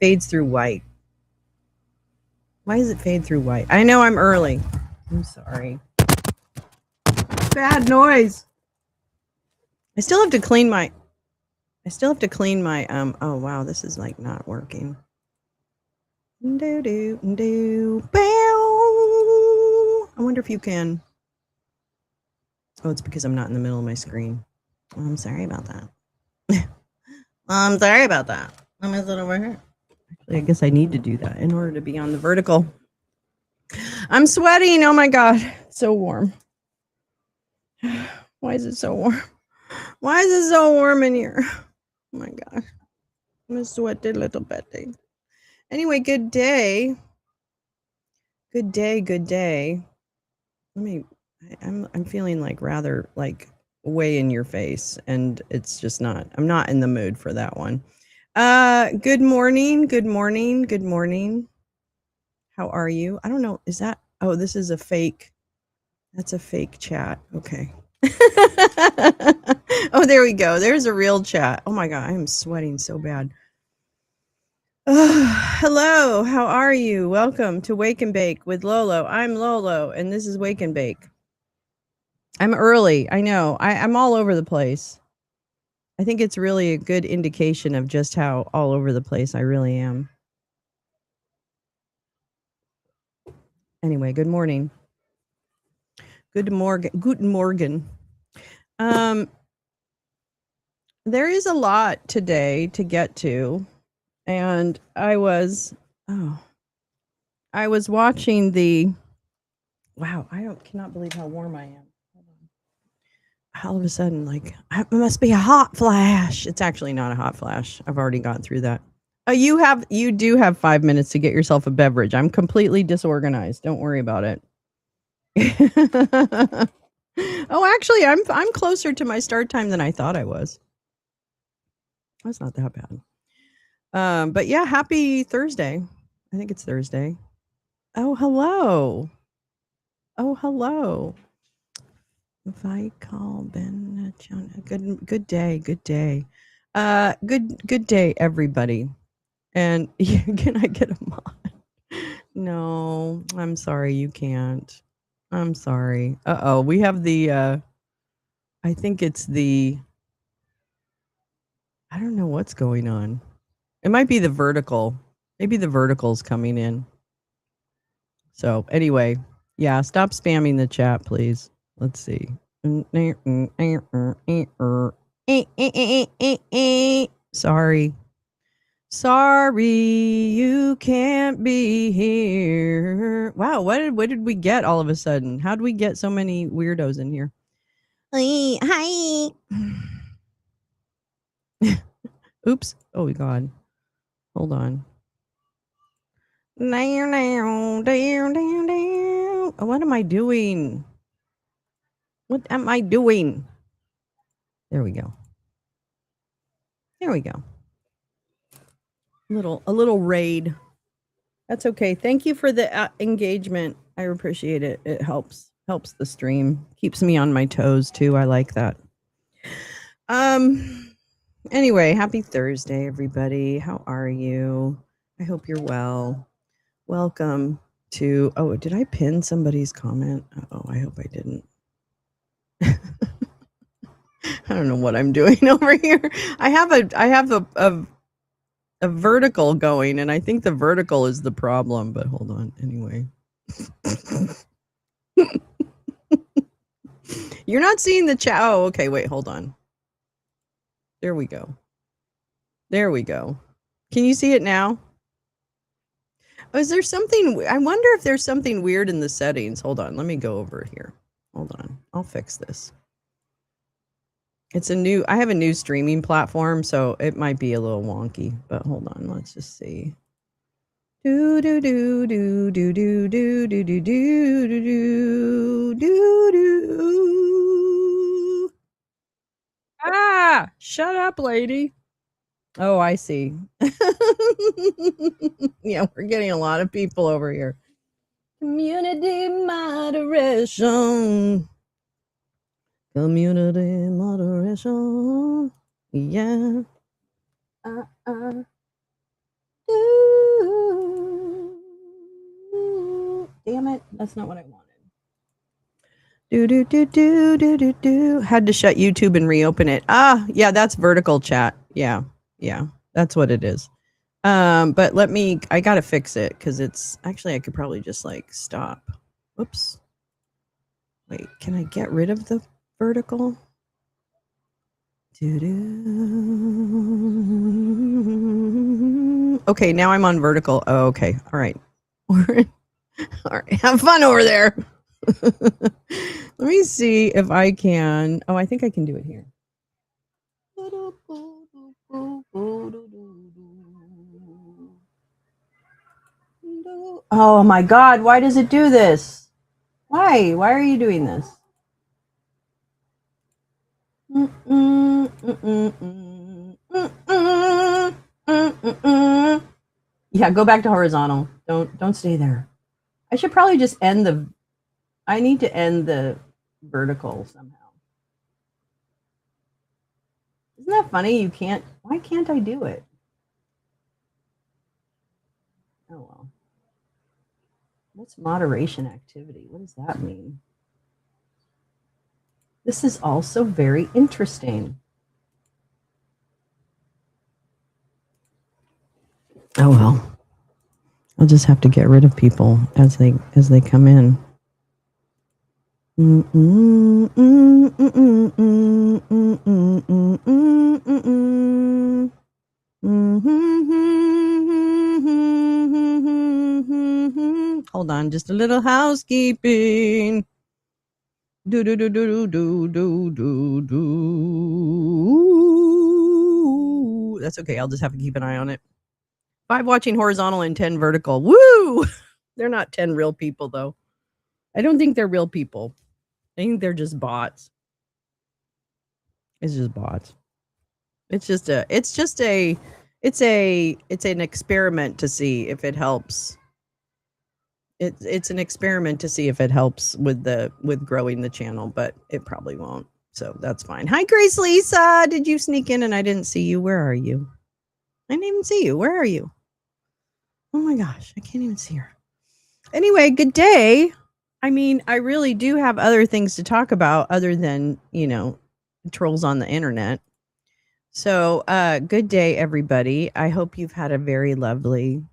fades through white. Why does it fade through white? I know I'm early. I'm sorry. Bad noise. I still have to clean my oh wow, this is like not working. Do do do bow. I wonder if you can. Oh, it's because I'm not in the middle of my screen. I'm sorry about that. I'm sorry about that. I'm gonna sit over here. Actually, I guess I need to do that in order to be on the vertical. I'm sweating. Oh my god, it's so warm. Why is it so warm? Why is it so warm in here? Oh my god, I'm gonna sweat a little bit. Anyway, good day. Good day. Good day. Let me. I'm feeling like rather like way in your face, and it's just not. I'm not in the mood for that one. Good morning. Good morning. Good morning. How are you? I don't know. Is that? Oh, this is a fake. That's a fake chat. Okay. Oh, there we go. There's a real chat. Oh my god, I am sweating so bad. Hello, how are you? Welcome to Wake and Bake with Lolo. I'm Lolo, and this is Wake and Bake. I'm early. I know. I'm all over the place. I think it's really a good indication of just how all over the place I really am. Anyway, good morning. Good morning. Guten Morgen. There is a lot today to get to, and I was watching the wow, cannot believe how warm I am. All of a sudden, like, it must be a hot flash. It's actually not a hot flash. I've already gone through that. Oh, you do have 5 minutes to get yourself a beverage. I'm completely disorganized. Don't worry about it. Oh, actually, I'm closer to my start time than I thought I was. That's not that bad. But yeah, happy Thursday. I think it's Thursday. Oh, hello. Oh, hello. If I call Ben good day, good day. Good day, everybody. And can I get a mod? No, I'm sorry, you can't. I'm sorry. Uh-oh, we have the I think it's the I don't know what's going on. It might be the vertical. Maybe the vertical's coming in. So anyway, yeah, stop spamming the chat, please. Let's see. Sorry. Sorry, you can't be here. Wow, what did we get all of a sudden? How did we get so many weirdos in here? Hi. Oops. Oh god. Hold on. What am I doing? What am I doing? There we go. There we go. A little raid. That's okay. Thank you for the engagement. I appreciate it. It helps the stream. Keeps me on my toes too. I like that. Anyway, happy Thursday everybody. How are you? I hope you're well. Welcome to oh, did I pin somebody's comment? Oh, I hope I didn't. I don't know what I'm doing over here. I have a vertical going, and I think the vertical is the problem, but hold on. Anyway. You're not seeing the chat. Oh, okay. Wait, hold on. There we go. There we go. Can you see it now? Oh, is there something? I wonder if there's something weird in the settings. Hold on. Let me go over here. Hold on. I'll fix this. I have a new streaming platform, so it might be a little wonky, but hold on. Let's just see. Do do do do do do do do do do do do do. Ah, shut up, lady. Oh, I see. Yeah, we're getting a lot of people over here. Community moderation. Community moderation. Yeah. damn it. That's not what I wanted. Do. Had to shut YouTube and reopen it. Ah, yeah, that's vertical chat. Yeah, that's what it is. But I gotta fix it because it's actually I could probably just like stop. Whoops. Wait, can I get rid of the vertical? Okay, now I'm on vertical. Oh, okay. All right. All right. Have fun over there. Let me see if I can. Oh, I think I can do it here. Oh my God. Why does it do this? Why? Why are you doing this? Yeah, go back to horizontal. Don't stay there. I should probably just I need to end the vertical somehow. Isn't that funny? Why can't I do it? Oh well. What's moderation activity? What does that mean? This is also very interesting. Oh well. I'll just have to get rid of people as they come in. Hold on, just a little housekeeping. Do. That's okay. I'll just have to keep an eye on it. 5 watching horizontal and 10 vertical. Woo! They're not 10 real people though. I don't think they're real people. I think they're just bots. It's just bots. It's an experiment to see if it helps. It's an experiment to see if it helps with growing the channel, but it probably won't. So that's fine. Hi, Grace Lisa. Did you sneak in and I didn't see you? Where are you? I didn't even see you. Where are you? Oh my gosh, I can't even see her. Anyway, good day. I mean, I really do have other things to talk about other than, trolls on the internet. So, good day, everybody. I hope you've had a very lovely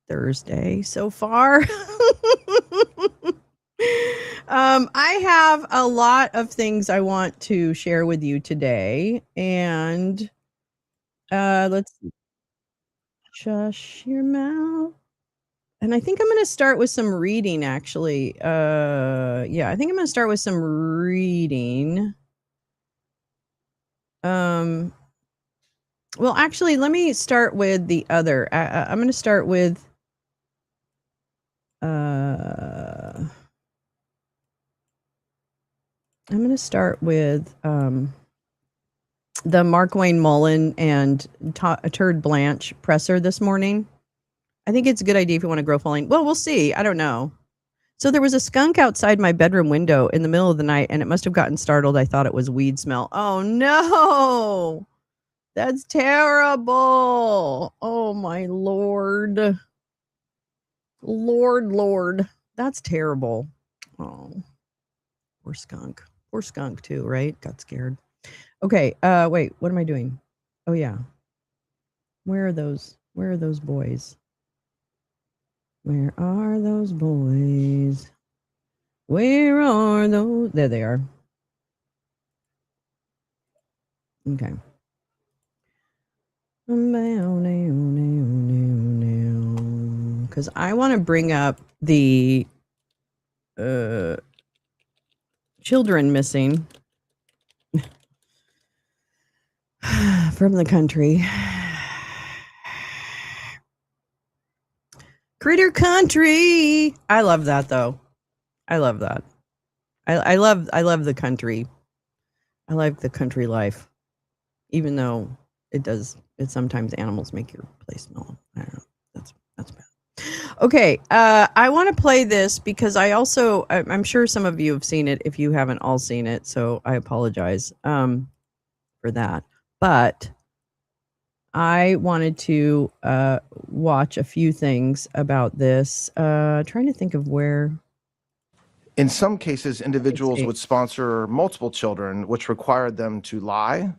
Thursday so far. I have a lot of things I want to share with you today, and let's shush your mouth. And I think I'm going to start with some reading, actually. Yeah, I think I'm going to start with some reading. Well, actually, let me start with the other. I'm going to start with. I'm going to start with the Mark Wayne Mullen and Turd Blanche presser this morning. I think it's a good idea if you want to grow following. Well, we'll see. I don't know. So there was a skunk outside my bedroom window in the middle of the night, and it must have gotten startled. I thought it was weed smell. Oh, no. That's terrible. Oh, my Lord. Lord. That's terrible. Oh, poor skunk. Poor skunk, too, right? Got scared. Okay. Wait, what am I doing? Oh, yeah. Where are those boys? Where are those boys? Where are those? There they are. Okay. Because I want to bring up the children missing from the country. Critter country. I love that though. I love that. I love the country. I like the country life. Even though it sometimes animals make your place smell. I don't know. That's bad. Okay, I want to play this because I'm sure some of you have seen it if you haven't all seen it, so I apologize for that. But I wanted to watch a few things about this. Trying to think of where. In some cases, individuals would sponsor multiple children, which required them to lie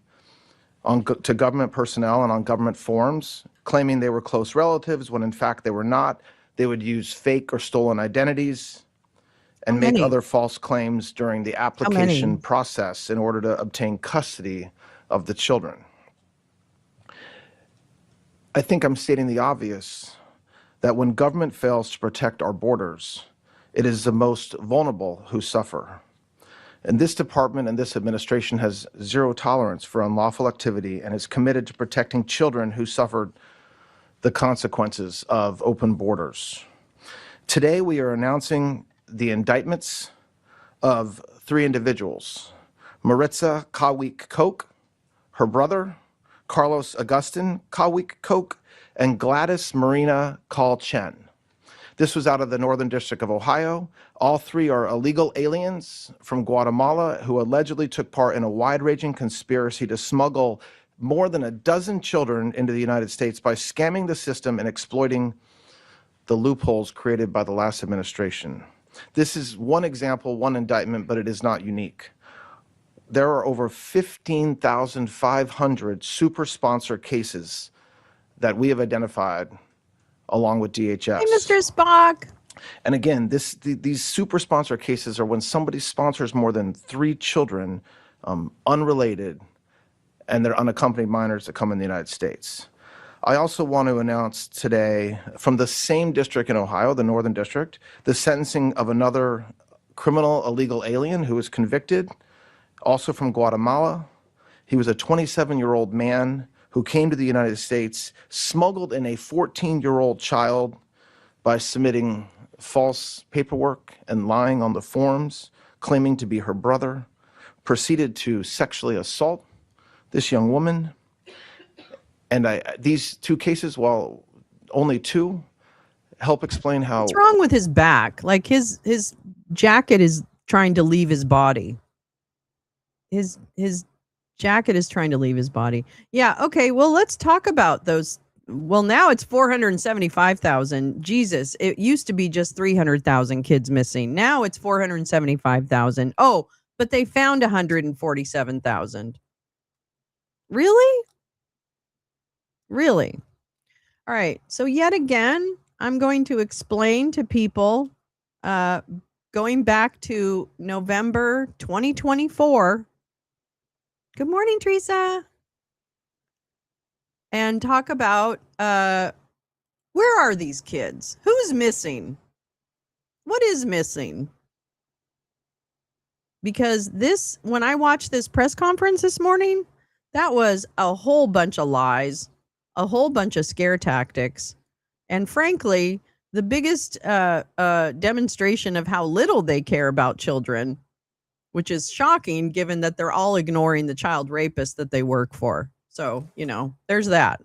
to government personnel and on government forms, claiming they were close relatives when in fact they were not. They would use fake or stolen identities and make other false claims during the application process in order to obtain custody of the children. I think I'm stating the obvious, that when government fails to protect our borders, it is the most vulnerable who suffer. And this department and this administration has zero tolerance for unlawful activity and is committed to protecting children who suffered the consequences of open borders. Today, we are announcing the indictments of 3 individuals: Maritza Kawik Koch, her brother, Carlos Agustin Kawik Koch, and Gladys Marina Call Chen. This was out of the Northern District of Ohio. All 3 are illegal aliens from Guatemala who allegedly took part in a wide-ranging conspiracy to smuggle more than a dozen children into the United States by scamming the system and exploiting the loopholes created by the last administration. This is one example, one indictment, but it is not unique. There are over 15,500 super sponsor cases that we have identified along with DHS. Hey, Mr. Spock. And again, these super sponsor cases are when somebody sponsors more than 3 children, unrelated, and they're unaccompanied minors that come in the United States. I also want to announce today, from the same district in Ohio, the Northern District, the sentencing of another criminal illegal alien who was convicted, also from Guatemala. He was a 27-year-old man who came to the United States, smuggled in a 14-year-old child by submitting false paperwork and lying on the forms, claiming to be her brother, proceeded to sexually assault this young woman. And these 2 cases, while only 2, help explain how... What's wrong with his back? Like his jacket is trying to leave his body. His jacket is trying to leave his body. Yeah, okay, well, let's talk about those. Well, now it's 475,000. Jesus, it used to be just 300,000 kids missing. Now it's 475,000. Oh, but they found 147,000. Really? Really? All right, so yet again, I'm going to explain to people, going back to November 2024. Good morning, Teresa. And talk about where are these kids? Who's missing? What is missing? Because when I watched this press conference this morning, that was a whole bunch of lies, a whole bunch of scare tactics, and frankly, the biggest demonstration of how little they care about children, which is shocking given that they're all ignoring the child rapist that they work for. So, there's that.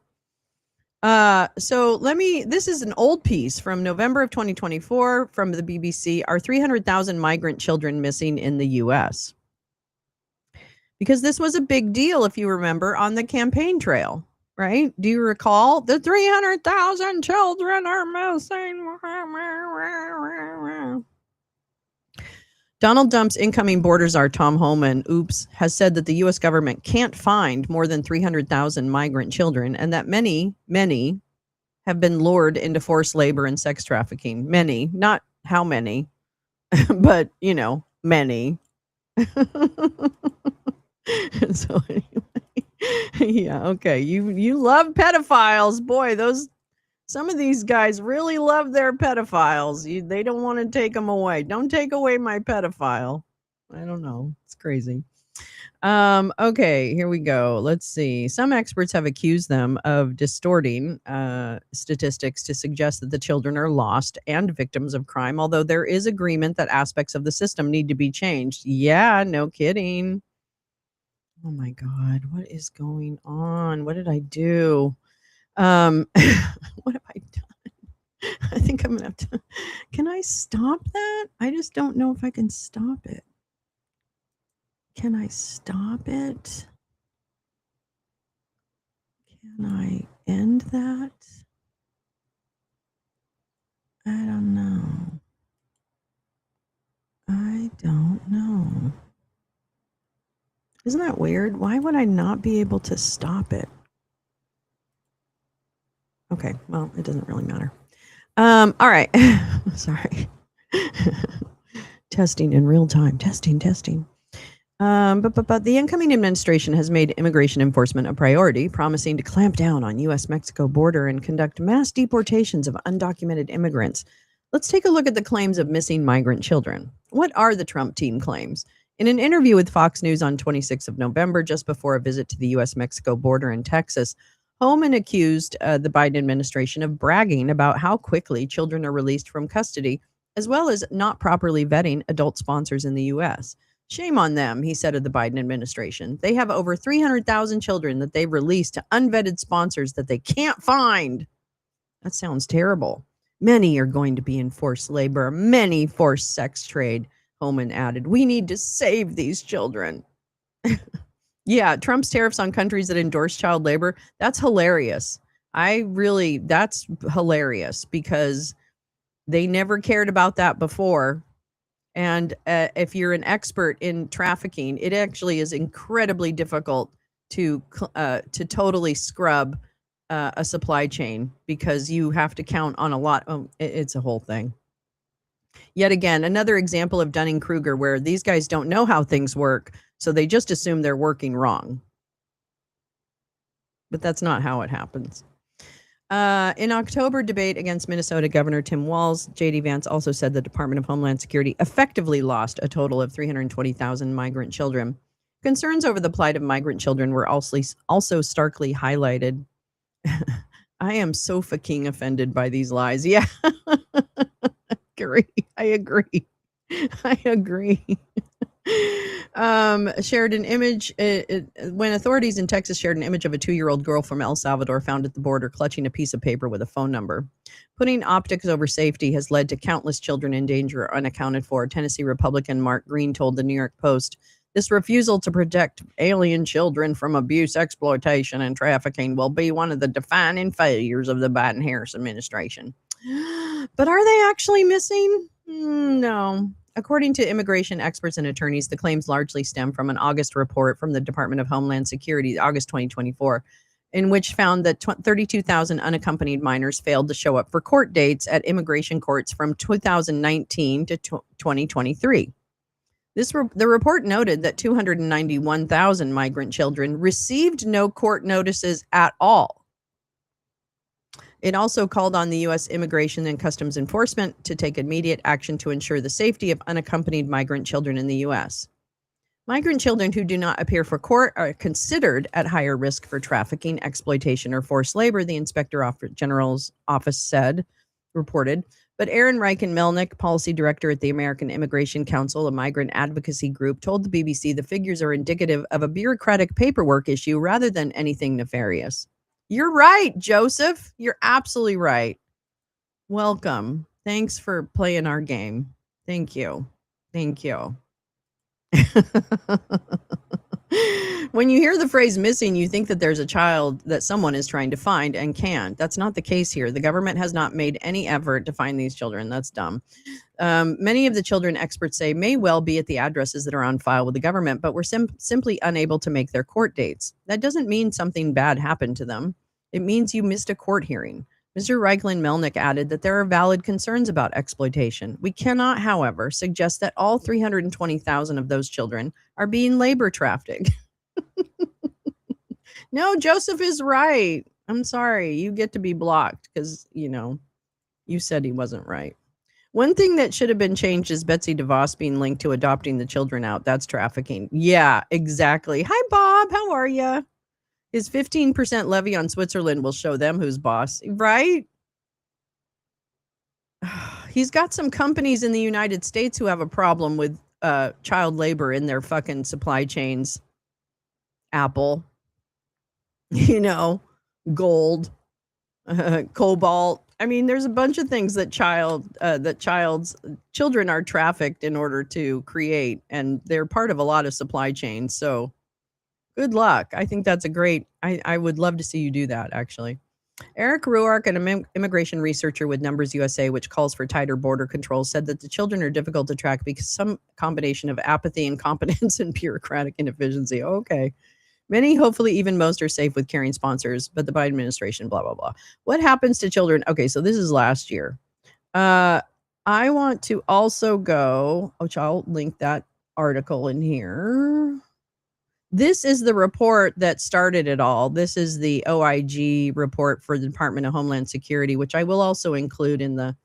So this is an old piece from November of 2024 from the BBC. Are 300,000 migrant children missing in the U.S.? Because this was a big deal, if you remember, on the campaign trail, right? Do you recall? The 300,000 children are missing. Donald Trump's incoming border czar, Tom Homan, has said that the U.S. government can't find more than 300,000 migrant children and that many, many have been lured into forced labor and sex trafficking. Many, not how many, but, many. So anyway, yeah, okay. You love pedophiles. Boy, some of these guys really love their pedophiles. They don't want to take them away. Don't take away my pedophile. I don't know. It's crazy. Okay, here we go. Let's see. Some experts have accused them of distorting statistics to suggest that the children are lost and victims of crime, although there is agreement that aspects of the system need to be changed. Yeah, no kidding. Oh my God, what is going on? What did I do? What have I done? I think I'm gonna have to. Can I stop that? I just don't know if I can stop it. Can I stop it? Can I end that? I don't know. I don't know. Isn't that weird? Why would I not be able to stop it? Okay, well, it doesn't really matter. All right. Sorry. Testing in real time. Testing. But the incoming administration has made immigration enforcement a priority, promising to clamp down on U.S.-Mexico border and conduct mass deportations of undocumented immigrants. Let's take a look at the claims of missing migrant children. What are the Trump team claims? In an interview with Fox News on 26th of November, just before a visit to the U.S.-Mexico border in Texas, Holman accused the Biden administration of bragging about how quickly children are released from custody, as well as not properly vetting adult sponsors in the U.S. Shame on them, he said of the Biden administration. They have over 300,000 children that they've released to unvetted sponsors that they can't find. That sounds terrible. Many are going to be in forced labor, many forced sex trade, Holman added. We need to save these children. Yeah, Trump's tariffs on countries that endorse child labor, that's hilarious. That's hilarious because they never cared about that before. And if you're an expert in trafficking, it actually is incredibly difficult to totally scrub a supply chain because you have to count on a lot. It's a whole thing. Yet again, another example of Dunning-Kruger where these guys don't know how things work, so they just assume they're working wrong. But that's not how it happens. In October debate against Minnesota Governor Tim Walz, J.D. Vance also said the Department of Homeland Security effectively lost a total of 320,000 migrant children. Concerns over the plight of migrant children were also starkly highlighted. I am so fucking offended by these lies. Yeah. I agree. Shared an image when authorities in Texas shared an image of a 2-year-old girl from El Salvador found at the border clutching a piece of paper with a phone number. Putting optics over safety has led to countless children in danger or unaccounted for, Tennessee Republican Mark Green told the New York Post. This refusal to protect alien children from abuse, exploitation, and trafficking will be one of the defining failures of the Biden-Harris administration. But are they actually missing? No. According to immigration experts and attorneys, the claims largely stem from an August report from the Department of Homeland Security, August 2024, in which found that 32,000 unaccompanied minors failed to show up for court dates at immigration courts from 2019 to 2023. The report noted that 291,000 migrant children received no court notices at all. It also called on the U.S. Immigration and Customs Enforcement to take immediate action to ensure the safety of unaccompanied migrant children in the U.S. Migrant children who do not appear for court are considered at higher risk for trafficking, exploitation, or forced labor, the Inspector General's office reported. But Aaron Reichen-Melnick, policy director at the American Immigration Council, a migrant advocacy group, told the BBC the figures are indicative of a bureaucratic paperwork issue rather than anything nefarious. You're right, Joseph. You're absolutely right. Welcome. Thanks for playing our game. Thank you. When you hear the phrase missing, you think that there's a child that someone is trying to find and can't. That's not the case here. The government has not made any effort to find these children. That's dumb. Many of the children, experts say, may well be at the addresses that are on file with the government, but were simply unable to make their court dates. That doesn't mean something bad happened to them. It means you missed a court hearing. Mr. Reichland-Melnick added that there are valid concerns about exploitation. We cannot, however, suggest that all 320,000 of those children are being labor trafficked. No, Joseph is right. I'm sorry. You get to be blocked because, you said he wasn't right. One thing that should have been changed is Betsy DeVos being linked to adopting the children out. That's trafficking. Yeah, exactly. Hi, Bob. How are you? His 15% levy on Switzerland will show them who's boss, right? He's got some companies in the United States who have a problem with child labor in their fucking supply chains. Apple, gold, cobalt. I mean, there's a bunch of things that children are trafficked in order to create, and they're part of a lot of supply chains. So Good luck. I think that's a great, I would love to see you do that, actually. Eric Ruark, an immigration researcher with Numbers USA, which calls for tighter border controls, said that the children are difficult to track because some combination of apathy, incompetence, and bureaucratic inefficiency. Okay. Many, hopefully even most, are safe with carrying sponsors, but the Biden administration, blah, blah, blah. What happens to children? Okay, so this is last year. I want to also go, which I'll link that article in here. This is the report that started it all. This is the OIG report for the Department of Homeland Security, which I will also include in the,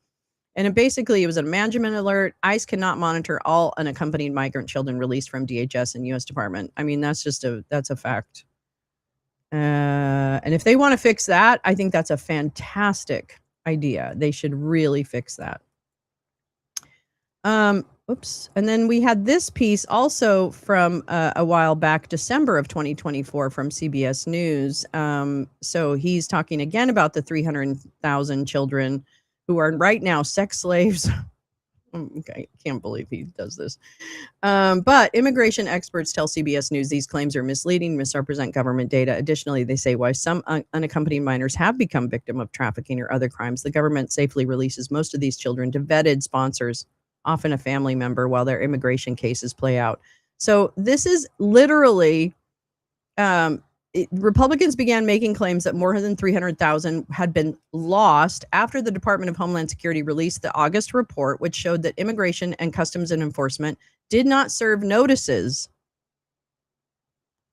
and it was a management alert. ICE cannot monitor all unaccompanied migrant children released from DHS and U.S. Department. I mean, that's a fact. And if they want to fix that, I think that's a fantastic idea. They should really fix that. Oops. And then we had this piece also from a while back, December of 2024, from CBS News. So he's talking again about the 300,000 children who are right now sex slaves. Okay, can't believe he does this. But immigration experts tell CBS News these claims are misleading, misrepresent government data. Additionally, they say while some unaccompanied minors have become victim of trafficking or other crimes, the government safely releases most of these children to vetted sponsors, often a family member, while their immigration cases play out. So this is literally, Republicans began making claims that more than 300,000 had been lost after the Department of Homeland Security released the August report, which showed that Immigration and Customs and Enforcement did not serve notices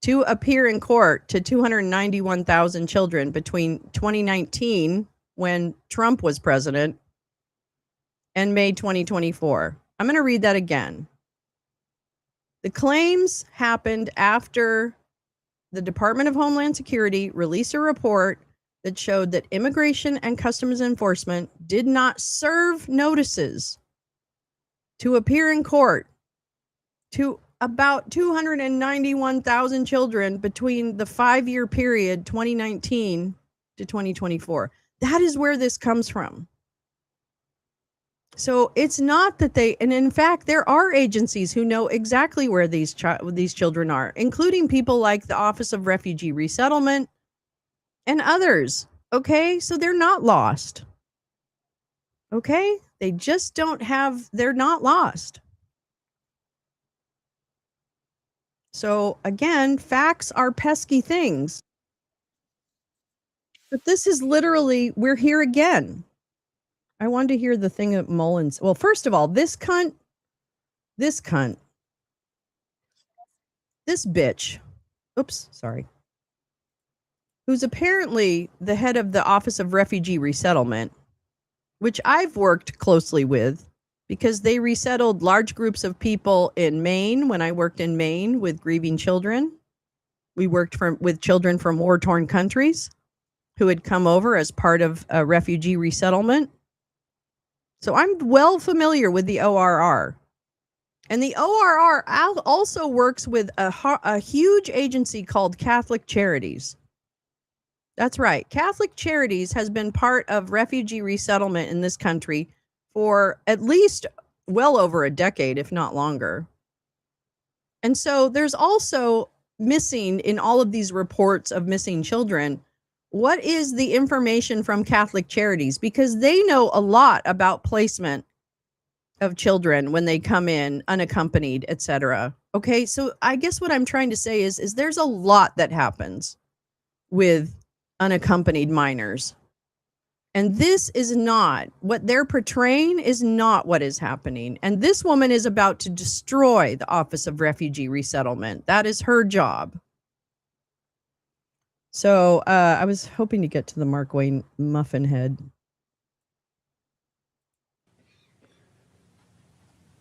to appear in court to 291,000 children between 2019, when Trump was president, and May 2024. I'm going to read that again. The claims happened after the Department of Homeland Security released a report that showed that Immigration and Customs Enforcement did not serve notices to appear in court to about 291,000 children between the 5-year period 2019 to 2024. That is where this comes from. So it's not that they, and in fact, there are agencies who know exactly where these children are, including people like the Office of Refugee Resettlement and others. Okay, so they're not lost. Okay, they just don't have, they're not lost. So again, facts are pesky things. But this is literally, we're here again. I wanted to hear the thing that Mullins. Well, first of all, this bitch, oops, sorry, who's apparently the head of the Office of Refugee Resettlement, which I've worked closely with because they resettled large groups of people in Maine when I worked in Maine with grieving children. We worked with children from war-torn countries who had come over as part of a refugee resettlement. So I'm well familiar with the ORR. And the ORR also works with a huge agency called Catholic Charities. That's right. Catholic Charities has been part of refugee resettlement in this country for at least well over a decade, if not longer. And so there's also missing in all of these reports of missing children. What is the information from Catholic Charities? Because they know a lot about placement of children when they come in unaccompanied, etc. Okay, so I guess what I'm trying to say is there's a lot that happens with unaccompanied minors. And this is not, what they're portraying is not what is happening. And this woman is about to destroy the Office of Refugee Resettlement. That is her job. So I was hoping to get to the Mark Wayne muffin head.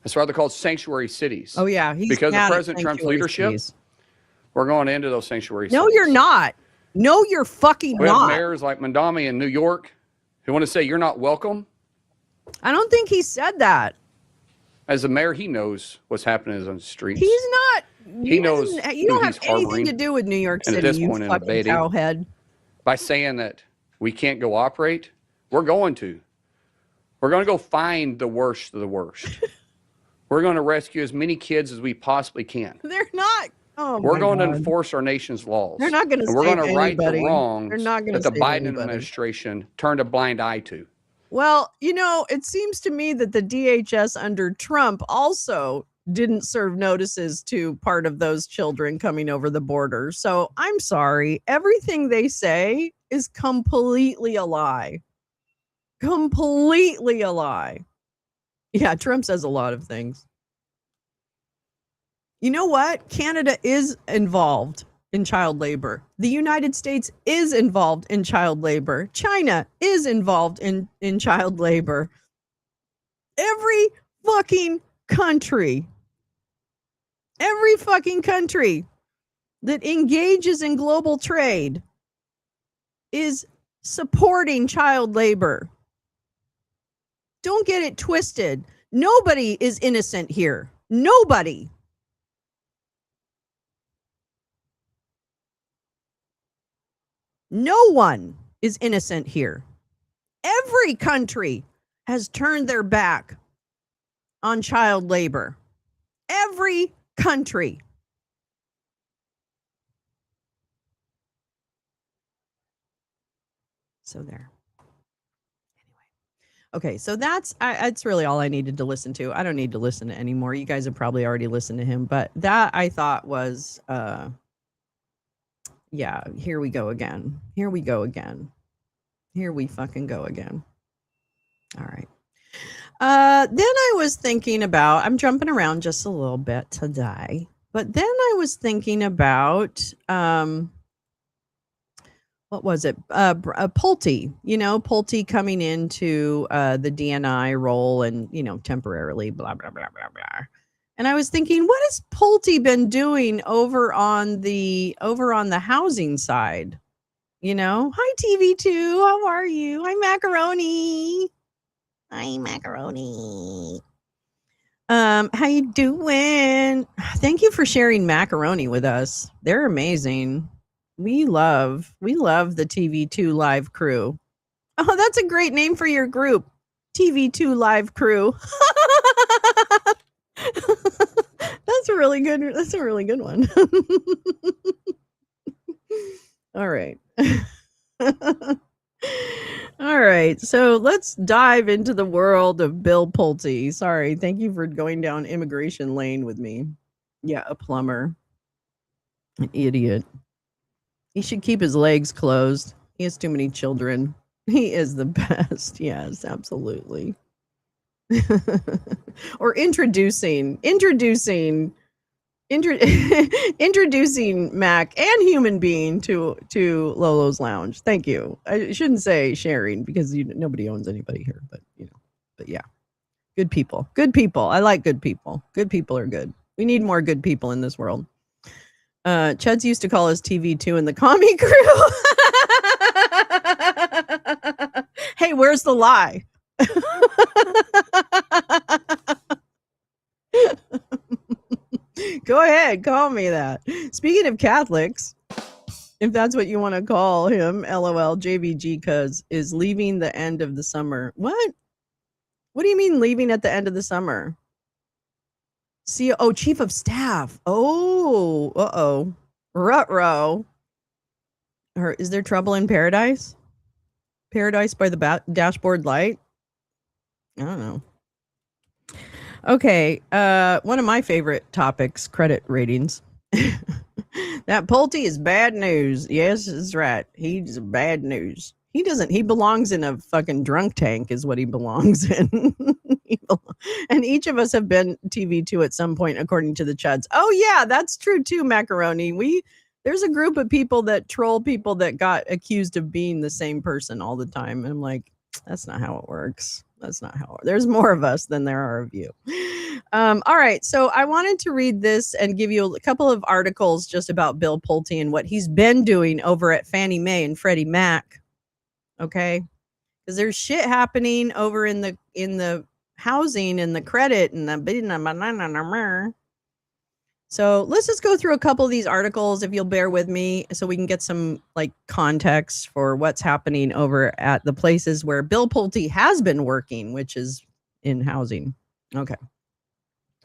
It's why they're called sanctuary cities. Oh, yeah. Because of President Trump's leadership, cities. We're going into those sanctuary cities. No, you're not. No, you're fucking we not. have mayors like Mandami in New York who want to say you're not welcome. I don't think he said that. As a mayor, he knows what's happening on the streets. He's not. He knows You don't have anything harboring, to do with New York and City, at this you point fucking invading. cowhead. By saying that we can't go operate, we're going to. We're going to go find the worst of the worst. We're going to rescue as many kids as we possibly can. They're not Oh We're my going to God. enforce our nation's laws. They're not going to And we're save going to right the anybody. They're wrongs not going to that the save Biden anybody. administration turned a blind eye to. Well, it seems to me that the DHS under Trump also didn't serve notices to part of those children coming over the border. So I'm sorry. Everything they say is completely a lie. Completely a lie. Yeah, Trump says a lot of things. You know what? Canada is involved in child labor. The United States is involved in child labor. China is involved in child labor. Every fucking country that engages in global trade is supporting child labor. Don't get it twisted. Nobody is innocent here. Nobody. No one is innocent here. Every country has turned their back on child labor. Every country. So there. Anyway. Okay, so that's really all I needed to listen to. I don't need to listen to any more. You guys have probably already listened to him, but that I thought was yeah, here we go again. Here we go again. Here we fucking go again. All right. Then I was thinking about, I'm jumping around just a little bit today, but then I was thinking about, what was it? Pulte, Pulte coming into the DNI role and, temporarily, blah, blah, blah, blah, blah. And I was thinking, what has Pulte been doing over on the housing side? Hi TV2, how are you? Hi Macaroni. Hi Macaroni. How you doing? Thank you for sharing Macaroni with us. They're amazing. We love the TV2 live crew. Oh, that's a great name for your group. TV2 live crew. That's a really good one. All right. All right. So let's dive into the world of Bill Pulte. Sorry. Thank you for going down immigration lane with me. Yeah, a plumber. An idiot. He should keep his legs closed. He has too many children. He is the best. Yes, absolutely. Or introducing Mac and Human Being to Lolo's Lounge. Thank you. I shouldn't say sharing because nobody owns anybody here, but yeah, good people. Good people. I like good people. Good people are good. We need more good people in this world. Chuds used to call us TV2 in the commie crew. Hey, where's the lie? Go ahead, call me that. Speaking of Catholics, if that's what you want to call him, LOL, JVG, cuz is leaving the end of the summer. What? What do you mean leaving at the end of the summer? Chief of Staff. Oh, uh-oh. Ruh-roh. Or is there trouble in paradise? Paradise by the dashboard light? I don't know. Okay, one of my favorite topics, credit ratings. That Pulte is bad news. Yes, that's right. He's bad news. He belongs in a fucking drunk tank is what he belongs in. And each of us have been TV2 at some point, according to the Chuds. Oh yeah, that's true too, Macaroni. There's a group of people that troll people that got accused of being the same person all the time. And I'm like, that's not how it works. There's more of us than there are of you. All right. So I wanted to read this and give you a couple of articles just about Bill Pulte and what he's been doing over at Fannie Mae and Freddie Mac. Okay. Because there's shit happening over in the housing and the credit and the. So let's just go through a couple of these articles, if you'll bear with me, so we can get some context for what's happening over at the places where Bill Pulte has been working, which is in housing. Okay.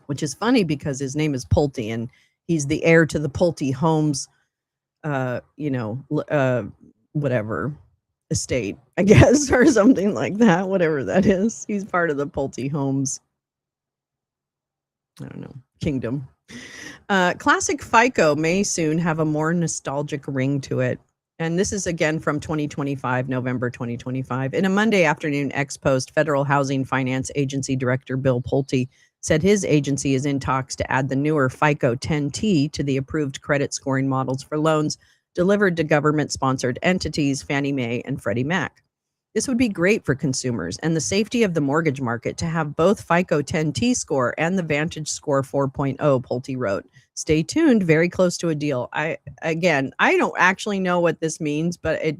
Which is funny because his name is Pulte and He's the heir to the Pulte Homes, whatever estate, I guess, or something like that, whatever that is. He's part of the Pulte Homes, I don't know, kingdom. Classic FICO may soon have a more nostalgic ring to it. And this is again from 2025, November 2025. In a Monday afternoon X post, Federal Housing Finance Agency Director Bill Pulte said his agency is in talks to add the newer FICO 10T to the approved credit scoring models for loans delivered to government-sponsored entities, Fannie Mae and Freddie Mac. This would be great for consumers and the safety of the mortgage market to have both FICO 10T score and the Vantage Score 4.0, Pulte wrote. Stay tuned, very close to a deal. I don't actually know what this means, but it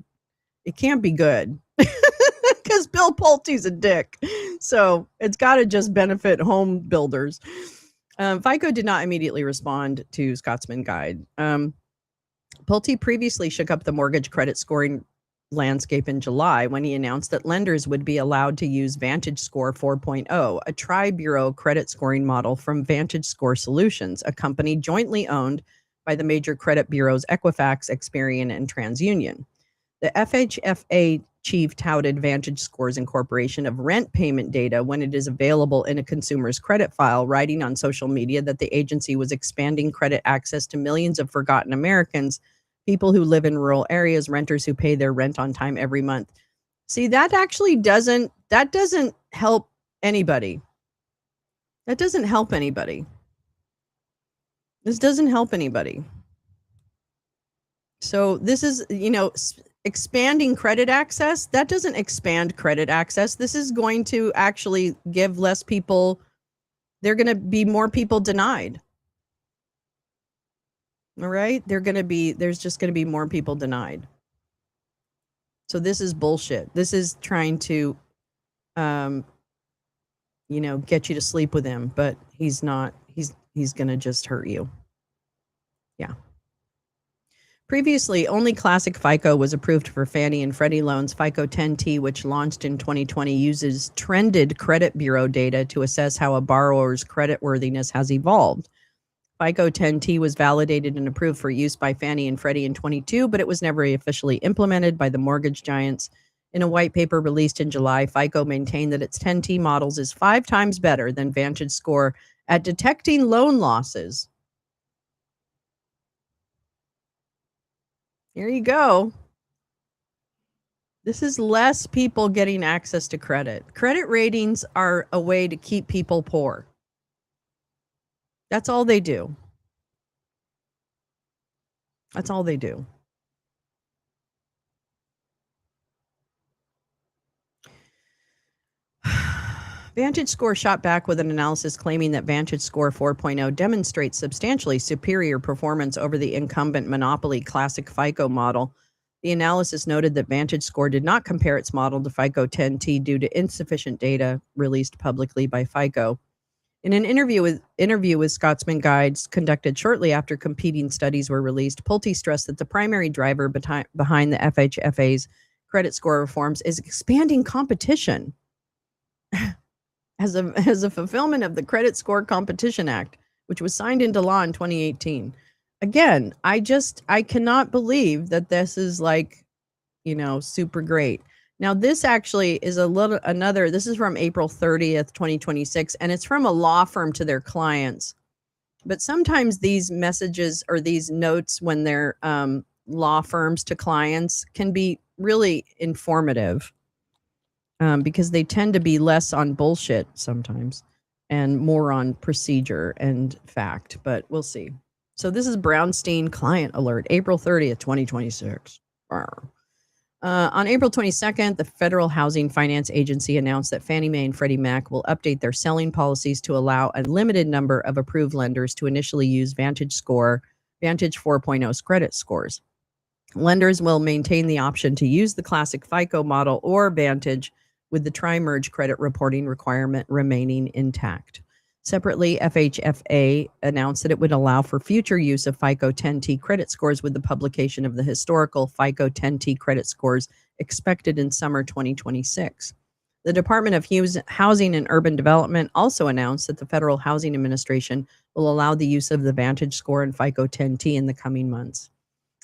can't be good because Bill Pulte's a dick. So it's got to just benefit home builders. FICO did not immediately respond to Scotsman Guide. Pulte previously shook up the mortgage credit scoring landscape in July when he announced that lenders would be allowed to use Vantage Score 4.0, a tri-bureau credit scoring model from Vantage Score Solutions, a company jointly owned by the major credit bureaus Equifax, Experian, and TransUnion. The FHFA chief touted Vantage Score's incorporation of rent payment data when it is available in a consumer's credit file, writing on social media that the agency was expanding credit access to millions of forgotten Americans, people who live in rural areas, renters who pay their rent on time every month. See, that actually doesn't help anybody. That doesn't help anybody. This doesn't help anybody. So this is, expanding credit access. That doesn't expand credit access. This is going to actually give less people, there are going to be more people denied. All right. There's just going to be more people denied. So this is bullshit. This is trying to, get you to sleep with him, but he's not, he's going to just hurt you. Yeah. Previously, only Classic FICO was approved for Fannie and Freddie loans. FICO 10T, which launched in 2020, uses trended credit bureau data to assess how a borrower's creditworthiness has evolved. FICO 10T was validated and approved for use by Fannie and Freddie in 2022, but it was never officially implemented by the mortgage giants. In a white paper released in July, FICO maintained that its 10T models is 5 times better than Vantage Score at detecting loan losses. Here you go. This is less people getting access to credit. Credit ratings are a way to keep people poor. That's all they do. That's all they do. Vantage Score shot back with an analysis claiming that Vantage Score 4.0 demonstrates substantially superior performance over the incumbent monopoly Classic FICO model. The analysis noted that Vantage Score did not compare its model to FICO 10T due to insufficient data released publicly by FICO. In an interview with Scotsman Guides conducted shortly after competing studies were released, Pulte stressed that the primary driver behind the FHFA's credit score reforms is expanding competition. As a fulfillment of the Credit Score Competition Act, which was signed into law in 2018. Again, I cannot believe that this is super great. Now, this actually is this is from April 30th, 2026, and it's from a law firm to their clients. But sometimes these messages or these notes when they're law firms to clients can be really informative. Because they tend to be less on bullshit sometimes and more on procedure and fact, but we'll see. So this is Brownstein Client Alert, April 30th, 2026. On April 22nd, the Federal Housing Finance Agency announced that Fannie Mae and Freddie Mac will update their selling policies to allow a limited number of approved lenders to initially use Vantage 4.0's credit scores. Lenders will maintain the option to use the Classic FICO model or Vantage, with the tri-merge credit reporting requirement remaining intact. Separately, FHFA announced that it would allow for future use of FICO 10T credit scores with the publication of the historical FICO 10T credit scores expected in summer 2026. The Department of Housing and Urban Development also announced that the Federal Housing Administration will allow the use of the Vantage score and FICO 10T in the coming months.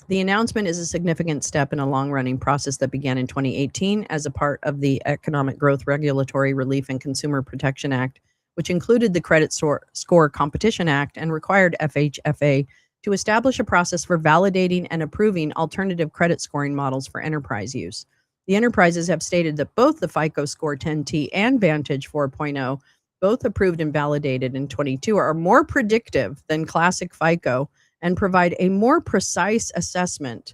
The announcement is a significant step in a long-running process that began in 2018 as a part of the Economic Growth Regulatory Relief and Consumer Protection Act, which included the Credit Score Competition Act and required FHFA to establish a process for validating and approving alternative credit scoring models for enterprise use. The enterprises have stated that both the FICO Score 10T and Vantage 4.0, both approved and validated in 22, are more predictive than classic FICO and provide a more precise assessment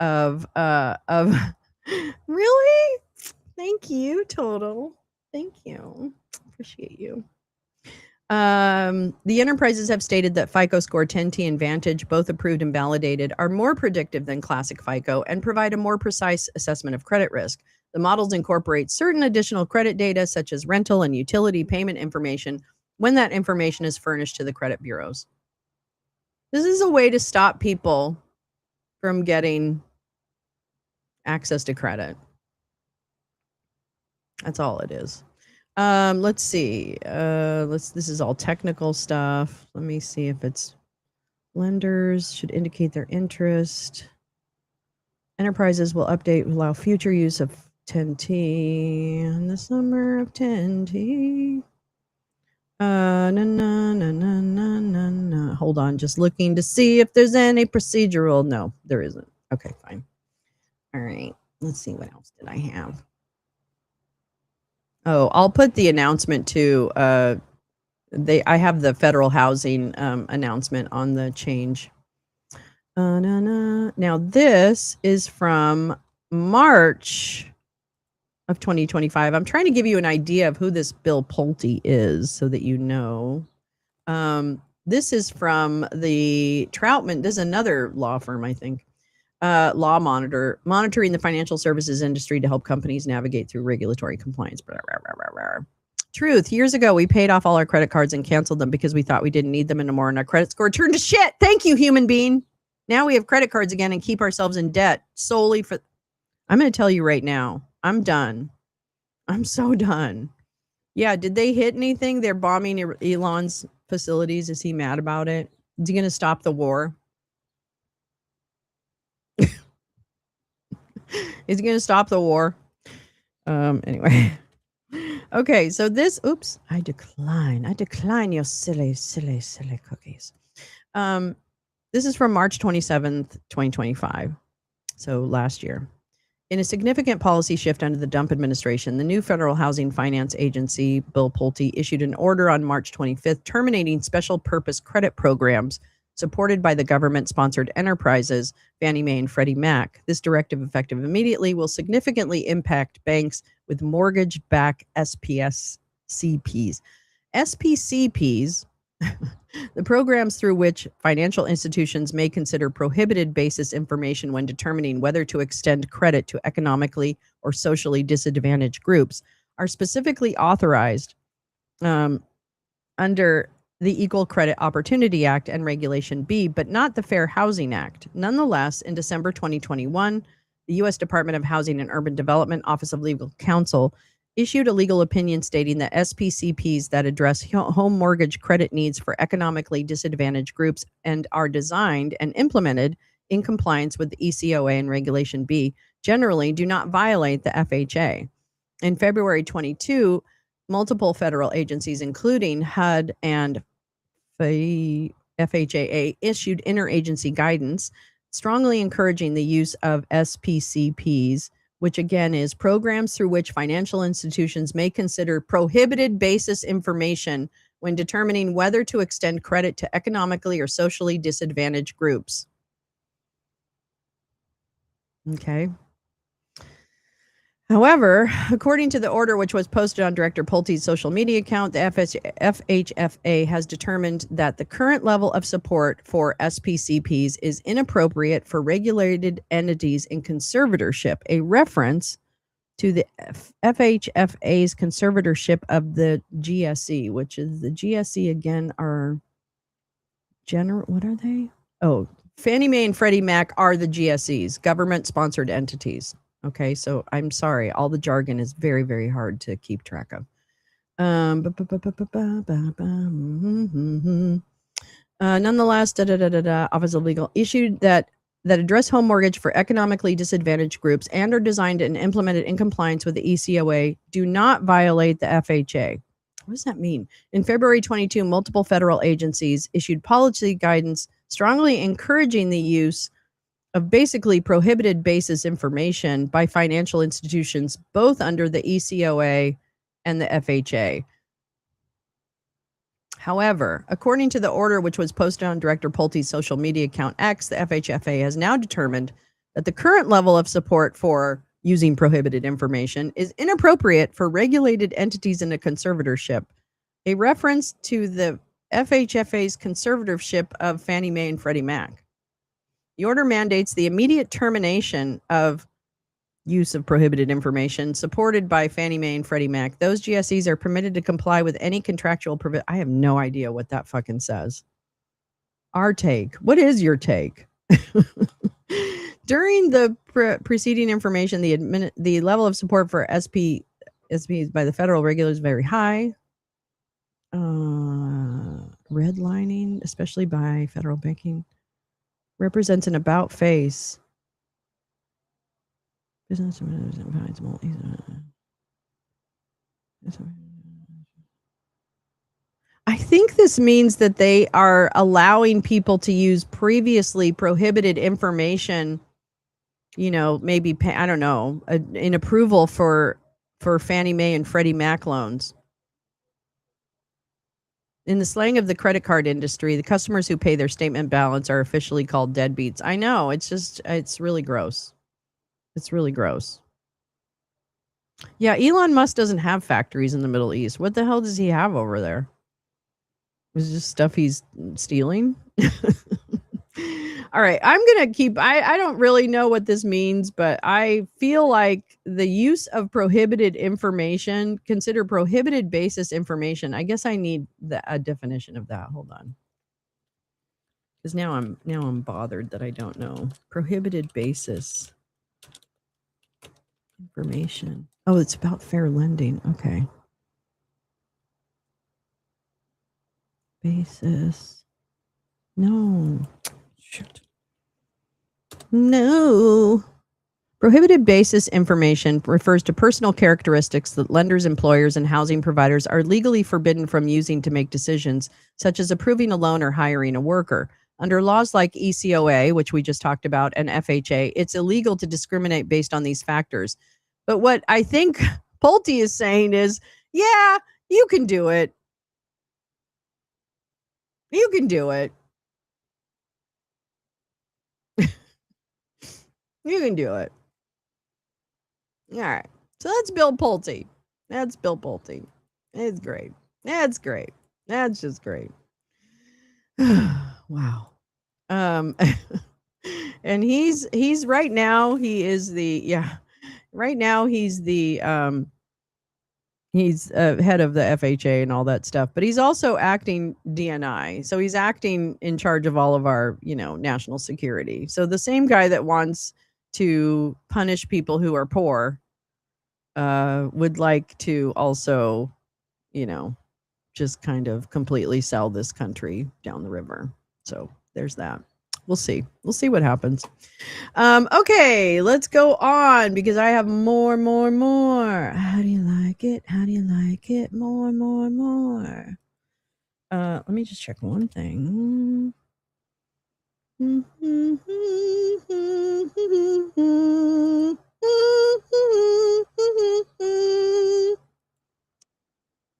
of really? Thank you, Total. Thank you. Appreciate you. The enterprises have stated that FICO Score 10T and Vantage, both approved and validated, are more predictive than classic FICO and provide a more precise assessment of credit risk. The models incorporate certain additional credit data, such as rental and utility payment information, when that information is furnished to the credit bureaus. This is a way to stop people from getting access to credit. That's all it is. Let's see. This is all technical stuff. Let me see if it's lenders should indicate their interest. Enterprises will allow future use of 10T in the summer of 10T. Hold on, just looking to see if there's any procedural. No, there isn't. Okay, fine. All right. Let's see, what else did I have? Oh, I'll put the announcement to I have the federal housing announcement on the change. Now this is from March of 2025. I'm trying to give you an idea of who this Bill Pulte is so that you know. This is from the Troutman. This is another law firm, I think. Law Monitor, monitoring the financial services industry to help companies navigate through regulatory compliance. Blah, blah, blah, blah, blah. Truth, years ago, we paid off all our credit cards and canceled them because we thought we didn't need them anymore, and our credit score turned to shit. Thank you, human being. Now we have credit cards again and keep ourselves in debt solely for... I'm going to tell you right now, I'm done. I'm so done. Yeah, did they hit anything? They're bombing Elon's facilities. Is he mad about it? Is he going to stop the war? Is he going to stop the war? Anyway. Okay, so this, oops, I decline your silly cookies. This is from March 27th, 2025. So last year. In a significant policy shift under the Dump administration, the new Federal Housing Finance Agency, Bill Pulte, issued an order on March 25th terminating special purpose credit programs supported by the government-sponsored enterprises, Fannie Mae and Freddie Mac. This directive, effective immediately, will significantly impact banks with mortgage-backed SPCPs. SPCPs, the programs through which financial institutions may consider prohibited basis information when determining whether to extend credit to economically or socially disadvantaged groups, are specifically authorized under the Equal Credit Opportunity Act and Regulation B, but not the Fair Housing Act. Nonetheless, in December 2021, the U.S. Department of Housing and Urban Development Office of Legal Counsel issued a legal opinion stating that SPCPs that address home mortgage credit needs for economically disadvantaged groups and are designed and implemented in compliance with the ECOA and Regulation B generally do not violate the FHA. In February 22, multiple federal agencies, including HUD and FHAA, issued interagency guidance strongly encouraging the use of SPCPs, which again is programs through which financial institutions may consider prohibited basis information when determining whether to extend credit to economically or socially disadvantaged groups. Okay. However, according to the order which was posted on Director Pulte's social media account, the FHFA has determined that the current level of support for SPCPs is inappropriate for regulated entities in conservatorship, a reference to the FHFA's conservatorship of the GSE, which is the GSE again are what are they? Oh, Fannie Mae and Freddie Mac are the GSEs, government-sponsored entities. Okay, so I'm sorry. All the jargon is very, very hard to keep track of. Nonetheless, Office of Legal issued that address home mortgage for economically disadvantaged groups and are designed and implemented in compliance with the ECOA do not violate the FHA. What does that mean? In February 22, multiple federal agencies issued policy guidance strongly encouraging the use of basically prohibited basis information by financial institutions, both under the ECOA and the FHA. However, according to the order which was posted on Director Pulte's social media account X, the FHFA has now determined that the current level of support for using prohibited information is inappropriate for regulated entities in a conservatorship, a reference to the FHFA's conservatorship of Fannie Mae and Freddie Mac. The order mandates the immediate termination of use of prohibited information supported by Fannie Mae and Freddie Mac. Those GSEs are permitted to comply with any contractual provision. I have no idea what that fucking says. Our take. What is your take? During the preceding information, the level of support for SPs by the federal regulators is very high. Redlining, especially by federal banking, represents an about face. Business I think this means that they are allowing people to use previously prohibited information, maybe, I don't know, in approval for Fannie Mae and Freddie Mac loans. In the slang of the credit card industry, the customers who pay their statement balance are officially called deadbeats. I know, it's really gross. It's really gross. Yeah, Elon Musk doesn't have factories in the Middle East. What the hell does he have over there? Is it just stuff he's stealing? All right, I'm going to keep... I don't really know what this means, but I feel like the use of prohibited information, consider prohibited basis information. I guess I need a definition of that. Hold on. Because now I'm bothered that I don't know. Prohibited basis information. Oh, it's about fair lending. Okay. Basis. No. Shit. No. Prohibited basis information refers to personal characteristics that lenders, employers, and housing providers are legally forbidden from using to make decisions, such as approving a loan or hiring a worker. Under laws like ECOA, which we just talked about, and FHA, it's illegal to discriminate based on these factors. But what I think Pulte is saying is, yeah, you can do it. You can do it. You can do it. All right. So that's Bill Pulte. That's Bill Pulte. It's great. That's great. That's just great. Wow. And he's right now, he is the, right now he's the, he's head of the FHA and all that stuff, but he's also acting DNI. So he's acting in charge of all of our, national security. So the same guy that wants to punish people who are poor would like to also, just kind of completely sell this country down the river. So there's that. We'll see. We'll see what happens. Okay, let's go on because I have more. How do you like it? How do you like it? More. Let me just check one thing.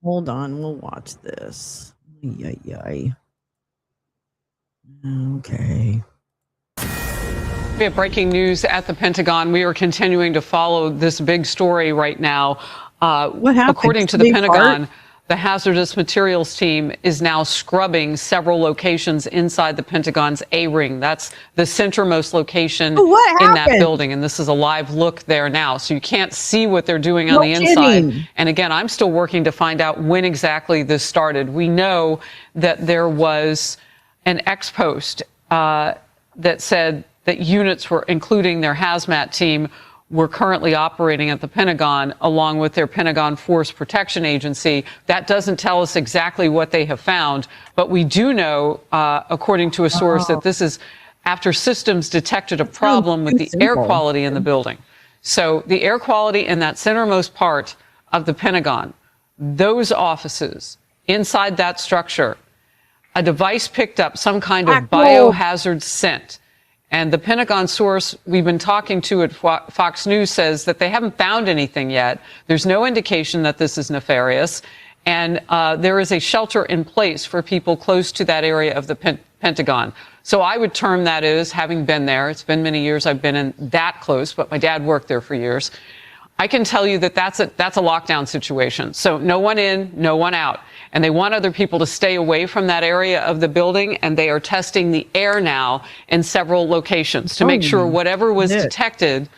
Hold on, we'll watch this. Yay. Okay. We have breaking news at the Pentagon. We are continuing to follow this big story right now. What happened? According to the Pentagon, the hazardous materials team is now scrubbing several locations inside the Pentagon's A-ring. That's the centermost location in that building. And this is a live look there now. So you can't see what they're doing on the inside. And again, I'm still working to find out when exactly this started. We know that there was an ex-post that said that units were, including their hazmat team, were currently operating at the Pentagon, along with their Pentagon Force Protection Agency. That doesn't tell us exactly what they have found, but we do know, according to a source, that this is after systems detected a problem with the air quality in the building. So the air quality in that centermost part of the Pentagon, those offices, inside that structure, a device picked up some kind of biohazard scent. And the Pentagon source we've been talking to at Fox News says that they haven't found anything yet. There's no indication that this is nefarious. And there is a shelter in place for people close to that area of the Pentagon. So I would term that as, having been there, it's been many years I've been in that close, but my dad worked there for years. I can tell you that that's a lockdown situation. So no one in, no one out. And they want other people to stay away from that area of the building, and they are testing the air now in several locations to make sure whatever was detected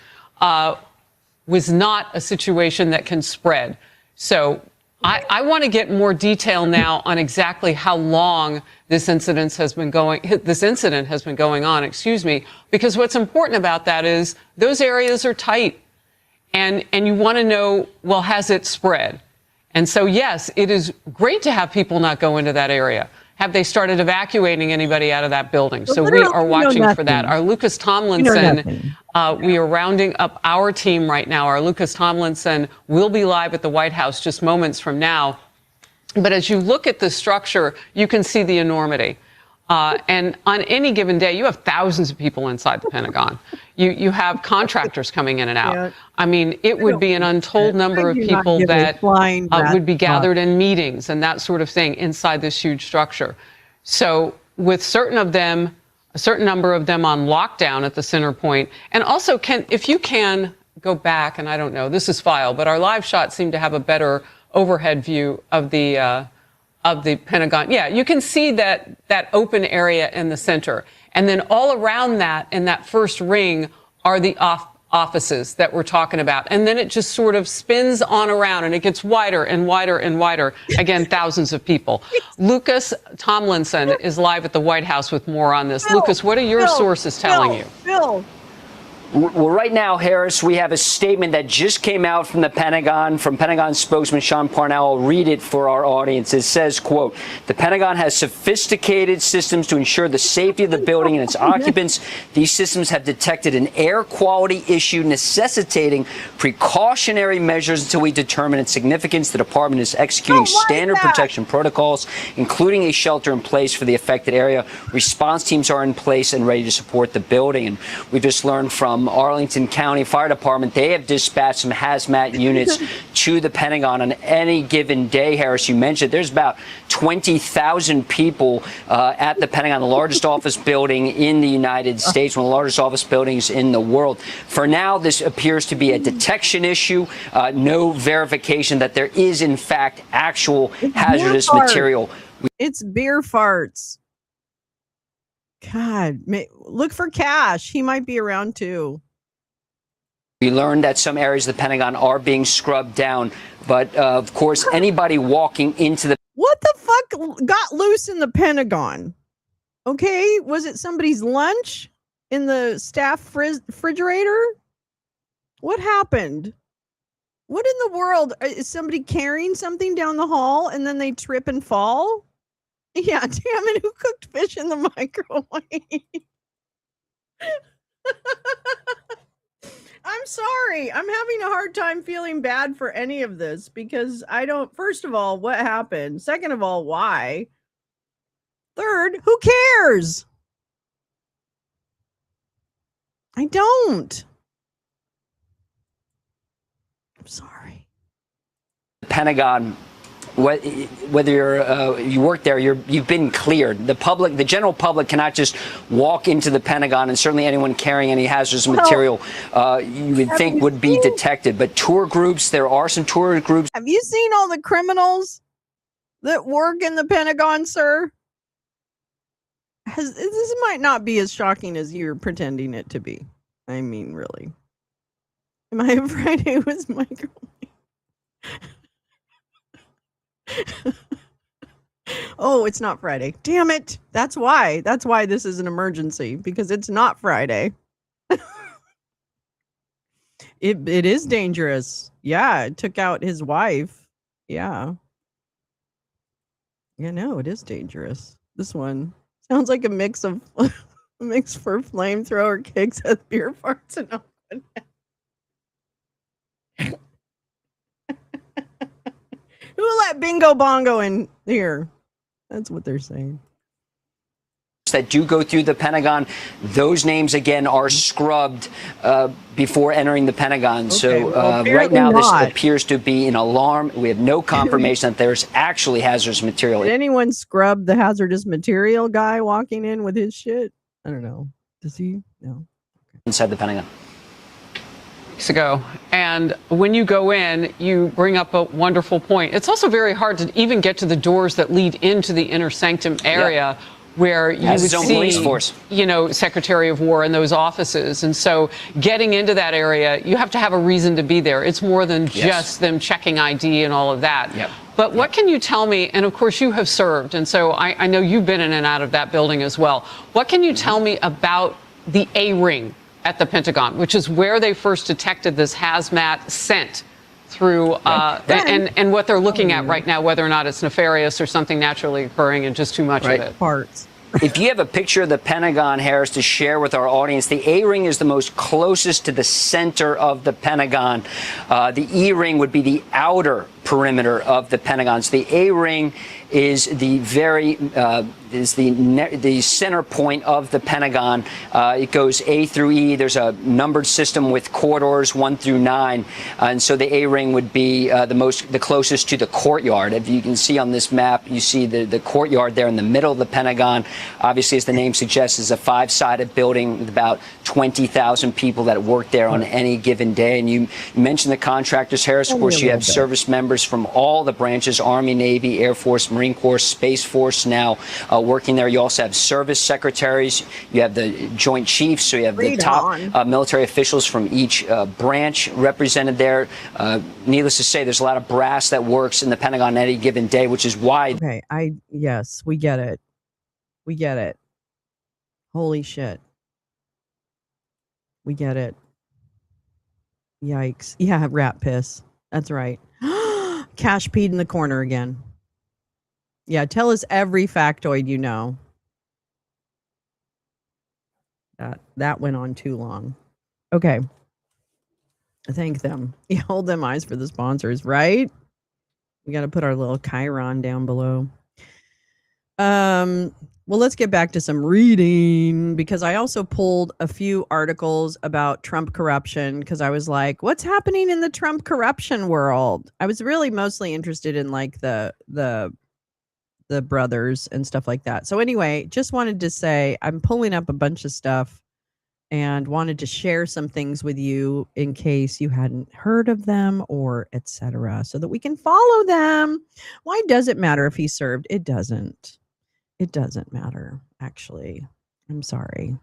was not a situation that can spread. So I want to get more detail now on exactly how long this incident has been going on, because what's important about that is those areas are tight, and you want to know, well, has it spread? And so, yes, it is great to have people not go into that area. Have they started evacuating anybody out of that building? So we are watching for that. Our Lucas Tomlinson, we are rounding up our team right now. Our Lucas Tomlinson will be live at the White House just moments from now. But as you look at the structure, you can see the enormity. And on any given day, you have thousands of people inside the Pentagon. You have contractors coming in and out. Yeah. I mean, it would be an untold number of people that would be gathered in meetings and that sort of thing inside this huge structure. So with a certain number of them on lockdown at the center point, and also if you can go back, and I don't know, this is file, but our live shots seem to have a better overhead view of the Pentagon. Yeah, you can see that open area in the center. And then all around that, in that first ring, are the offices that we're talking about. And then it just sort of spins on around, and it gets wider and wider and wider. Again, thousands of people. Lucas Tomlinson is live at the White House with more on this. Lucas, what are your sources telling you? Well, right now, Harris, we have a statement that just came out from the Pentagon, from Pentagon spokesman Sean Parnell. I'll read it for our audience. It says, quote, "The Pentagon has sophisticated systems to ensure the safety of the building and its occupants. These systems have detected an air quality issue necessitating precautionary measures until we determine its significance. The department is executing standard protection protocols, including a shelter in place for the affected area. Response teams are in place and ready to support the building." And we just learned from Arlington County Fire Department, they have dispatched some hazmat units to the Pentagon on any given day. Harris, you mentioned there's about 20,000 people at the Pentagon, the largest office building in the United States, one of the largest office buildings in the world. For now, this appears to be a detection issue, no verification that there is, in fact, actual hazardous material. It's beer farts. God, look for Cash. He might be around too. We learned that some areas of the Pentagon are being scrubbed down, but of course, anybody walking into the... What the fuck got loose in the Pentagon? Okay, was it somebody's lunch in the staff refrigerator? What happened? What in the world? Is somebody carrying something down the hall and then they trip and fall? Yeah, damn it, who cooked fish in the microwave? I'm sorry. I'm having a hard time feeling bad for any of this because I don't, first of all, what happened? Second of all, why? Third, who cares? I don't. I'm sorry. Pentagon, whether you work there, you've been cleared. The public, the general public, cannot just walk into the Pentagon, and certainly anyone carrying any hazardous material you would think would be detected. But tour groups, there are some tour groups. Have you seen all the criminals that work in the Pentagon, sir? This might not be as shocking as you're pretending it to be. I mean, really. Am I a Friday with microwave? Oh, it's not Friday. Damn it. That's why this is an emergency, because it's not Friday. It is dangerous. Yeah, it took out his wife. Yeah. Yeah, no, it is dangerous. This one sounds like a mix of a mix for flamethrower kicks at beer farts and open. Who let Bingo Bongo in here? That's what they're saying. That do go through the Pentagon, those names again are scrubbed before entering the Pentagon. Okay, So well, right now not. this appears to be an alarm. We have no confirmation that there's actually hazardous material. Did anyone scrub the hazardous material guy walking in with his shit? I don't know. Does he? No. Inside the Pentagon. Ago. And when you go in, you bring up a wonderful point. It's also very hard to even get to the doors that lead into the inner sanctum area. Yeah. Where you would see, you know, Secretary of War in those offices. And so getting into that area, you have to have a reason to be there. It's more than just them checking ID and all of that. Yep. But what can you tell me? And of course, you have served. And so I know you've been in and out of that building as well. What can you tell me about the A-ring at the Pentagon, which is where they first detected this hazmat scent through and what they're looking at right now, whether or not it's nefarious or something naturally occurring and just too much of it. Parts. If you have a picture of the Pentagon, Harris, to share with our audience, the A-ring is the most closest to the center of the Pentagon. The E-ring would be the outer perimeter of the Pentagon. So the A-ring is the the center point of the Pentagon. It goes A through E. There's a numbered system with corridors 1 through 9, and so the A-ring would be the closest to the courtyard. If you can see on this map, you see the courtyard there in the middle of the Pentagon. Obviously, as the name suggests, is a 5-sided building with about 20,000 people that work there on any given day. And you mentioned the contractors, Harris. Of course, you have service members from all the branches: Army, Navy, Air Force, Marine Corps, Space Force now working there. You also have service secretaries. You have the Joint Chiefs. So you have the top military officials from each branch represented there. Needless to say, there's a lot of brass that works in the Pentagon any given day, which is why. Okay, yes, we get it. We get it. Holy shit. We get it. Yikes. Yeah, rat piss. That's right. Cash peed in the corner again. Yeah, tell us every factoid you know. That went on too long. Okay. Thank them. You hold them eyes for the sponsors, right? We got to put our little Chiron down below. Well, let's get back to some reading, because I also pulled a few articles about Trump corruption, because I was like, what's happening in the Trump corruption world? I was really mostly interested in like the brothers and stuff like that. So anyway, just wanted to say I'm pulling up a bunch of stuff and wanted to share some things with you in case you hadn't heard of them or etc., so that we can follow them. Why does it matter if he served? It doesn't. It doesn't matter, actually. I'm sorry.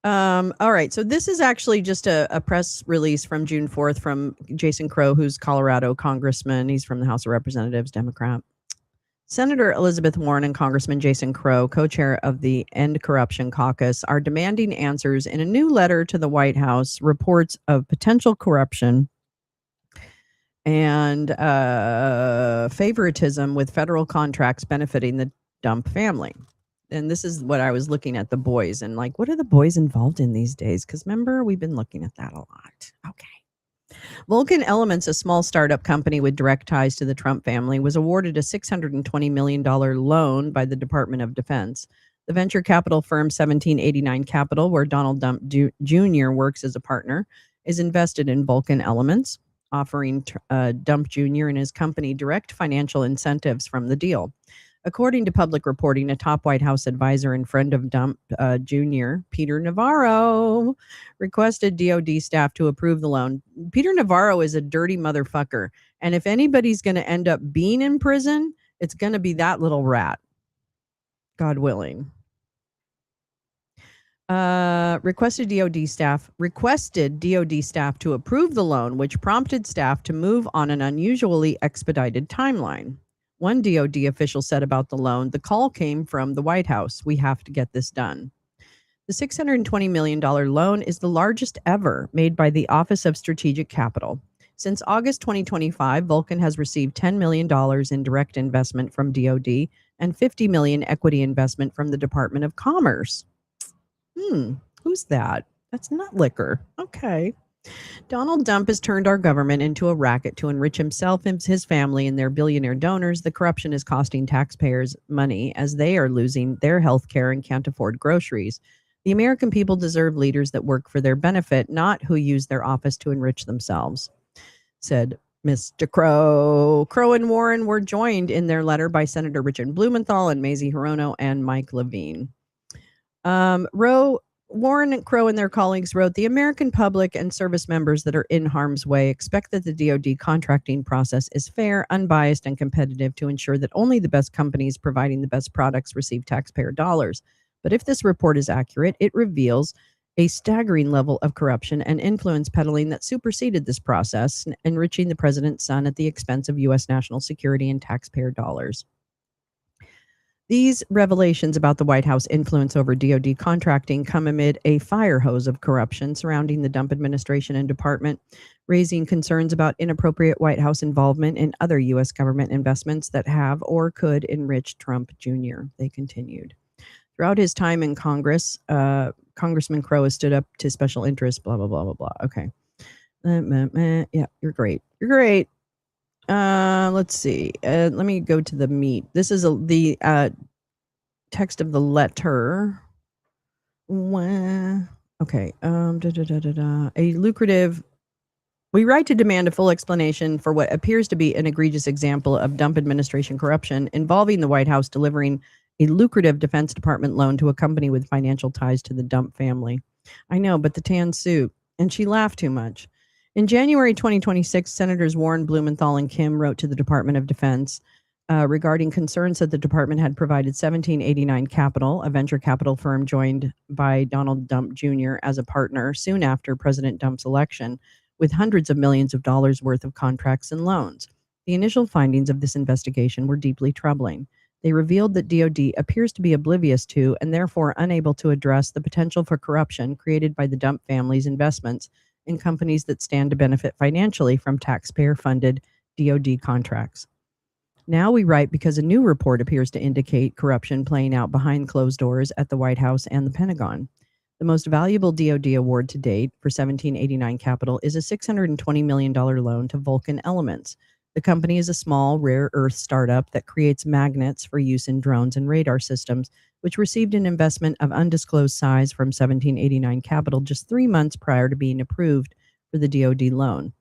All right. So this is actually just a press release from June 4th from Jason Crow, who's Colorado congressman. He's from the House of Representatives, Democrat. Senator Elizabeth Warren and Congressman Jason Crow, co-chair of the End Corruption Caucus, are demanding answers in a new letter to the White House, reports of potential corruption and favoritism with federal contracts benefiting the Dump family. And this is what I was looking at, the boys, and like, what are the boys involved in these days? Because remember, we've been looking at that a lot. Okay. Vulcan Elements, a small startup company with direct ties to the Trump family, was awarded a $620 million loan by the Department of Defense. The venture capital firm 1789 Capital, where Donald Dump Jr. works as a partner, is invested in Vulcan Elements, offering Dump Jr. and his company direct financial incentives from the deal. According to public reporting, a top White House advisor and friend of Dump Jr., Peter Navarro, requested DOD staff to approve the loan. Peter Navarro is a dirty motherfucker. And if anybody's going to end up being in prison, it's going to be that little rat. God willing. Requested DOD staff to approve the loan, which prompted staff to move on an unusually expedited timeline. One DOD official said about the loan, the call came from the White House. We have to get this done. The $620 million loan is the largest ever made by the Office of Strategic Capital. Since August 2025, Vulcan has received $10 million in direct investment from DoD and $50 million equity investment from the Department of Commerce. Who's that? That's not liquor. Okay. Donald Dump has turned our government into a racket to enrich himself, his family, and their billionaire donors. The corruption is costing taxpayers money as they are losing their health care and can't afford groceries. The American people deserve leaders that work for their benefit, not who use their office to enrich themselves, said Mr. Crow. Crow and Warren were joined in their letter by Senator Richard Blumenthal and Mazie Hirono and Mike Levine. Warren, Crow, and their colleagues wrote, the American public and service members that are in harm's way expect that the DoD contracting process is fair, unbiased, and competitive to ensure that only the best companies providing the best products receive taxpayer dollars. But if this report is accurate, it reveals a staggering level of corruption and influence peddling that superseded this process, enriching the president's son at the expense of U.S. national security and taxpayer dollars. These revelations about the White House influence over DoD contracting come amid a fire hose of corruption surrounding the Dump administration and department, raising concerns about inappropriate White House involvement in other U.S. government investments that have or could enrich Trump Jr., they continued. Throughout his time in Congress, Congressman Crow has stood up to special interests, blah, blah, blah, blah, blah. Okay. Yeah, you're great. You're great. Let's see. Let me go to the meat. This is the text of the letter. Okay. A lucrative. We write to demand a full explanation for what appears to be an egregious example of Dump administration corruption involving the White House delivering a lucrative Defense Department loan to a company with financial ties to the Dump family. I know, but the tan suit. And she laughed too much. In January 2026, Senators Warren, Blumenthal, and Kim wrote to the Department of Defense regarding concerns that the department had provided 1789 Capital, a venture capital firm joined by Donald Dump Jr. as a partner soon after President Dump's election, with hundreds of millions of dollars worth of contracts and loans. The initial findings of this investigation were deeply troubling. They revealed that DoD appears to be oblivious to and therefore unable to address the potential for corruption created by the Dump family's investments in companies that stand to benefit financially from taxpayer-funded DoD contracts. Now we write because a new report appears to indicate corruption playing out behind closed doors at the White House and the Pentagon. The most valuable DoD award to date for 1789 Capital is a $620 million loan to Vulcan Elements. The company is a small, rare earth startup that creates magnets for use in drones and radar systems, which received an investment of undisclosed size from 1789 Capital just 3 months prior to being approved for the DoD loan.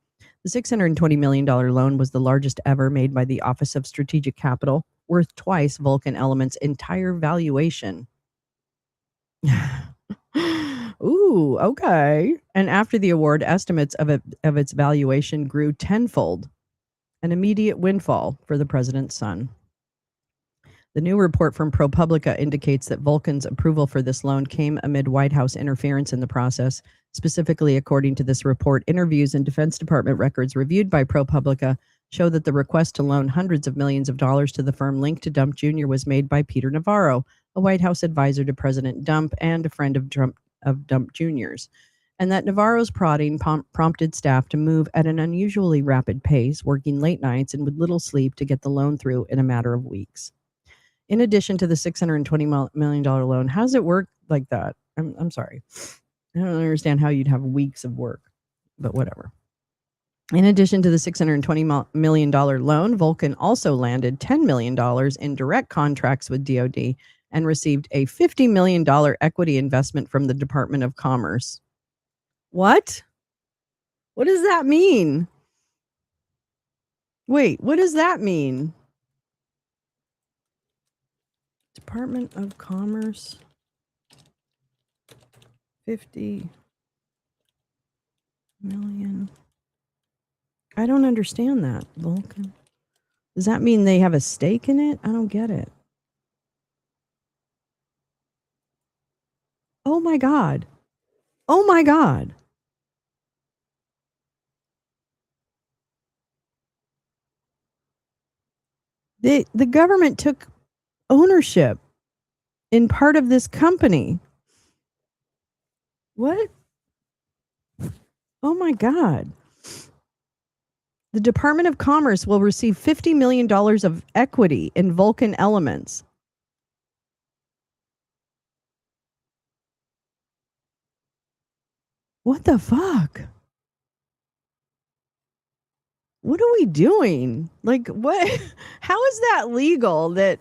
The $620 million loan was the largest ever made by the Office of Strategic Capital, worth twice Vulcan Elements' entire valuation. Ooh, okay. And after the award, estimates of its valuation grew tenfold. An immediate windfall for the president's son. The new report from ProPublica indicates that Vulcan's approval for this loan came amid White House interference in the process. Specifically, according to this report, interviews and Defense Department records reviewed by ProPublica show that the request to loan hundreds of millions of dollars to the firm linked to Dump Jr. was made by Peter Navarro, a White House advisor to President Dump and a friend of Dump Jr.'s, and that Navarro's prodding prompted staff to move at an unusually rapid pace, working late nights and with little sleep to get the loan through in a matter of weeks. In addition to the $620 million loan, how does it work like that? I'm sorry. I don't understand how you'd have weeks of work, but whatever. In addition to the $620 million loan, Vulcan also landed $10 million in direct contracts with DoD and received a $50 million equity investment from the Department of Commerce. What? What does that mean? Wait, what does that mean? Department of Commerce, 50 million. I don't understand that, Vulcan. Does that mean they have a stake in it? I don't get it. Oh my God. Oh my God. The government took ownership in part of this company. What? Oh my God. The Department of Commerce will receive $50 million of equity in Vulcan Elements. What the fuck? What are we doing? Like, what? How is that legal? That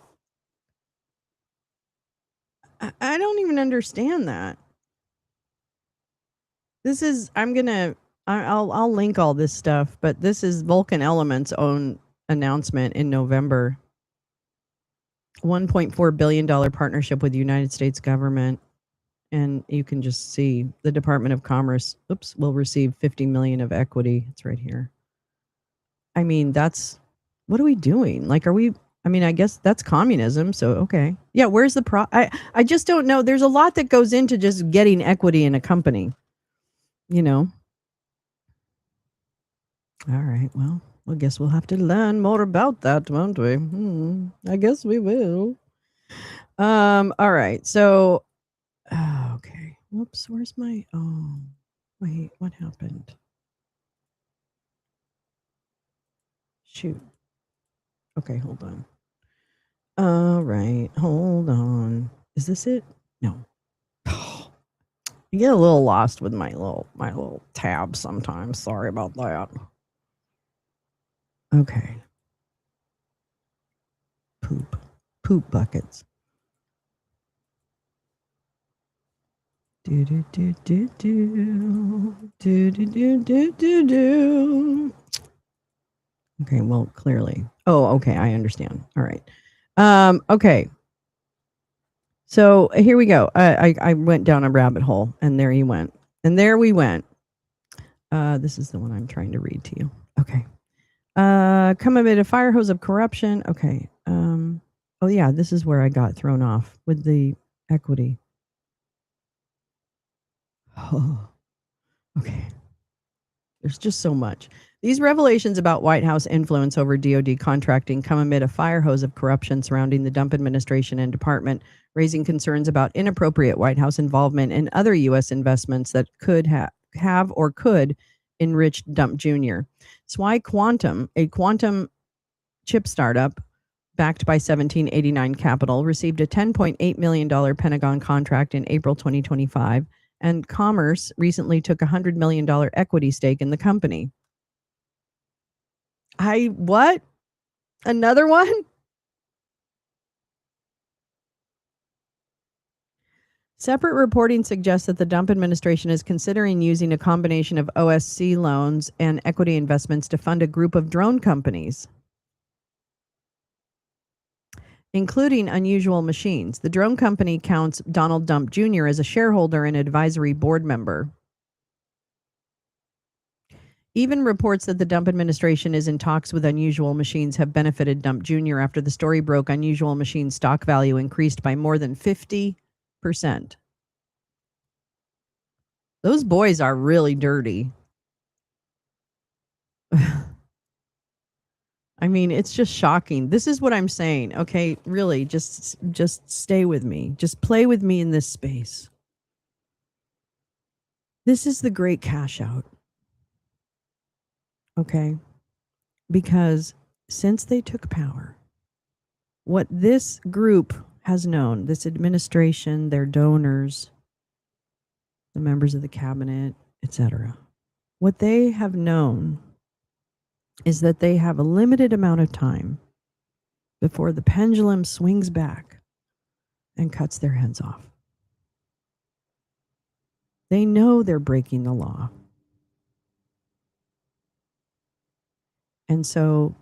I don't even understand that. This is, I'll link all this stuff, but this is Vulcan Elements' own announcement in November. $1.4 billion partnership with the United States government. And you can just see the Department of Commerce, will receive 50 million of equity. It's right here. I mean, what are we doing? Like, I guess that's communism. So, okay. Yeah. Where's the I just don't know. There's a lot that goes into just getting equity in a company, you know? All right. Well, I guess we'll have to learn more about that, won't we? I guess we will. All right. So, okay. Whoops. Where's my, wait, what happened? Shoot. Okay, hold on. All right, hold on. Is this it? No. I get a little lost with my little tab sometimes. Sorry about that. Okay. Poop buckets. Do do do do do do do do do do do. Okay, well, clearly. Oh, okay, I understand. All right. Okay. So here we go. I went down a rabbit hole, and there you went. And there we went. This is the one I'm trying to read to you. Okay. Come amid a fire hose of corruption. Okay. Oh yeah, this is where I got thrown off with the equity. Oh, okay. There's just so much. These revelations about White House influence over DoD contracting come amid a fire hose of corruption surrounding the Dump administration and department, raising concerns about inappropriate White House involvement in other U.S. investments that could have or could enrich Dump Jr. SWI Quantum, a quantum chip startup backed by 1789 Capital, received a $10.8 million Pentagon contract in April 2025, and Commerce recently took a $100 million equity stake in the company. What? Another one? Separate reporting suggests that the Dump administration is considering using a combination of OSC loans and equity investments to fund a group of drone companies, including Unusual Machines. The drone company counts Donald Dump Jr. as a shareholder and advisory board member. Even reports that the Dump administration is in talks with Unusual Machines have benefited Dump Jr. After the story broke, Unusual Machines stock value increased by more than 50%. Those boys are really dirty. I mean, it's just shocking. This is what I'm saying. Okay, really, just stay with me. Just play with me in this space. This is the great cash out. Okay? Because since they took power, what this group has known, this administration, their donors, the members of the cabinet, etc., what they have known is that they have a limited amount of time before the pendulum swings back and cuts their heads off. They know they're breaking the law. And so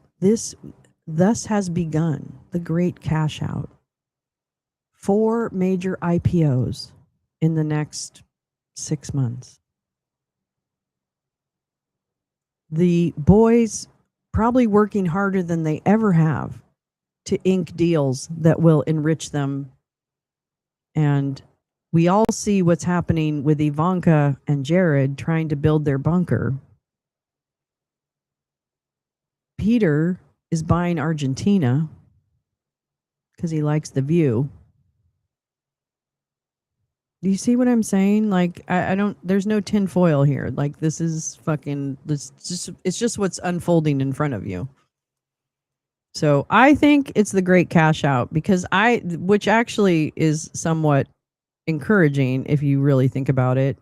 thus has begun the great cash out. 4 major IPOs in the next 6 months. The boys probably working harder than they ever have to ink deals that will enrich them. And we all see what's happening with Ivanka and Jared trying to build their bunker. Peter is buying Argentina because he likes the view. Do you see what I'm saying? Like, I don't, there's no tinfoil here. Like, this is fucking, it's just what's unfolding in front of you. So I think it's the great cash out because which actually is somewhat encouraging if you really think about it.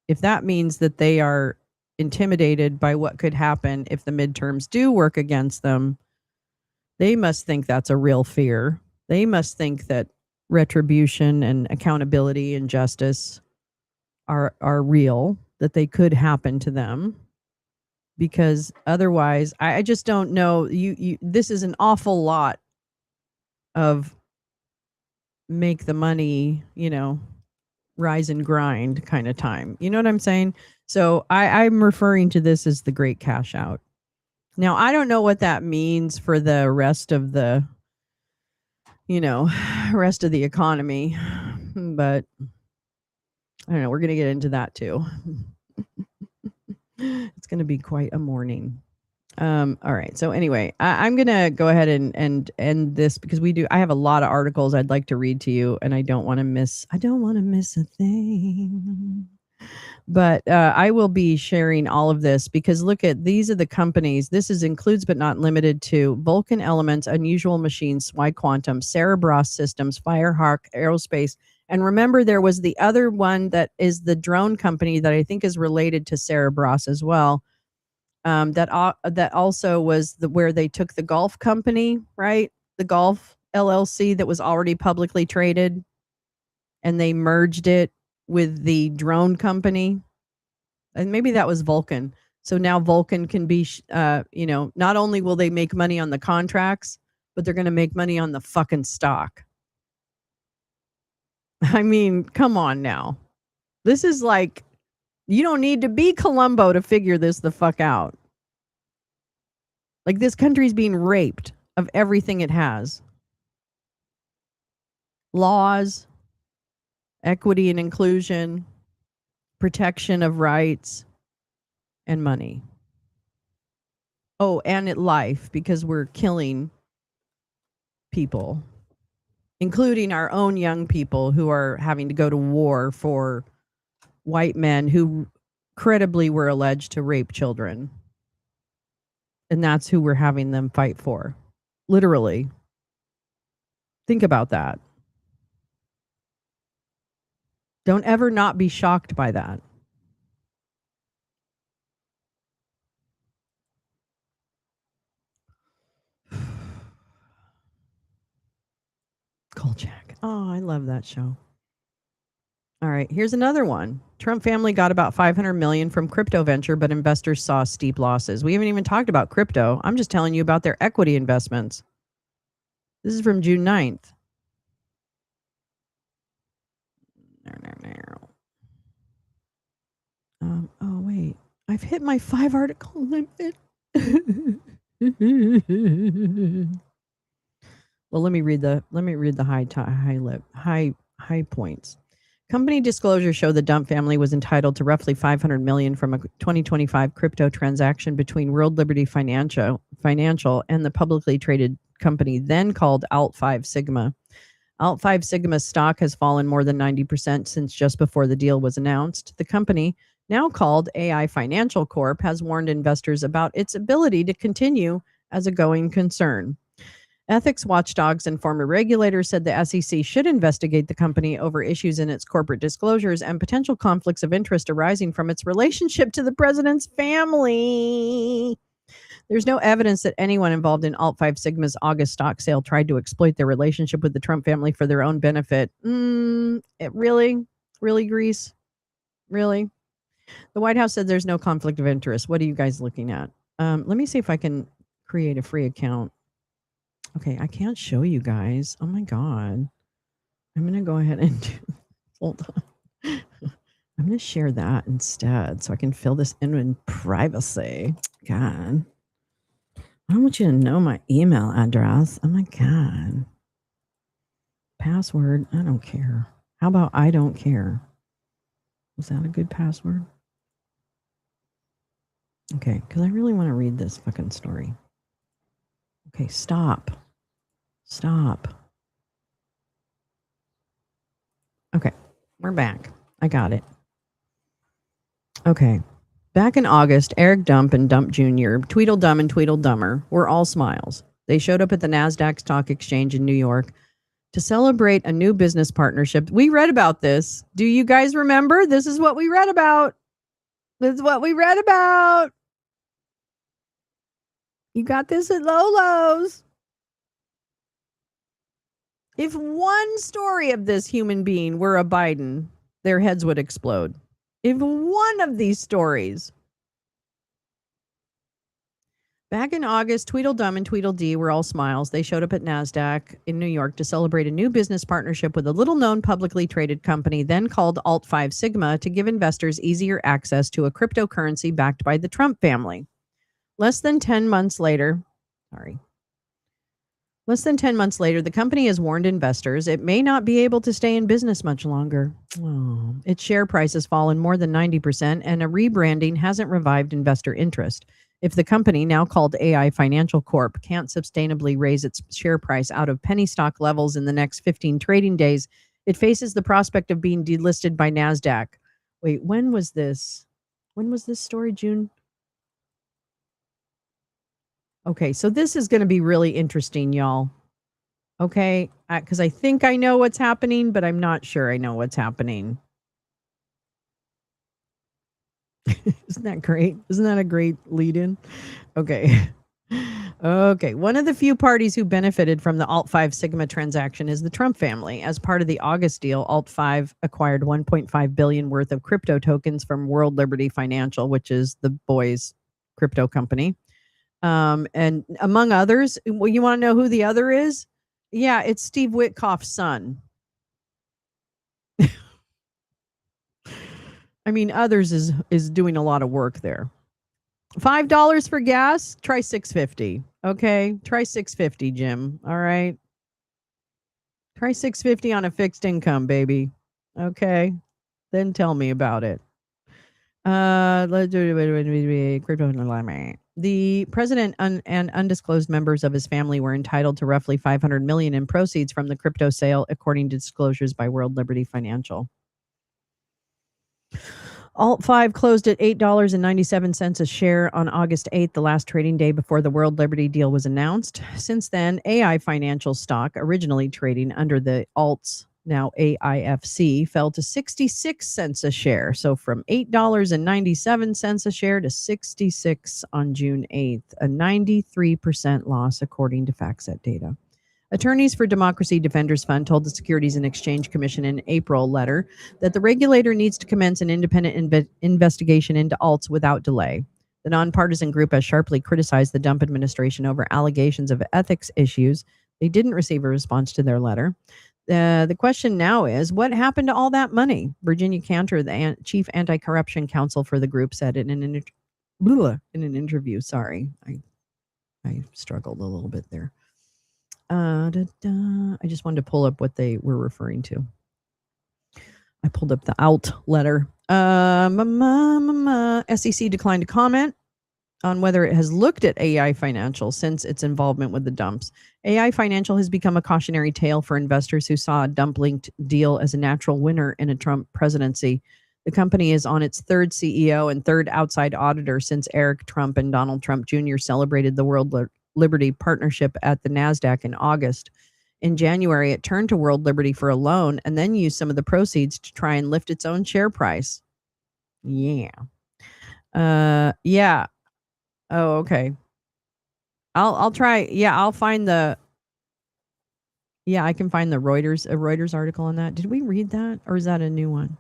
If that means that they are intimidated by what could happen if the midterms do work against them, they must think that's a real fear. They must think that retribution and accountability and justice are real, that they could happen to them. Because otherwise, I just don't know. This is an awful lot of make the money, rise and grind kind of time. You know what I'm saying? So I'm referring to this as the great cash out. Now, I don't know what that means for the rest of the, rest of the economy, but I don't know. We're going to get into that too. It's going to be quite a morning. All right. So anyway, I'm going to go ahead and end this because I have a lot of articles I'd like to read to you and I don't want to miss a thing. But I will be sharing all of this because these are the companies. This includes but not limited to Vulcan Elements, Unusual Machines, Swy Quantum, Cerebras Systems, Firehawk Aerospace. And remember, there was the other one that is the drone company that I think is related to Cerebras as well. That also was where they took the golf company, right? The golf LLC that was already publicly traded, and they merged it with the drone company, and maybe that was Vulcan. So now Vulcan can be, not only will they make money on the contracts, but they're going to make money on the fucking stock. I mean, come on now. This is like, you don't need to be Columbo to figure this the fuck out. Like, this country's being raped of everything it has. Laws, equity and inclusion, protection of rights, and money. Oh, and life, because we're killing people, including our own young people who are having to go to war for white men who credibly were alleged to rape children. And that's who we're having them fight for. Literally. Think about that. Don't ever not be shocked by that. Kolchak. Oh, I love that show. All right, here's another one. Trump family got about $500 million from crypto venture, but investors saw steep losses. We haven't even talked about crypto. I'm just telling you about their equity investments. This is from June 9th. Oh, wait. I've hit my 5 article limit. Well, let me read the high points. Company disclosures show the Dump family was entitled to roughly $500 million from a 2025 crypto transaction between World Liberty Financial and the publicly traded company then called Alt5 Sigma. Alt5 Sigma's stock has fallen more than 90% since just before the deal was announced. The company, now called AI Financial Corp, has warned investors about its ability to continue as a going concern. Ethics watchdogs and former regulators said the SEC should investigate the company over issues in its corporate disclosures and potential conflicts of interest arising from its relationship to the president's family. There's no evidence that anyone involved in Alt5 Sigma's August stock sale tried to exploit their relationship with the Trump family for their own benefit. Really, Grease? Really? The White House said there's no conflict of interest. What are you guys looking at? Let me see if I can create a free account. Okay, I can't show you guys. Oh my God. I'm going to go ahead and hold on. I'm going to share that instead so I can fill this in privacy. God. I don't want you to know my email address. Oh my God. Password. I don't care. How about I don't care? Is that a good password? Okay, because I really want to read this fucking story. Okay, stop. Okay, we're back. I got it. Okay. Back in August, Eric Dump and Dump Jr., Tweedledum and Tweedledummer, were all smiles. They showed up at the NASDAQ Stock Exchange in New York to celebrate a new business partnership. We read about this. Do you guys remember? This is what we read about. This is what we read about. You got this at Lolo's. If one story of this human being were a Biden, their heads would explode. If one of these stories. Back in August, Tweedledum and Tweedledee were all smiles. They showed up at NASDAQ in New York to celebrate a new business partnership with a little-known publicly traded company, then called Alt-5 Sigma, to give investors easier access to a cryptocurrency backed by the Trump family. Less than 10 months later, the company has warned investors it may not be able to stay in business much longer. Oh, its share price has fallen more than 90%, and a rebranding hasn't revived investor interest. If the company, now called AI Financial Corp, can't sustainably raise its share price out of penny stock levels in the next 15 trading days, it faces the prospect of being delisted by NASDAQ. Wait, when was this? When was this story? June? Okay, so this is going to be really interesting, y'all. Okay, because I think I know what's happening, but I'm not sure I know what's happening. Isn't that great? Isn't that a great lead-in? Okay. Okay. One of the few parties who benefited from the Alt-5 Sigma transaction is the Trump family. As part of the August deal, Alt-5 acquired $1.5 billion worth of crypto tokens from World Liberty Financial, which is the boys' crypto company. And among others, well, you want to know who the other is? Yeah, it's Steve Witkoff's son. I mean, others is doing a lot of work there. $5 for gas, try $6.50. Okay, try $6.50, Jim. All right, try $6.50 on a fixed income, baby. Okay, then tell me about it. Let's do crypto. The president and undisclosed members of his family were entitled to roughly $500 million in proceeds from the crypto sale, according to disclosures by World Liberty Financial. Alt-5 closed at $8.97 a share on August 8th, the last trading day before the World Liberty deal was announced. Since then, AI Financial stock, originally trading under the Alts, now AIFC, fell to 66 cents a share. So from $8.97 a share to 66 on June 8th, a 93% loss, according to FactSet data. Attorneys for Democracy Defenders Fund told the Securities and Exchange Commission in April letter that the regulator needs to commence an independent investigation into alts without delay. The nonpartisan group has sharply criticized the Dump administration over allegations of ethics issues. They didn't receive a response to their letter. The question now is, what happened to all that money? Virginia Cantor, the chief anti-corruption counsel for the group, said in an interview. Sorry, I struggled a little bit there. I just wanted to pull up what they were referring to. I pulled up the out letter. SEC declined to comment on whether it has looked at AI Financial since its involvement with the dumps. AI Financial has become a cautionary tale for investors who saw a dump-linked deal as a natural winner in a Trump presidency. The company is on its third CEO and third outside auditor since Eric Trump and Donald Trump Jr. celebrated the World Liberty partnership at the NASDAQ in August. In January, it turned to World Liberty for a loan and then used some of the proceeds to try and lift its own share price. Yeah. Yeah. Oh, okay. I'll try. Yeah, I'll find the. Yeah, I can find a Reuters article on that. Did we read that, or is that a new one?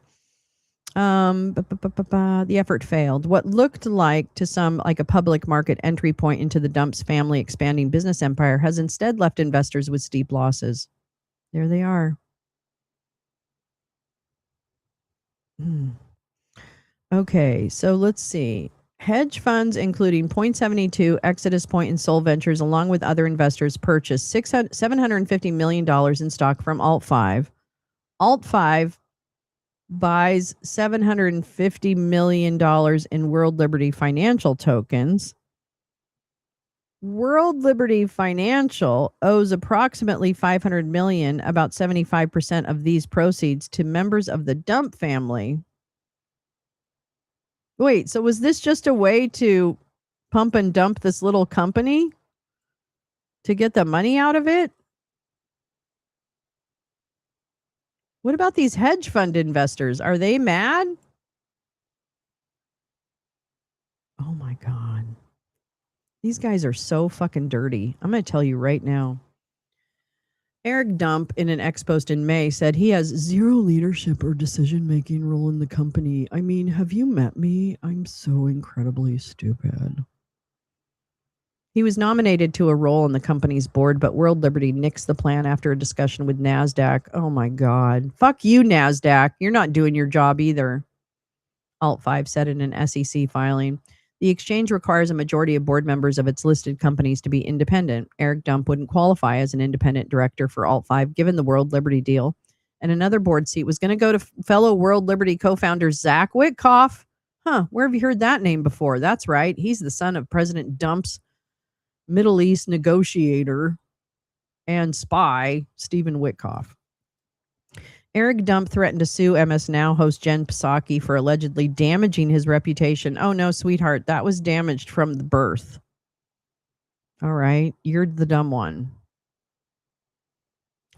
The effort failed. What looked like to some like a public market entry point into the Dump's family expanding business empire has instead left investors with steep losses. There they are. Okay, so let's see. Hedge funds, including Point72, Exodus Point, and Soul Ventures, along with other investors, purchased $750 million in stock from Alt-5. Alt-5 buys $750 million in World Liberty Financial tokens. World Liberty Financial owes approximately $500 million, about 75% of these proceeds, to members of the Dump family. Wait, so was this just a way to pump and dump this little company to get the money out of it? What about these hedge fund investors? Are they mad? Oh my God. These guys are so fucking dirty. I'm going to tell you right now. Eric Dump, in an ex post in May, said he has zero leadership or decision-making role in the company. I mean, have you met me? I'm so incredibly stupid. He was nominated to a role on the company's board, but World Liberty nixed the plan after a discussion with NASDAQ. Oh my God. Fuck you, NASDAQ. You're not doing your job either. Alt5 said in an SEC filing. The exchange requires a majority of board members of its listed companies to be independent. Eric Dump wouldn't qualify as an independent director for Alt5 given the World Liberty deal. And another board seat was going to go to fellow World Liberty co-founder Zach Witkoff. Where have you heard that name before? That's right. He's the son of President Dump's Middle East negotiator and spy, Stephen Witkoff. Eric Dump threatened to sue MS Now host Jen Psaki for allegedly damaging his reputation. Oh no, sweetheart, that was damaged from the birth. All right, you're the dumb one.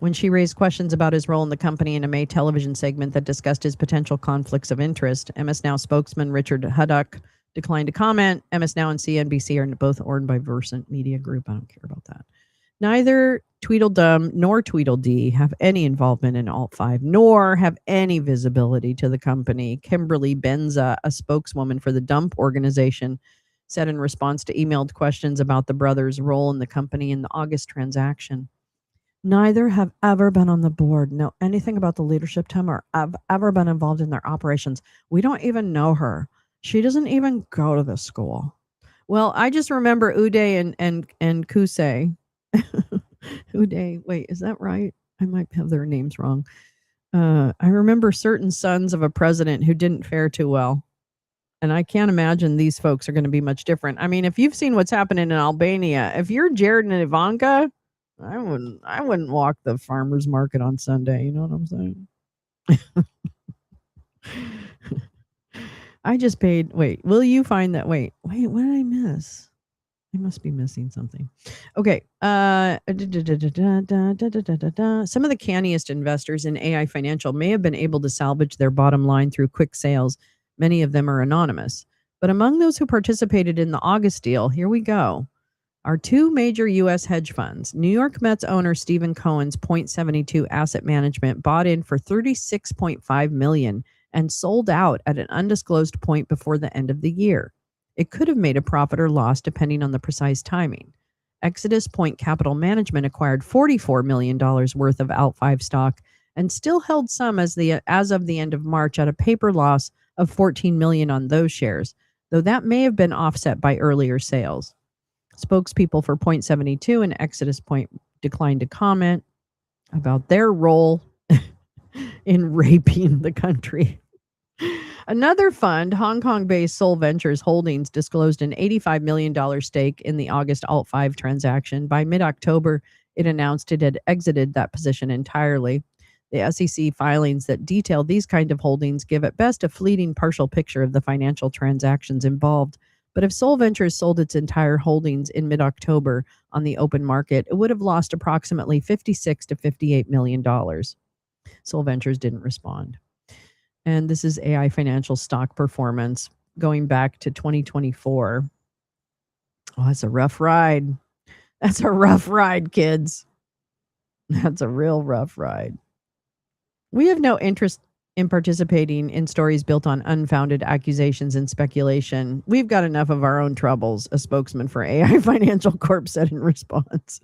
When she raised questions about his role in the company in a May television segment that discussed his potential conflicts of interest, MS Now spokesman Richard Huddock declined to comment. MS Now and CNBC are both owned by Versant Media Group. I don't care about that. Neither Tweedledum nor Tweedledee have any involvement in Alt5, nor have any visibility to the company. Kimberly Benza, a spokeswoman for the Dump organization, said in response to emailed questions about the brothers' role in the company in the August transaction. Neither have ever been on the board, know anything about the leadership team, or have ever been involved in their operations. We don't even know her. She doesn't even go to the school. Well, I just remember Uday and Kusei. Uday, wait, is that right? I might have their names wrong. I remember certain sons of a president who didn't fare too well. And I can't imagine these folks are going to be much different. I mean, if you've seen what's happening in Albania, if you're Jared and Ivanka, I wouldn't walk the farmer's market on Sunday. You know what I'm saying? I just paid. Wait, will you find that? Wait, what did I miss? I must be missing something. Okay. Some of the canniest investors in AI Financial may have been able to salvage their bottom line through quick sales. Many of them are anonymous. But among those who participated in the August deal, here we go, are two major U.S. hedge funds. New York Mets owner Stephen Cohen's .72 Asset Management bought in for $36.5 million and sold out at an undisclosed point before the end of the year. It could have made a profit or loss depending on the precise timing. Exodus Point Capital Management acquired $44 million worth of Alt5 stock and still held some as of the end of March at a paper loss of $14 million on those shares, though that may have been offset by earlier sales. Spokespeople for .72 and Exodus Point declined to comment about their role in raping the country. Another fund, Hong Kong-based Seoul Ventures Holdings, disclosed an $85 million stake in the August Alt5 transaction. By mid-October, it announced it had exited that position entirely. The SEC filings that detail these kind of holdings give at best a fleeting partial picture of the financial transactions involved. But if Seoul Ventures sold its entire holdings in mid-October on the open market, it would have lost approximately $56 to $58 million. Seoul Ventures didn't respond. And this is AI Financial stock performance going back to 2024. Oh, that's a rough ride. That's a rough ride, kids. That's a real rough ride. We have no interest in participating in stories built on unfounded accusations and speculation. We've got enough of our own troubles, a spokesman for AI Financial Corp said in response.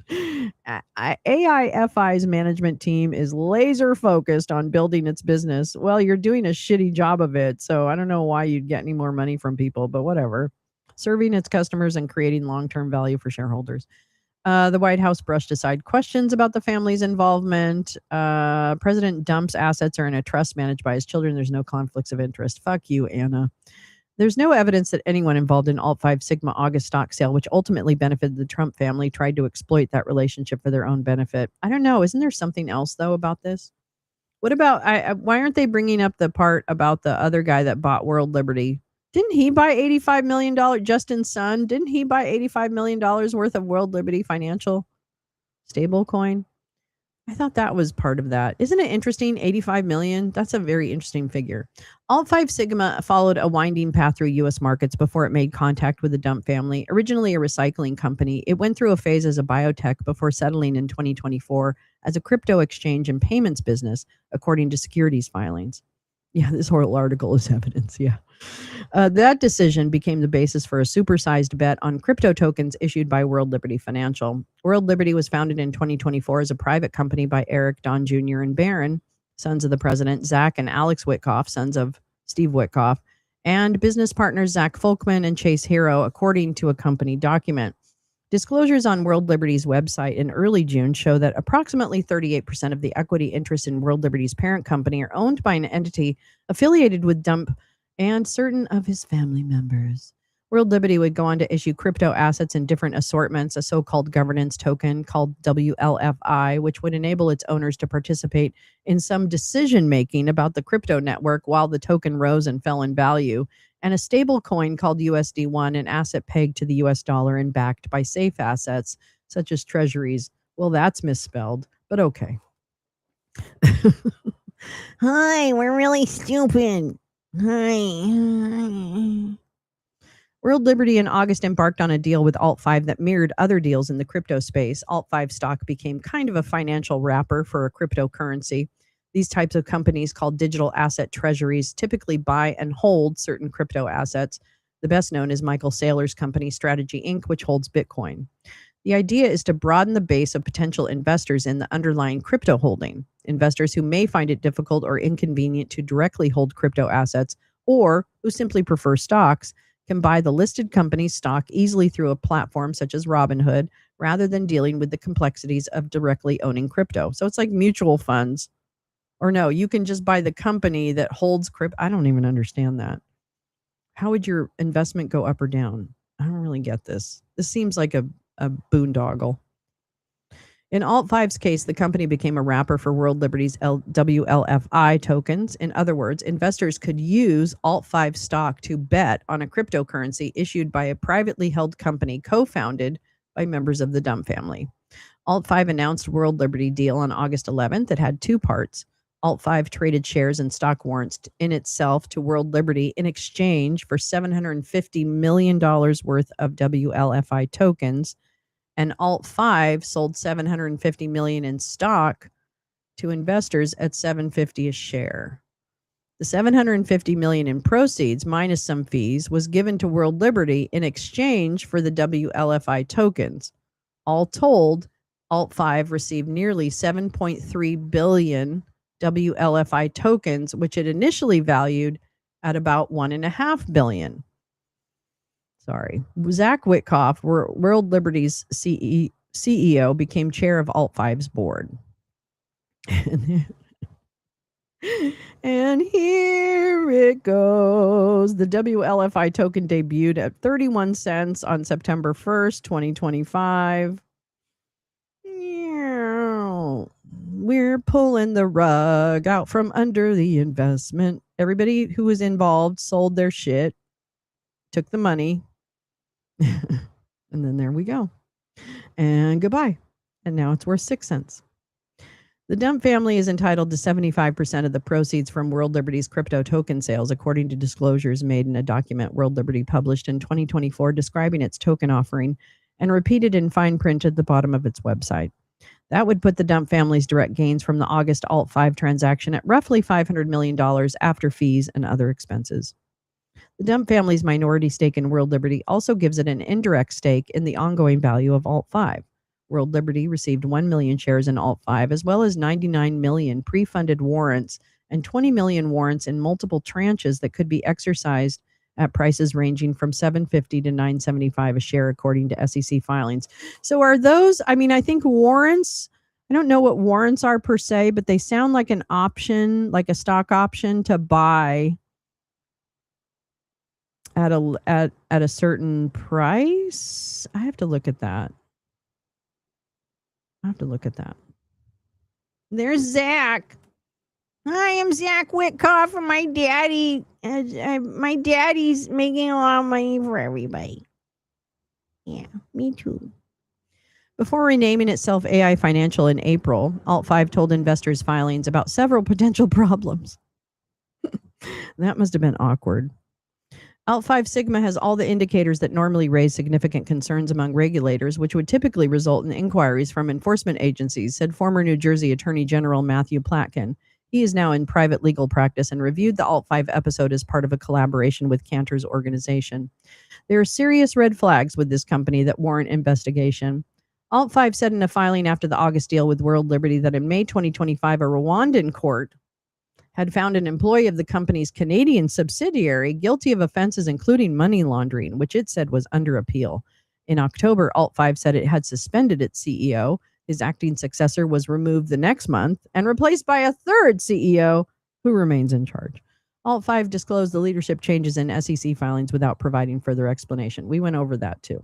AIFI's management team is laser focused on building its business. Well, you're doing a shitty job of it, so I don't know why you'd get any more money from people, but whatever. Serving its customers and creating long-term value for shareholders. The White House brushed aside questions about the family's involvement. President Dump's assets are in a trust managed by his children. There's no conflicts of interest. Fuck you, Anna. There's no evidence that anyone involved in Alt 5 Sigma August stock sale, which ultimately benefited the Trump family, tried to exploit that relationship for their own benefit. I don't know. Isn't there something else, though, about this? What about, why aren't they bringing up the part about the other guy that bought World Liberty? Didn't he buy $85 million, Justin Sun? Didn't he buy $85 million worth of World Liberty financial stablecoin? I thought that was part of that. Isn't it interesting? 85 million. That's a very interesting figure. Alt 5 Sigma followed a winding path through U.S. markets before it made contact with the Dump family. Originally a recycling company, it went through a phase as a biotech before settling in 2024 as a crypto exchange and payments business, according to securities filings. Yeah, this whole article is evidence. Yeah. That decision became the basis for a supersized bet on crypto tokens issued by World Liberty Financial. World Liberty was founded in 2024 as a private company by Eric, Don Jr., and Barron, sons of the president, Zach and Alex Witkoff, sons of Steve Witkoff, and business partners Zach Folkman and Chase Hero, according to a company document. Disclosures on World Liberty's website in early June show that approximately 38% of the equity interests in World Liberty's parent company are owned by an entity affiliated with Dump and certain of his family members. World Liberty would go on to issue crypto assets in different assortments, a so-called governance token called WLFI, which would enable its owners to participate in some decision-making about the crypto network while the token rose and fell in value, and a stable coin called USD1, an asset pegged to the US dollar and backed by safe assets such as treasuries. Well, that's misspelled, but okay. Hi, we're really stupid. Hi. World Liberty in August embarked on a deal with Alt 5 that mirrored other deals in the crypto space. Alt 5 stock became kind of a financial wrapper for a cryptocurrency. These types of companies, called digital asset treasuries, typically buy and hold certain crypto assets. The best known is Michael Saylor's company, Strategy Inc., which holds Bitcoin. The idea is to broaden the base of potential investors in the underlying crypto holding. Investors who may find it difficult or inconvenient to directly hold crypto assets, or who simply prefer stocks, can buy the listed company's stock easily through a platform such as Robinhood, rather than dealing with the complexities of directly owning crypto. So it's like mutual funds. Or no, you can just buy the company that holds crypto. I don't even understand that. How would your investment go up or down? I don't really get this. This seems like a boondoggle. In Alt 5's case, the company became a wrapper for World Liberty's WLFI tokens. In other words, investors could use Alt 5 stock to bet on a cryptocurrency issued by a privately held company co-founded by members of the Dump family. Alt 5 announced World Liberty deal on August 11th that had two parts. Alt 5 traded shares and stock warrants in itself to World Liberty in exchange for $750 million worth of WLFI tokens, and Alt 5 sold $750 million in stock to investors at $7.50 a share. The $750 million in proceeds, minus some fees, was given to World Liberty in exchange for the WLFI tokens. All told, Alt 5 received nearly 7.3 billion WLFI tokens, which it initially valued at about $1.5 billion. Sorry. Zach Witkoff, World Liberty's CEO, became chair of Alt 5's board. And here it goes. The WLFI token debuted at 31 cents on September 1st, 2025. We're pulling the rug out from under the investment. Everybody who was involved sold their shit, took the money, and then there we go. And goodbye. And now it's worth 6 cents. The Dump family is entitled to 75% of the proceeds from World Liberty's crypto token sales, according to disclosures made in a document World Liberty published in 2024 describing its token offering and repeated in fine print at the bottom of its website. That would put the Dump family's direct gains from the August Alt 5 transaction at roughly $500 million after fees and other expenses. The Dump family's minority stake in World Liberty also gives it an indirect stake in the ongoing value of Alt 5. World Liberty received 1 million shares in Alt 5, as well as 99 million pre-funded warrants and 20 million warrants in multiple tranches that could be exercised at prices ranging from $7.50 to $9.75 a share, according to SEC filings. So are those, I think warrants, I don't know what warrants are per se, but they sound like an option, like a stock option to buy at a certain price. I have to look at that. There's Zach. Hi, I'm Zach Witkoff, and my daddy's making a lot of money for everybody. Yeah, me too. Before renaming itself AI Financial in April, Alt5 told investors filings about several potential problems. That must have been awkward. Alt5 Sigma has all the indicators that normally raise significant concerns among regulators, which would typically result in inquiries from enforcement agencies, said former New Jersey Attorney General Matthew Platkin. He is now in private legal practice and reviewed the Alt5 episode as part of a collaboration with Cantor's organization. There are serious red flags with this company that warrant investigation. Alt5 said in a filing after the August deal with World Liberty that in May 2025, a Rwandan court had found an employee of the company's Canadian subsidiary guilty of offenses including money laundering, which it said was under appeal. In October, Alt5 said it had suspended its CEO. His acting successor was removed the next month and replaced by a third CEO who remains in charge. Alt5 disclosed the leadership changes in SEC filings without providing further explanation. We went over that too.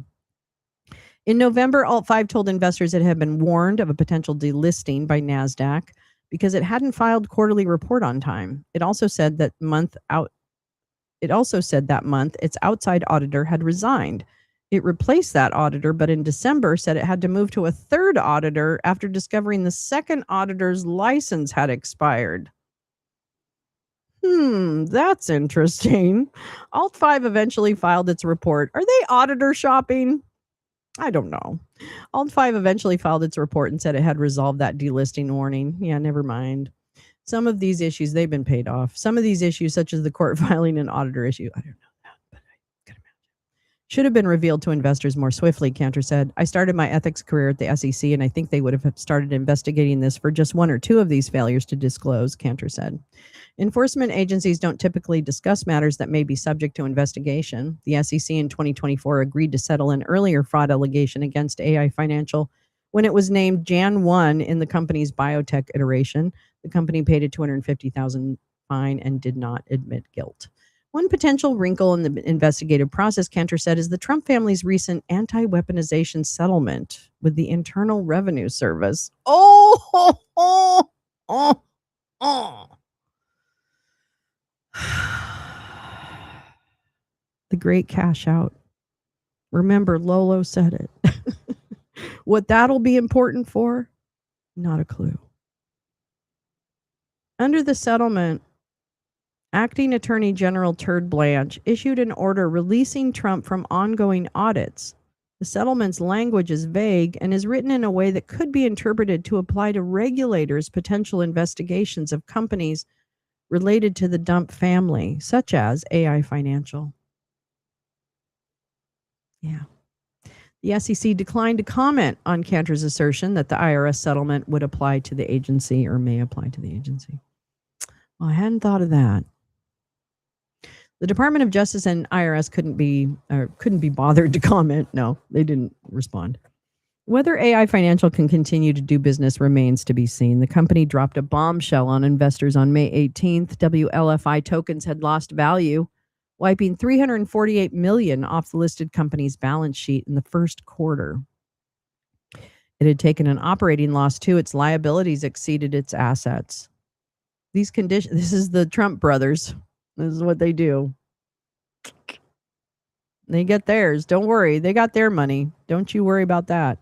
In November, Alt5 told investors it had been warned of a potential delisting by NASDAQ because it hadn't filed quarterly report on time. It also said that month its outside auditor had resigned. It replaced that auditor, but in December said it had to move to a third auditor after discovering the second auditor's license had expired. That's interesting. Alt5 eventually filed its report. Are they auditor shopping? I don't know. Alt5 eventually filed its report and said it had resolved that delisting warning. Yeah, never mind. Some of these issues, they've been paid off. Some of these issues, such as the court filing and auditor issue, I don't know that, but I could imagine, should have been revealed to investors more swiftly, Cantor said. I started my ethics career at the SEC, and I think they would have started investigating this for just one or two of these failures to disclose, Cantor said. Enforcement agencies don't typically discuss matters that may be subject to investigation. The SEC in 2024 agreed to settle an earlier fraud allegation against AI Financial when it was named Jan 1 in the company's biotech iteration. The company paid a $250,000 fine and did not admit guilt. One potential wrinkle in the investigative process, Cantor said, is the Trump family's recent anti-weaponization settlement with the Internal Revenue Service. The great cash out. Remember, Lolo said it. What that'll be important for? Not a clue. Under the settlement, Acting Attorney General Turd Blanche issued an order releasing Trump from ongoing audits. The settlement's language is vague and is written in a way that could be interpreted to apply to regulators' potential investigations of companies related to the Dump family, such as AI Financial. Yeah. The SEC declined to comment on Cantor's assertion that the IRS settlement would apply to the agency or may apply to the agency. Well, I hadn't thought of that. The Department of Justice and IRS couldn't be bothered to comment. No, they didn't respond. Whether AI Financial can continue to do business remains to be seen. The company dropped a bombshell on investors on May 18th. WLFI tokens had lost value, wiping $348 million off the listed company's balance sheet in the first quarter. It had taken an operating loss too. Its liabilities exceeded its assets. These conditions, this is the Trump brothers. This is what they do. They get theirs. Don't worry. They got their money. Don't you worry about that.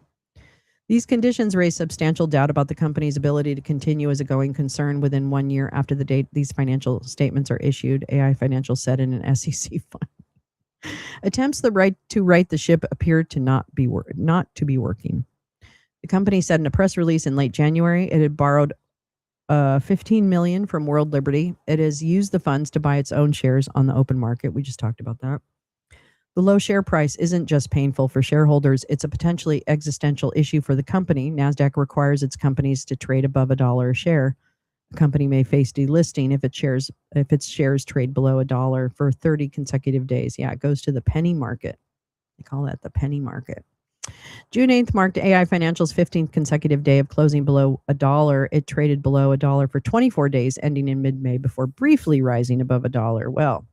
These conditions raise substantial doubt about the company's ability to continue as a going concern within 1 year after the date these financial statements are issued, AI Financial said in an SEC file. Attempts to right the ship appear to not be working. The company said in a press release in late January it had borrowed $15 million from World Liberty. It has used the funds to buy its own shares on the open market. We just talked about that. The low share price isn't just painful for shareholders, it's a potentially existential issue for the company. NASDAQ requires its companies to trade above $1 a share. The company may face delisting if its shares trade below $1 for 30 consecutive days. Yeah, it goes to the penny market. They call that the penny market. June 8th marked AI Financial's 15th consecutive day of closing below $1. It traded below $1 for 24 days, ending in mid-May before briefly rising above $1. Well,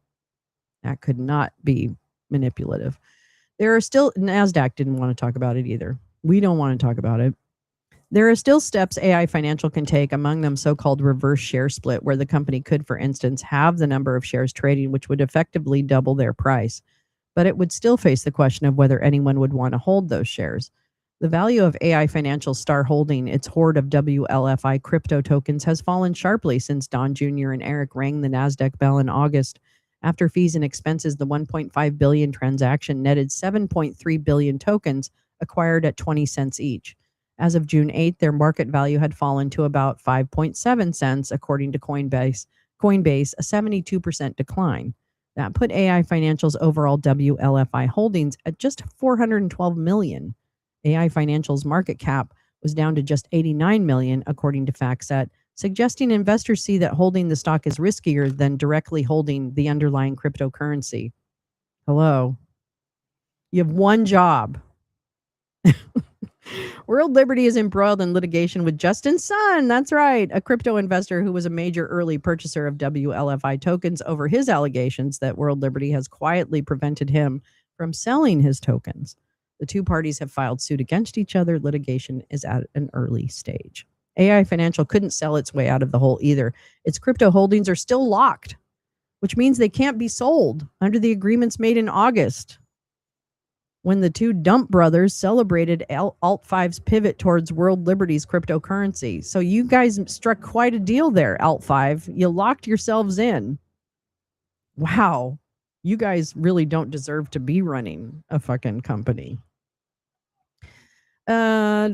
That could not be manipulative. There are still, NASDAQ didn't want to talk about it either. We don't want to talk about it. There are still steps AI Financial can take, among them so-called reverse share split, where the company could, for instance, have the number of shares trading, which would effectively double their price. But it would still face the question of whether anyone would want to hold those shares. The value of AI Financial's star holding, its hoard of WLFI crypto tokens, has fallen sharply since Don Jr. and Eric rang the NASDAQ bell in August. After fees and expenses, the 1.5 billion transaction netted 7.3 billion tokens acquired at 20 cents each. As of June 8th, their market value had fallen to about 5.7 cents, according to Coinbase, a 72% decline. That put AI Financial's overall WLFI holdings at just 412 million. AI Financial's market cap was down to just 89 million, according to FactSet, suggesting investors see that holding the stock is riskier than directly holding the underlying cryptocurrency. Hello. You have one job. World Liberty is embroiled in litigation with Justin Sun. That's right, a crypto investor who was a major early purchaser of WLFI tokens over his allegations that World Liberty has quietly prevented him from selling his tokens. The two parties have filed suit against each other. Litigation is at an early stage. AI Financial couldn't sell its way out of the hole either. Its crypto holdings are still locked, which means they can't be sold under the agreements made in August, when the two Dump brothers celebrated Alt5's pivot towards World Liberty's cryptocurrency. So you guys struck quite a deal there, Alt5. You locked yourselves in. Wow. You guys really don't deserve to be running a fucking company. A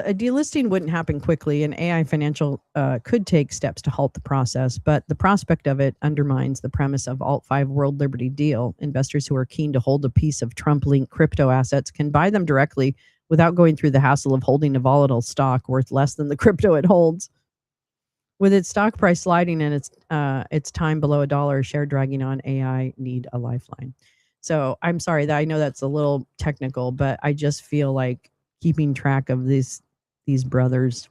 delisting wouldn't happen quickly, and AI Financial could take steps to halt the process, but the prospect of it undermines the premise of Alt5 World Liberty deal. Investors who are keen to hold a piece of Trump-linked crypto assets can buy them directly without going through the hassle of holding a volatile stock worth less than the crypto it holds. With its stock price sliding and its time below $1 a share dragging on, AI need a lifeline. So I'm sorry that I know that's a little technical, but I just feel like keeping track of these brothers.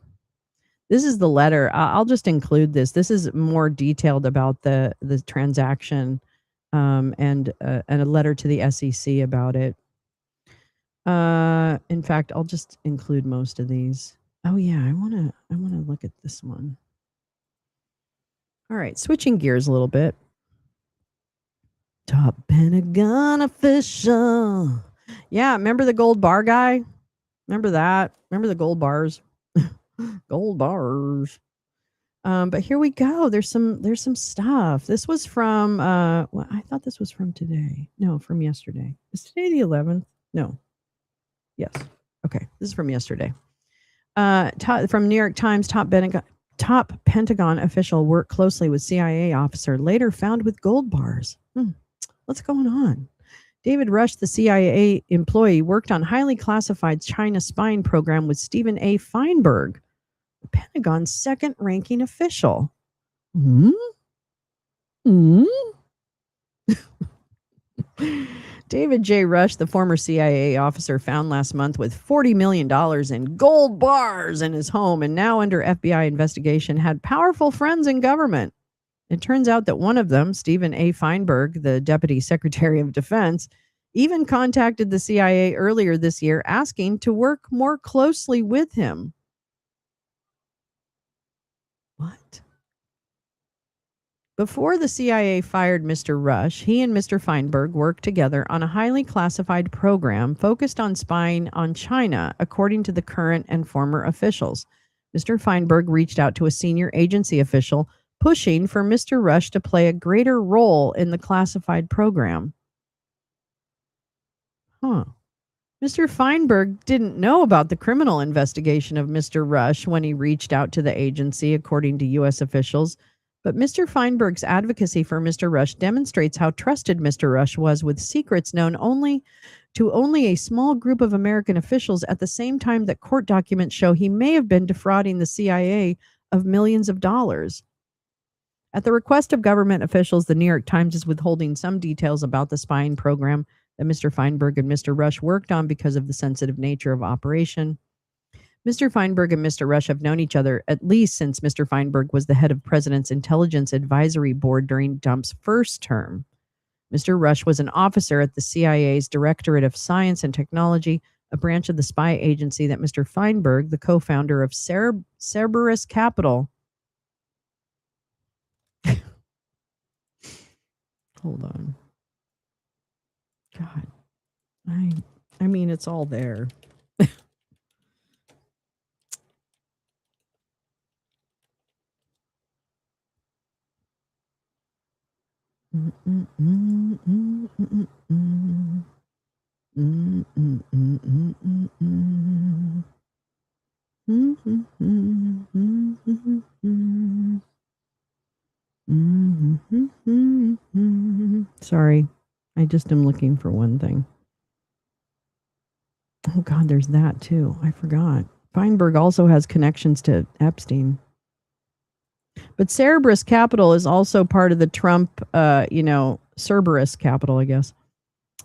This is the letter. I'll just include this. This is more detailed about the transaction, and a letter to the SEC about it. In fact, I'll just include most of these. Oh yeah, I wanna look at this one. All right, switching gears a little bit. Top Pentagon official. Yeah, remember the gold bar guy? Remember that? Remember the gold bars? Gold bars. But here we go. There's some stuff. This was from well, I thought this was from today. No, from yesterday. Is today the 11th? No. Yes. Okay. This is from yesterday. From New York Times, top Pentagon official worked closely with CIA officer, later found with gold bars. What's going on? David Rush, the CIA employee, worked on highly classified China spying program with Stephen A. Feinberg, the Pentagon's second-ranking official. David J. Rush, the former CIA officer, found last month with $40 million in gold bars in his home, and now under FBI investigation, had powerful friends in government. It turns out that one of them, Stephen A. Feinberg, the Deputy Secretary of Defense, even contacted the CIA earlier this year asking to work more closely with him. What? Before the CIA fired Mr. Rush, he and Mr. Feinberg worked together on a highly classified program focused on spying on China, according to the current and former officials. Mr. Feinberg reached out to a senior agency official pushing for Mr. Rush to play a greater role in the classified program. Mr. Feinberg didn't know about the criminal investigation of Mr. Rush when he reached out to the agency, according to U.S. officials. But Mr. Feinberg's advocacy for Mr. Rush demonstrates how trusted Mr. Rush was, with secrets known only a small group of American officials, at the same time that court documents show he may have been defrauding the CIA of millions of dollars. At the request of government officials, the New York Times is withholding some details about the spying program that Mr. Feinberg and Mr. Rush worked on because of the sensitive nature of operation. Mr. Feinberg and Mr. Rush have known each other at least since Mr. Feinberg was the head of President's Intelligence Advisory Board during Dump's first term. Mr. Rush was an officer at the CIA's Directorate of Science and Technology, a branch of the spy agency that Mr. Feinberg, the co-founder of Cerberus Capital. Hold on. God. I mean, it's all there. Sorry, I just am looking for one thing. Oh God, there's that too. I forgot. Feinberg also has connections to Epstein. But Cerberus Capital is also part of the Trump, Cerberus Capital, I guess,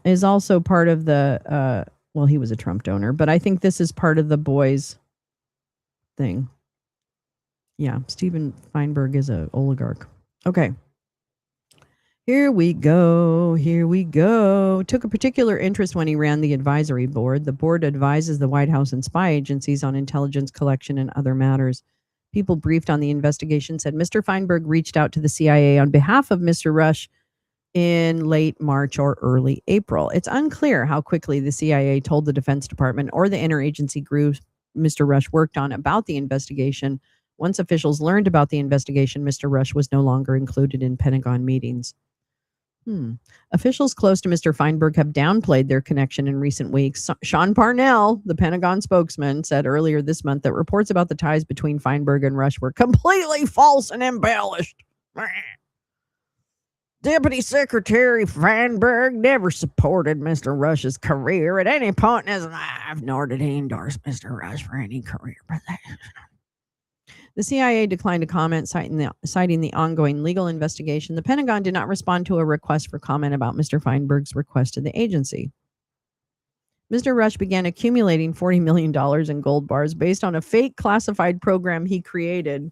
is also part of the, well, he was a Trump donor, but I think this is part of the boys thing. Yeah, Steven Feinberg is an oligarch. Okay. Here we go. Took a particular interest when he ran the advisory board. The board advises the White House and spy agencies on intelligence collection and other matters. People briefed on the investigation said Mr. Feinberg reached out to the CIA on behalf of Mr. Rush in late March or early April. It's unclear how quickly the CIA told the Defense Department or the interagency group Mr. Rush worked on about the investigation. Once officials learned about the investigation, Mr. Rush was no longer included in Pentagon meetings. Officials close to Mr. Feinberg have downplayed their connection in recent weeks. Sean Parnell, the Pentagon spokesman, said earlier this month that reports about the ties between Feinberg and Rush were completely false and embellished. Deputy Secretary Feinberg never supported Mr. Rush's career at any point in his life, nor did he endorse Mr. Rush for any career position. The CIA declined to comment, citing the ongoing legal investigation. The Pentagon did not respond to a request for comment about Mr. Feinberg's request to the agency. Mr. Rush began accumulating $40 million in gold bars based on a fake classified program he created,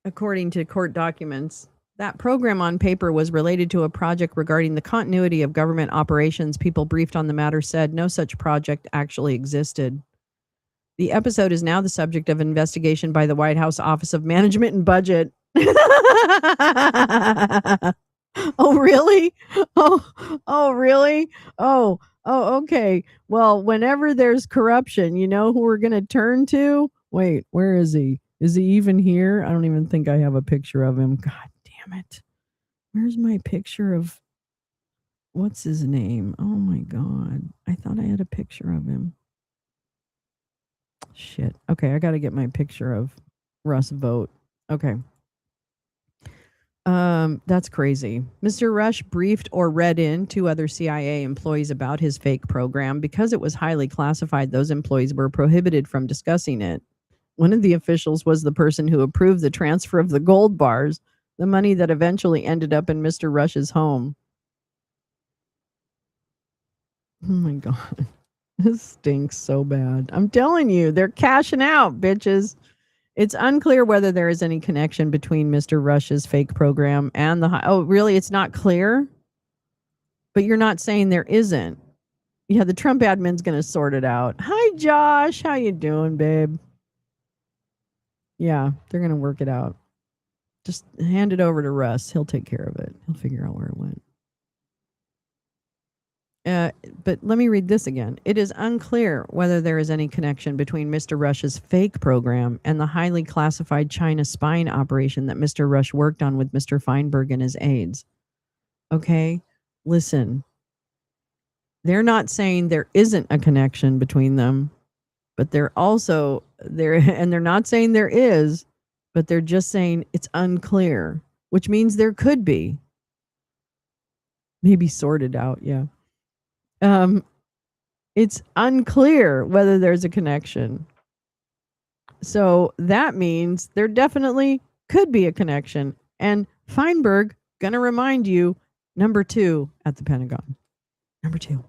according to court documents. That program on paper was related to a project regarding the continuity of government operations. People briefed on the matter said no such project actually existed. The episode is now the subject of investigation by the White House Office of Management and Budget. Oh, really? Oh, really? Oh, okay. Well, whenever there's corruption, you know who we're going to turn to? Wait, where is he? Is he even here? I don't even think I have a picture of him. God damn it. Where's my picture of, what's his name? Oh my God. I thought I had a picture of him. Shit. Okay, I got to get my picture of Russ Vogt. Okay. That's crazy. Mr. Rush briefed or read in 2 other CIA employees about his fake program. Because it was highly classified, those employees were prohibited from discussing it. One of the officials was the person who approved the transfer of the gold bars, the money that eventually ended up in Mr. Rush's home. Oh my God. This stinks so bad. I'm telling you, they're cashing out, bitches. It's unclear whether there is any connection between Mr. Rush's fake program and the... Oh, really? It's not clear? But you're not saying there isn't. Yeah, the Trump admin's going to sort it out. Hi, Josh. How you doing, babe? Yeah, they're going to work it out. Just hand it over to Russ. He'll take care of it. He'll figure out where it went. But let me read this again. It is unclear whether there is any connection between Mr. Rush's fake program and the highly classified China spying operation that Mr. Rush worked on with Mr. Feinberg and his aides. Okay, listen. They're not saying there isn't a connection between them, but they're also there, and they're not saying there is, but they're just saying it's unclear, which means there could be. Maybe sorted out, yeah. It's unclear whether there's a connection. So that means there definitely could be a connection. And Feinberg, gonna remind you, number 2 at the Pentagon. Number two.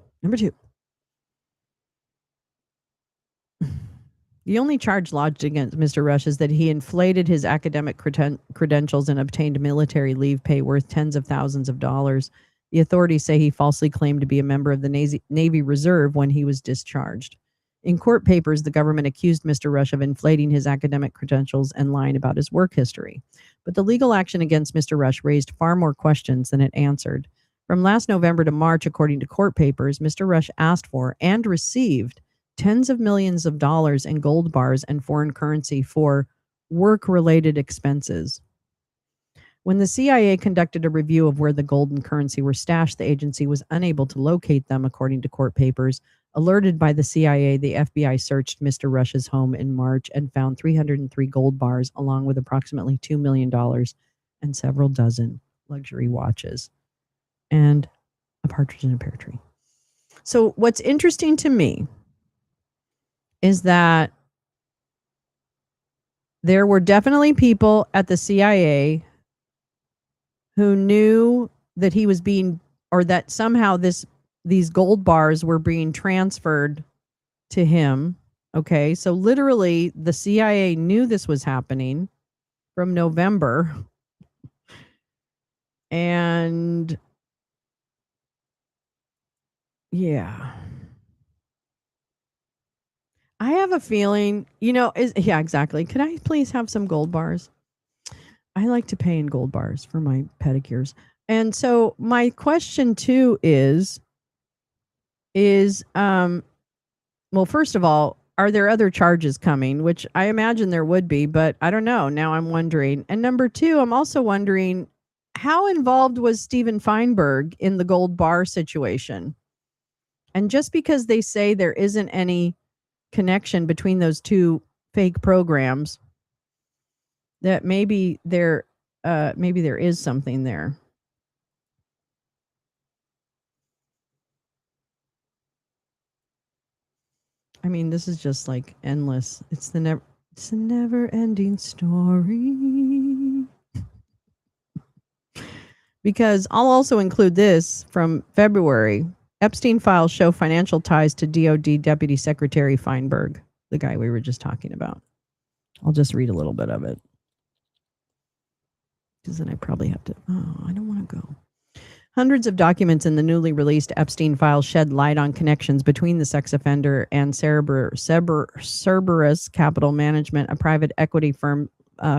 The only charge lodged against Mr. Rush is that he inflated his academic credentials and obtained military leave pay worth tens of thousands of dollars. The authorities say he falsely claimed to be a member of the Navy Reserve when he was discharged. In court papers, the government accused Mr. Rush of inflating his academic credentials and lying about his work history. But the legal action against Mr. Rush raised far more questions than it answered. From last November to March, according to court papers, Mr. Rush asked for and received tens of millions of dollars in gold bars and foreign currency for work-related expenses. When the CIA conducted a review of where the gold and currency were stashed, the agency was unable to locate them, according to court papers. Alerted by the CIA, the FBI searched Mr. Rush's home in March and found 303 gold bars, along with approximately $2 million and several dozen luxury watches, and a partridge in a pear tree. So what's interesting to me is that there were definitely people at the CIA who knew that he was being, or that somehow these gold bars were being transferred to him. Okay, so literally the CIA knew this was happening from November. And yeah. I have a feeling, yeah, exactly. Could I please have some gold bars? I like to pay in gold bars for my pedicures. And so my question too is, well, first of all, are there other charges coming? Which I imagine there would be, but I don't know. Now I'm wondering. And number two, I'm also wondering, how involved was Steven Feinberg in the gold bar situation? And just because they say there isn't any connection between those two fake programs, that maybe there is something there. I mean, this is just like endless. It's a never-ending story. Because I'll also include this from February. Epstein files show financial ties to DOD Deputy Secretary Feinberg, the guy we were just talking about. I'll just read a little bit of it, because then I probably have to. Oh, I don't want to go. Hundreds of documents in the newly released Epstein files shed light on connections between the sex offender and Cerberus Capital Management, a private equity firm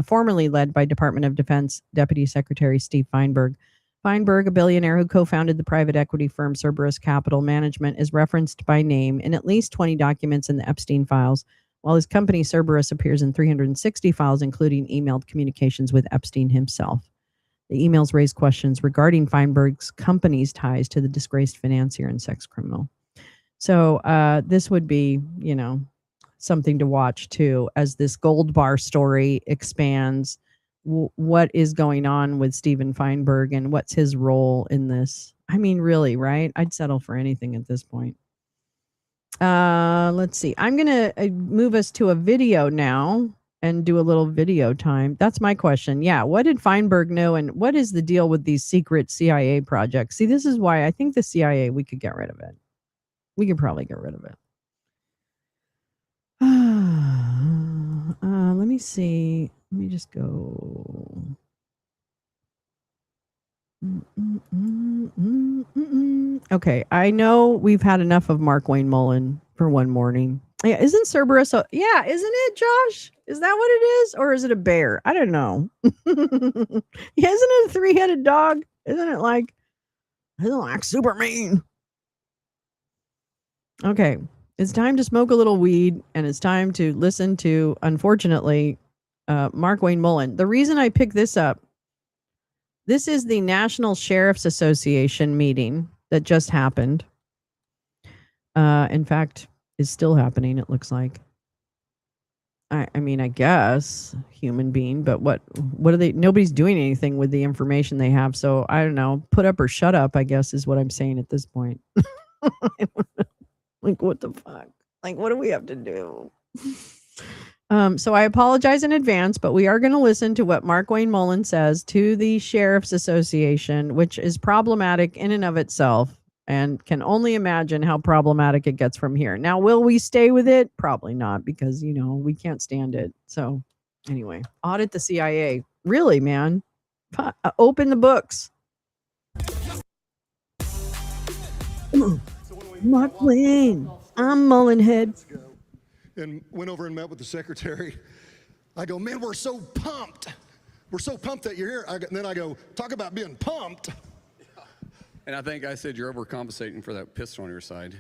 formerly led by Department of Defense Deputy Secretary Steve Feinberg. Feinberg, a billionaire who co-founded the private equity firm Cerberus Capital Management, is referenced by name in at least 20 documents in the Epstein files, while his company Cerberus appears in 360 files, including emailed communications with Epstein himself. The emails raise questions regarding Feinberg's company's ties to the disgraced financier and sex criminal. So this would be, something to watch too, as this gold bar story expands. What is going on with Steven Feinberg and what's his role in this? I mean, really, right? I'd settle for anything at this point. Let's see. I'm going to move us to a video now and do a little video time. That's my question. Yeah. What did Feinberg know? And what is the deal with these secret CIA projects? See, this is why I think the CIA, we could get rid of it. We could probably get rid of it. Let me see. Let me just go. Okay. I know we've had enough of Mark Wayne Mullen for one morning. Yeah, isn't Cerberus isn't it, Josh? Is that what it is? Or is it a bear? I don't know. Isn't it a three-headed dog? Isn't it like super mean? Okay. It's time to smoke a little weed, and it's time to listen to, unfortunately, Mark Wayne Mullen. The reason I picked this up, this is the National Sheriff's Association meeting that just happened. In fact, is still happening, it looks like. I mean, I guess human being, but what are they? Nobody's doing anything with the information they have. So I don't know. Put up or shut up, I guess, is what I'm saying at this point. Like, what the fuck? Like, what do we have to do? So I apologize in advance, but we are going to listen to what Mark Wayne Mullen says to the Sheriff's Association, which is problematic in and of itself. and can only imagine how problematic it gets from here. Now, will we stay with it? Probably not, because, we can't stand it. So anyway, audit the CIA. Really, man? Open the books. Mark Wayne. I'm Mullenhead. And went over and met with the secretary. I go, man, we're so pumped. We're so pumped that you're here. And then I go, talk about being pumped. And I think I said you're overcompensating for that pistol on your side.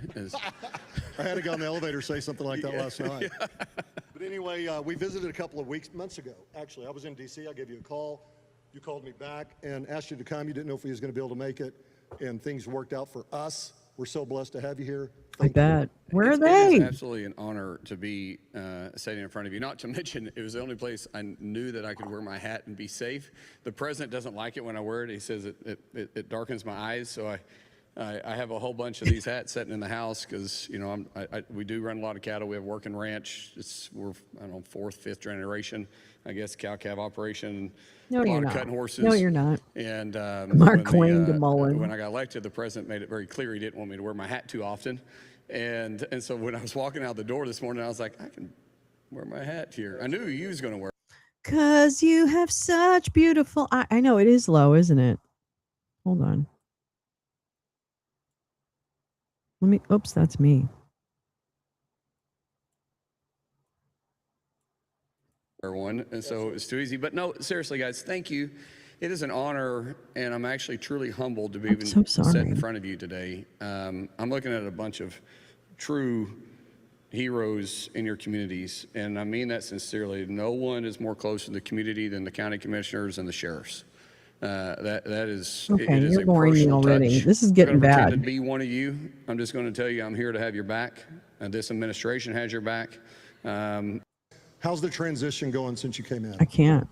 I had a guy in the elevator say something like that last night. But anyway, we visited a couple of months ago. Actually, I was in D.C. I gave you a call. You called me back and asked you to come. You didn't know if we was going to be able to make it. And things worked out for us. We're so blessed to have you here. I bet. Where are It they? is absolutely an honor to be sitting in front of you. Not to mention, it was the only place I knew that I could wear my hat and be safe. The president doesn't like it when I wear it. He says it darkens my eyes. So I have a whole bunch of these hats sitting in the house because we do run a lot of cattle. We have working ranch. We're fourth, fifth generation, I guess, cow-calf operation. No, you're not. Cutting horses. No, you're not. And Mark Wayne de Mullen. when I got elected, the president made it very clear he didn't want me to wear my hat too often. And so when I was walking out the door this morning, I was like, I can wear my hat here. I knew you was going to wear it. 'Cause you have such beautiful. I know it is low, isn't it? Hold on. Oops, that's me. One, and so it was too easy. But no, seriously, guys, thank you. It is an honor, and I'm actually truly humbled to be so sit sorry. in front of you today. I'm looking at a bunch of true heroes in your communities, and I mean that sincerely. No one is more close to the community than the county commissioners and the sheriffs. That is Okay, it is you're a boring me personal already. touch. This is getting I'm gonna pretend bad. to be one of you. I'm just going to tell you I'm here to have your back, and this administration has your back. How's the transition going since you came in? I can't.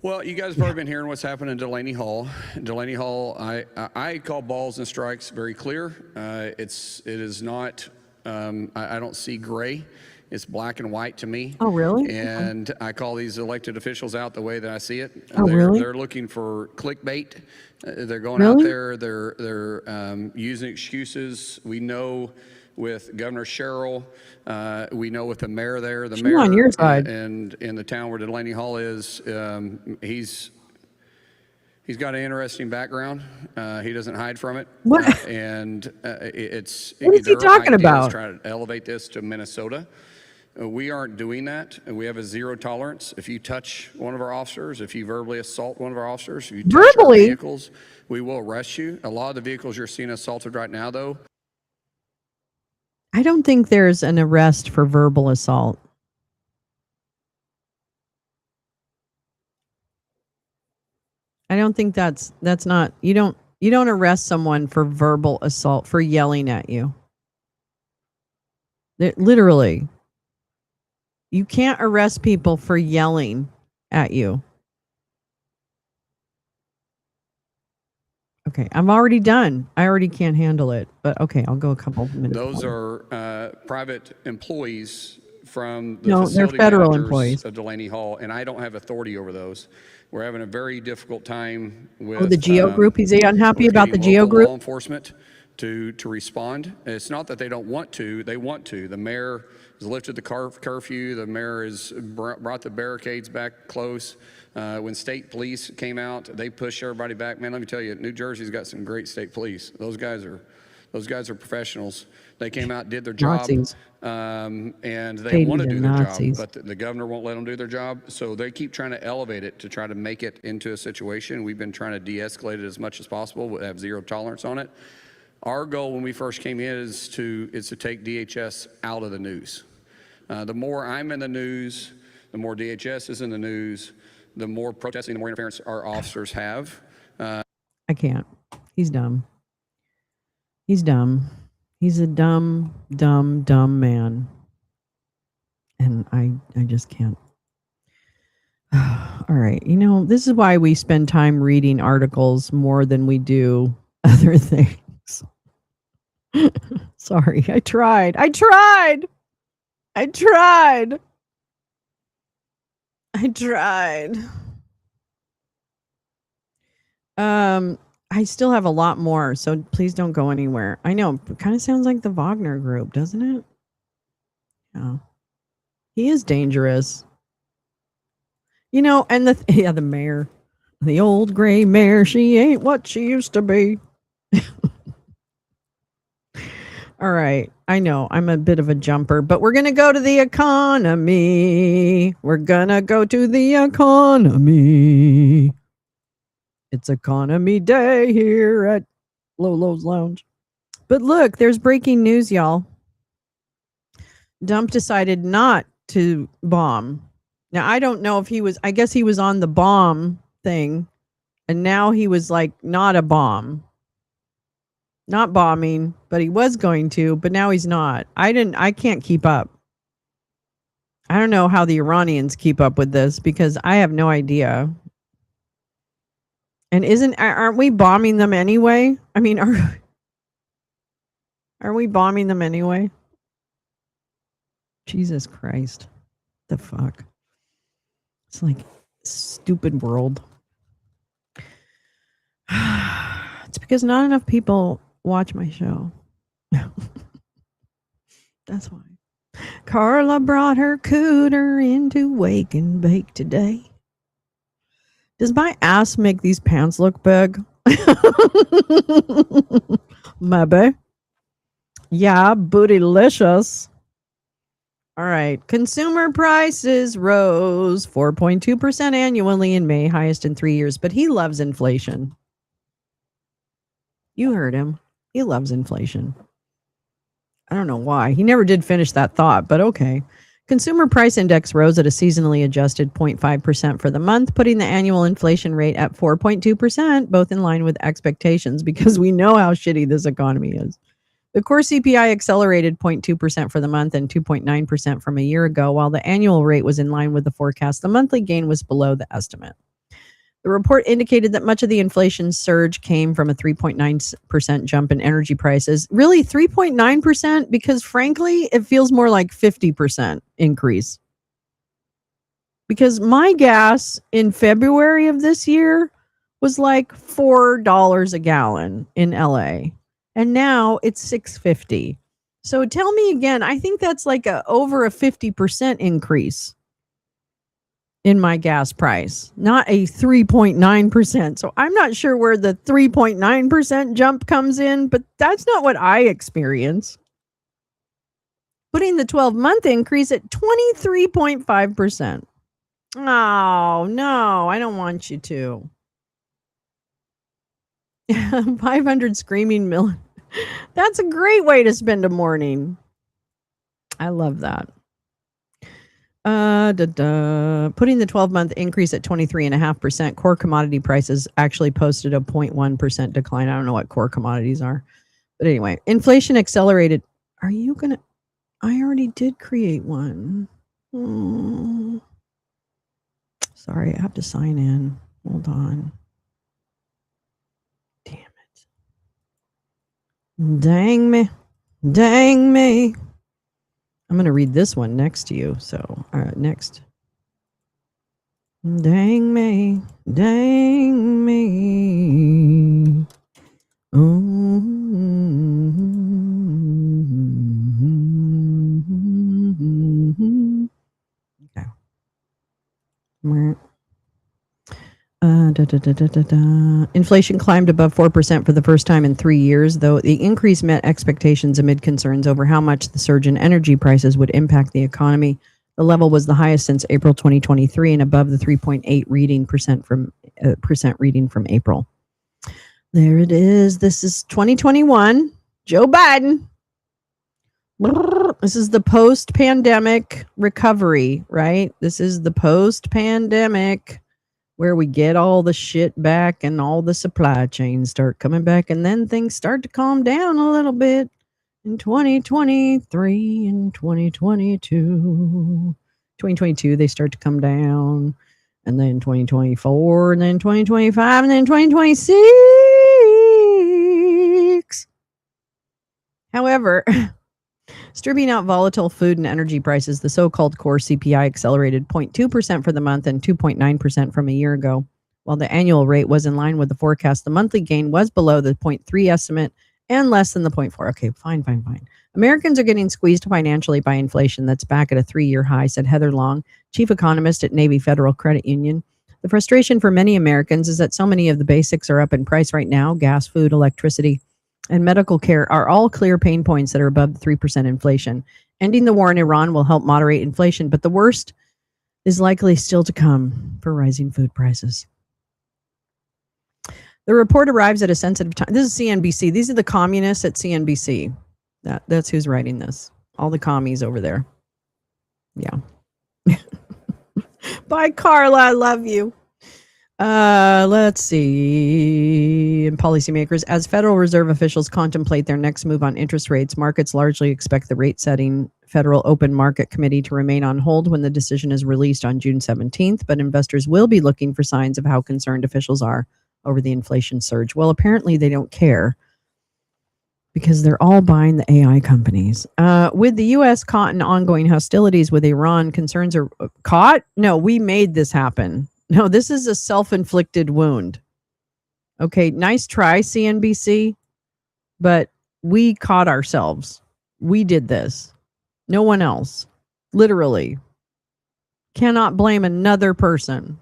Well, you guys have probably been hearing what's happened in Delaney Hall. Delaney Hall, I call balls and strikes very clear. It is not. I don't see gray. It's black and white to me. Oh, really? And I call these elected officials out the way that I see it. Oh, really? They're looking for clickbait. They're going Really? out there. They're using excuses. We know with Governor Sherrill, we know with the mayor there, She's on your side. and in the town where Delaney Hall is, he's got an interesting background. He doesn't hide from it. What? It's What is he their talking idea is about? trying to elevate this to Minnesota. We aren't doing that. We have a zero tolerance. If you touch one of our officers, if you verbally assault one of our officers, if you touch our Verbally? vehicles, we will arrest you. A lot of the vehicles you're seeing assaulted right now, though, I don't think there's an arrest for verbal assault. I don't think that's not, you don't arrest someone for verbal assault, for yelling at you. Literally. You can't arrest people for yelling at you. Okay, I'm already done. I already can't handle it. But okay, I'll go a couple of minutes. those more. are private employees from the No, they're facility federal managers employees. of Delaney Hall, and I don't have authority over those. We're having a very difficult time with. Oh, the Geo Group. Is he unhappy with about the getting Geo local Group? law enforcement to respond. It's not that they don't want to; they want to. The mayor has lifted the curfew. The mayor has brought the barricades back close. When state police came out, they pushed everybody back. Man, let me tell you, New Jersey's got some great state police. Those guys are professionals. They came out, did their job, Nazis. and they Ladies want to and do their Nazis. job, but the governor won't let them do their job. So they keep trying to elevate it to try to make it into a situation. We've been trying to de-escalate it as much as possible. We have zero tolerance on it. Our goal when we first came in is to take DHS out of the news. The more I'm in the news, the more DHS is in the news, the more protesting, the more interference our officers have. I can't. He's dumb. He's dumb. He's a dumb man. And I just can't. All right. This is why we spend time reading articles more than we do other things. Sorry. I tried. I still have a lot more, so please don't go anywhere. I know, it kind of sounds like the Wagner Group, doesn't it? Yeah. He is dangerous. You know, and the mayor. The old gray mare, she ain't what she used to be. All right. I know I'm a bit of a jumper, but we're going to go to the economy. We're going to go to the economy. It's economy day here at Lolo's Lounge. But look, there's breaking news, y'all. Dump decided not to bomb. Now, I don't know if I guess he was on the bomb thing, and now he was like not a bomb. Not bombing, but he was going to, but now he's not. I can't keep up. I don't know how the Iranians keep up with this because I have no idea. And aren't we bombing them anyway? I mean, are we bombing them anyway? Jesus Christ. The fuck? It's like stupid world. It's because not enough people watch my show. That's why. Carla brought her cooter into Wake and Bake today. Does my ass make these pants look big? Maybe. Yeah, bootylicious. All right. Consumer prices rose 4.2% annually in May, highest in 3 years, but he loves inflation. You heard him. He loves inflation. I don't know why. He never did finish that thought, but okay. Consumer price index rose at a seasonally adjusted 0.5% for the month, putting the annual inflation rate at 4.2%, both in line with expectations because we know how shitty this economy is. The core CPI accelerated 0.2% for the month and 2.9% from a year ago, while the annual rate was in line with the forecast. The monthly gain was below the estimate. The report indicated that much of the inflation surge came from a 3.9% jump in energy prices. Really, 3.9%? Because frankly, it feels more like 50% increase. Because my gas in February of this year was like $4 a gallon in LA. And now it's $6.50. So tell me again, I think that's like over a 50% increase in my gas price, not a 3.9%. So I'm not sure where the 3.9% jump comes in, but that's not what I experience. Putting the 12-month increase at 23.5%. Oh, no, I don't want you to. 500 screaming million. That's a great way to spend a morning. I love that. Putting the 12-month increase at 23.5%. Core commodity prices actually posted a 0.1% decline. I don't know what core commodities are. But anyway, inflation accelerated. Are you going to? I already did create one. Sorry, I have to sign in. Hold on. Damn it. Dang me. Dang me. I'm going to read this one next to you. So, next. Dang me. Dang me. Oh. Okay. Inflation climbed above 4% for the first time in 3 years, though the increase met expectations amid concerns over how much the surge in energy prices would impact the economy. The level was the highest since April 2023 and above the 3.8% percent reading from April. There it is. This is 2021. Joe Biden. This is the post-pandemic recovery, right? This is the post-pandemic where we get all the shit back and all the supply chains start coming back, and then things start to calm down a little bit in 2023 and 2022. 2022, they start to come down, and then 2024, and then 2025, and then 2026. However, stripping out volatile food and energy prices, the so-called core CPI accelerated 0.2% for the month and 2.9% from a year ago, While the annual rate was in line with the forecast, the monthly gain was below the 0.3 estimate and less than the 0.4. Okay, fine. Americans are getting squeezed financially by inflation that's back at a 3-year high, said Heather Long, chief economist at Navy Federal Credit Union. The frustration for many Americans is that so many of the basics are up in price right now. Gas, food, electricity, and medical care are all clear pain points that are above 3% inflation. Ending the war in Iran will help moderate inflation, but the worst is likely still to come for rising food prices. The report arrives at a sensitive time. This is CNBC. These are the communists at CNBC. That's who's writing this. All the commies over there. Yeah. Bye, Carla. I love you. Let's see. And policymakers, as Federal Reserve officials contemplate their next move on interest rates, markets largely expect the rate-setting Federal Open Market Committee to remain on hold when the decision is released on June 17th, but investors will be looking for signs of how concerned officials are over the inflation surge. Well, apparently they don't care because they're all buying the AI companies. With the U.S. caught in ongoing hostilities with Iran, concerns are caught? No, we made this happen. No, this is a self-inflicted wound. Okay, nice try, CNBC, but we caught ourselves. We did this. No one else. Literally. Cannot blame another person.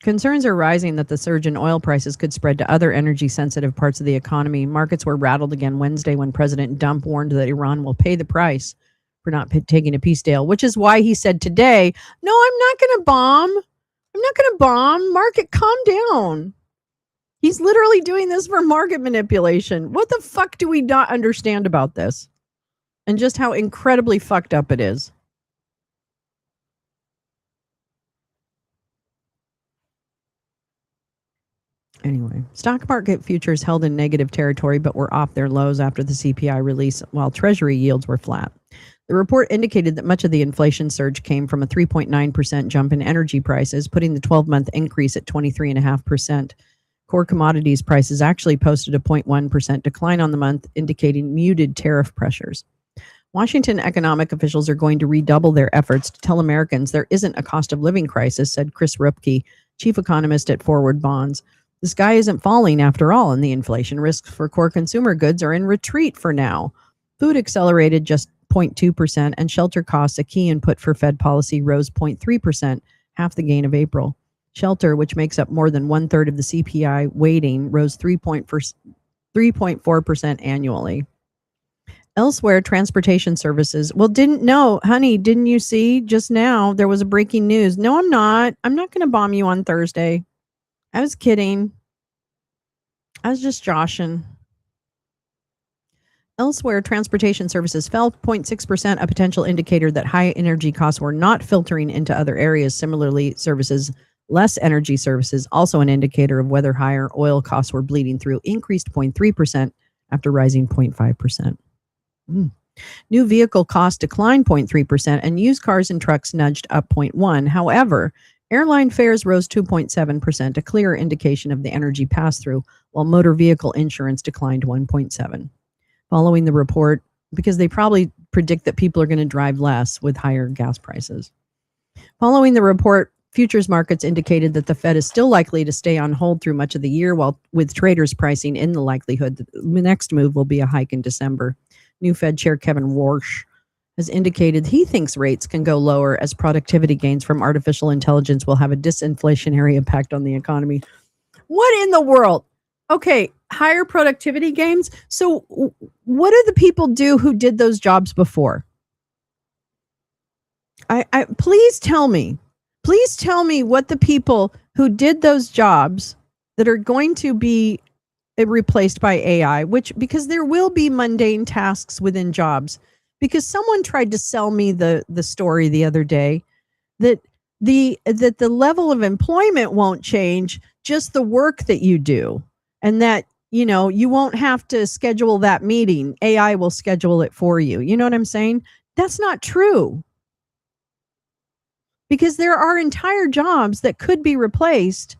Concerns are rising that the surge in oil prices could spread to other energy-sensitive parts of the economy. Markets were rattled again Wednesday when President Trump warned that Iran will pay the price for not taking a peace deal, which is why he said today, no, I'm not going to bomb. I'm not going to bomb. Market, calm down. He's literally doing this for market manipulation. What the fuck do we not understand about this? And just how incredibly fucked up it is. Anyway, stock market futures held in negative territory but were off their lows after the CPI release, while Treasury yields were flat. The report indicated that much of the inflation surge came from a 3.9% jump in energy prices, putting the 12-month increase at 23.5%. Core commodities prices actually posted a 0.1% decline on the month, indicating muted tariff pressures. Washington economic officials are going to redouble their efforts to tell Americans there isn't a cost of living crisis, said Chris Rupke, chief economist at Forward Bonds. The sky isn't falling after all, and the inflation risks for core consumer goods are in retreat for now. Food accelerated just 0.2%, and shelter costs, a key input for Fed policy, rose 0.3%, half the gain of April. Shelter, which makes up more than 1/3 of the CPI weighting, rose 3.4% annually. Elsewhere, transportation services. Well, honey, didn't you see just now there was a breaking news? No, I'm not. I'm not going to bomb you on Thursday. I was kidding. I was just joshing. Elsewhere, transportation services fell 0.6%, a potential indicator that high energy costs were not filtering into other areas. Similarly, less energy services, also an indicator of whether higher oil costs were bleeding through, increased 0.3% after rising 0.5%. New vehicle costs declined 0.3%, and used cars and trucks nudged up 0.1%. However, airline fares rose 2.7%, a clear indication of the energy pass-through, while motor vehicle insurance declined 1.7%. Following the report, because they probably predict that people are going to drive less with higher gas prices. Following the report, futures markets indicated that the Fed is still likely to stay on hold through much of the year, while with traders pricing in the likelihood that the next move will be a hike in December. New Fed Chair Kevin Warsh has indicated he thinks rates can go lower as productivity gains from artificial intelligence will have a disinflationary impact on the economy. What in the world? Okay, higher productivity gains. So what do the people do who did those jobs before? Please tell me what the people who did those jobs that are going to be replaced by AI, because there will be mundane tasks within jobs, because someone tried to sell me the story the other day that the level of employment won't change, just the work that you do, and that you won't have to schedule that meeting. AI will schedule it for you. You know what I'm saying? That's not true. Because there are entire jobs that could be replaced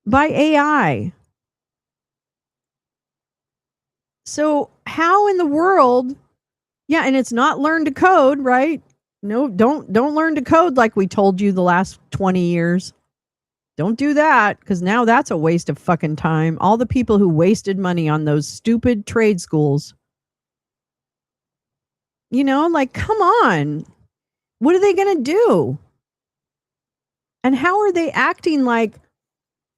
by AI. So how in the world? Yeah, and it's not learn to code, right? No, don't learn to code like we told you the last 20 years. Don't do that, because now that's a waste of fucking time. All the people who wasted money on those stupid trade schools. You know, like, come on. What are they going to do? And how are they acting like,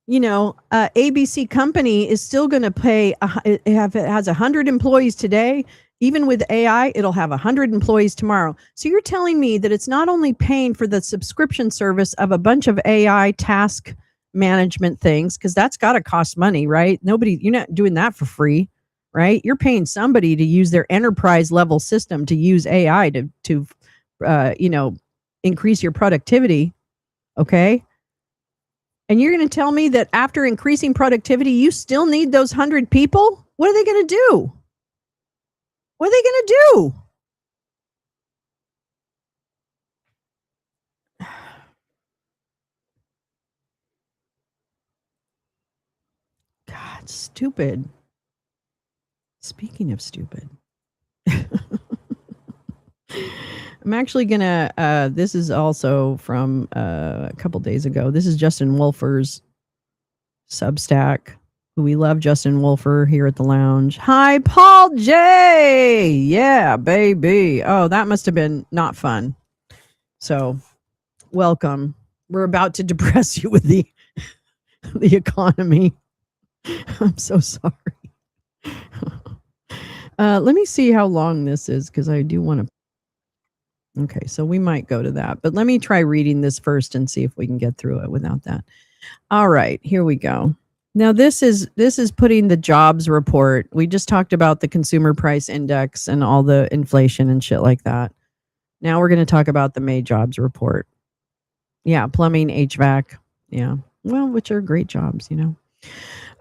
you know, ABC company is still going to pay, it has 100 employees today. Even with AI, it'll have 100 employees tomorrow. So you're telling me that it's not only paying for the subscription service of a bunch of AI task management things, because that's got to cost money, right? You're not doing that for free, right? You're paying somebody to use their enterprise level system to use AI to you know, increase your productivity. Okay. And you're going to tell me that after increasing productivity, you still need those 100 people? What are they going to do? What are they going to do? God, stupid. Speaking of stupid. I'm actually going to, this is also from a couple days ago. This is Justin Wolfer's Substack. We love Justin Wolfer here at the lounge. Hi, Paul J. Yeah, baby. Oh, that must have been not fun. So, welcome. We're about to depress you with the economy. I'm so sorry. Let me see how long this is, because I do want to. Okay, so we might go to that, but let me try reading this first and see if we can get through it without that. All right, here we go. Now this is putting the jobs report. We just talked about the consumer price index and all the inflation and shit like that. Now we're going to talk about the May jobs report. Yeah, plumbing, HVAC. Yeah, well, which are great jobs, you know.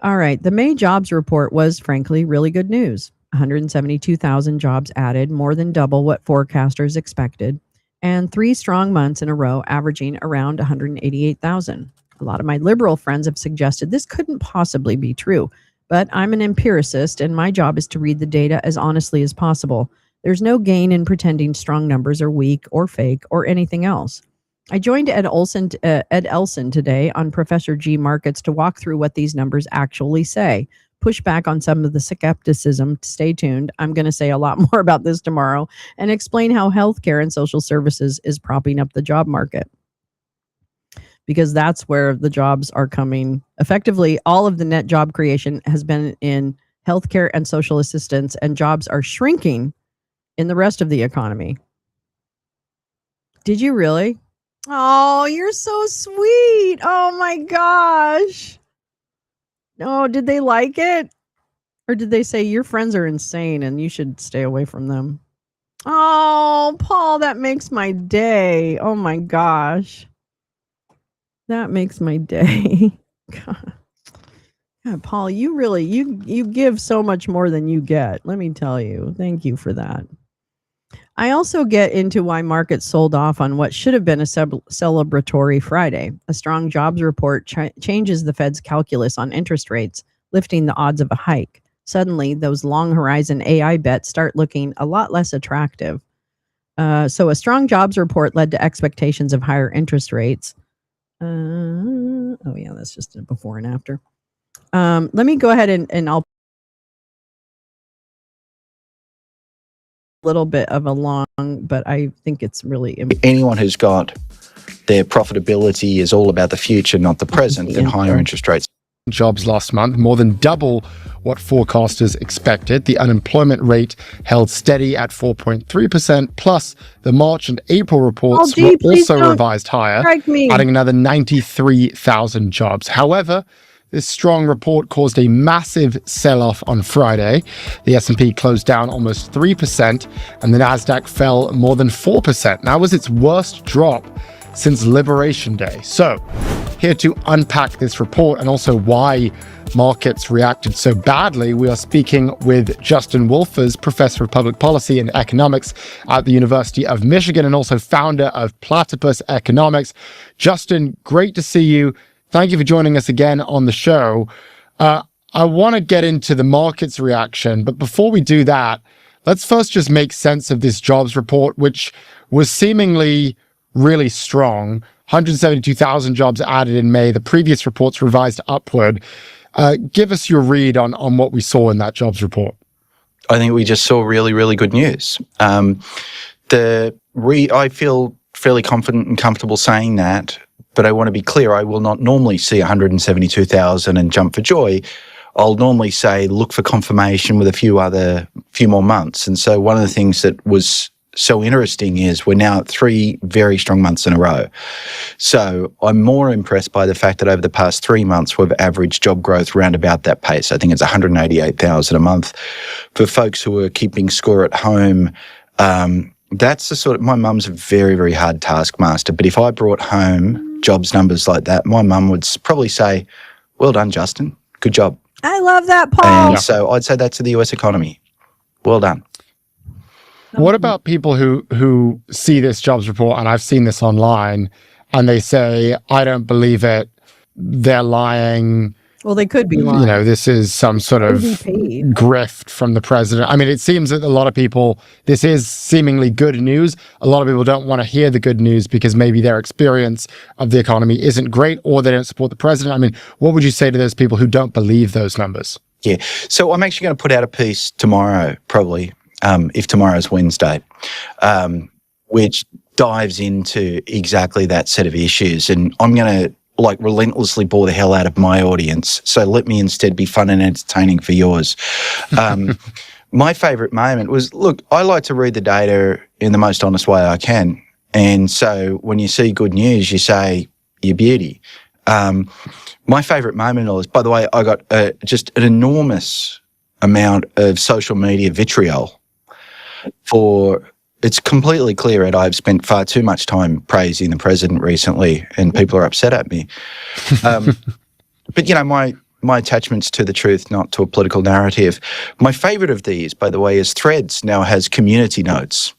All right, the May jobs report was frankly really good news. 172,000 jobs added, more than double what forecasters expected, and 3 strong months in a row averaging around 188,000. A lot of my liberal friends have suggested this couldn't possibly be true, but I'm an empiricist and my job is to read the data as honestly as possible. There's no gain in pretending strong numbers are weak or fake or anything else. I joined Ed Elson today on Professor G Markets to walk through what these numbers actually say, push back on some of the skepticism. Stay tuned. I'm going to say a lot more about this tomorrow and explain how healthcare and social services is propping up the job market. Because that's where the jobs are coming. Effectively, all of the net job creation has been in healthcare and social assistance, and jobs are shrinking in the rest of the economy. Did you really? Oh, you're so sweet. Oh my gosh. No, did they like it? Or did they say your friends are insane and you should stay away from them? Oh, Paul, that makes my day. Oh my gosh. That makes my day. God. God, Paul, you really, you give so much more than you get. Let me tell you. Thank you for that. I also get into why markets sold off on what should have been a celebratory Friday. A strong jobs report changes the Fed's calculus on interest rates, lifting the odds of a hike. Suddenly, those long horizon AI bets start looking a lot less attractive. So a strong jobs report led to expectations of higher interest rates. Oh yeah, that's just a before and after. Let me go ahead and I'll little bit of a long, but I think it's really important. Anyone who's got their profitability is all about the future, not the present, then higher interest rates. Jobs last month, more than double what forecasters expected. The unemployment rate held steady at 4.3%, plus the March and April reports were also revised higher, adding another 93,000 jobs. However, this strong report caused a massive sell-off on Friday. The S&P closed down almost 3%, and the Nasdaq fell more than 4%. That was its worst drop since Liberation Day. So, here to unpack this report and also why markets reacted so badly, we are speaking with Justin Wolfers, Professor of Public Policy and Economics at the University of Michigan and also founder of Platypus Economics. Justin, great to see you. Thank you for joining us again on the show. I want to get into the market's reaction, but before we do that, let's first just make sense of this jobs report, which was seemingly really strong. 172,000 jobs added in May. The previous reports revised upward. Give us your read on what we saw in that jobs report. I think we just saw really, really good news. I feel fairly confident and comfortable saying that, but I want to be clear, I will not normally see 172,000 and jump for joy. I'll normally say look for confirmation with a few more months. And so one of the things that was so interesting is we're now at 3 very strong months in a row. So I'm more impressed by the fact that over the past 3 months, we've averaged job growth around about that pace. I think it's 188,000 a month. For folks who are keeping score at home, that's the sort of, my mum's a very, very hard taskmaster, but if I brought home jobs numbers like that, my mum would probably say, well done, Justin. Good job. I love that, Paul. And so I'd say that to the US economy. Well done. What about people who see this jobs report, and I've seen this online, and they say, I don't believe it, they're lying. Well, they could be lying. You know, this is some sort of grift from the president. I mean, it seems that a lot of people, this is seemingly good news. A lot of people don't want to hear the good news because maybe their experience of the economy isn't great, or they don't support the president. I mean, what would you say to those people who don't believe those numbers? Yeah. So I'm actually going to put out a piece tomorrow, probably, if tomorrow's Wednesday, which dives into exactly that set of issues. And I'm going to relentlessly bore the hell out of my audience. So let me instead be fun and entertaining for yours. My favourite moment was, look, I like to read the data in the most honest way I can. And so when you see good news, you say, you beauty. My favourite moment was, by the way, I got just an enormous amount of social media vitriol for... It's completely clear that I've spent far too much time praising the president recently, and people are upset at me. But, you know, my attachment's to the truth, not to a political narrative. My favourite of these, by the way, is Threads now has community notes.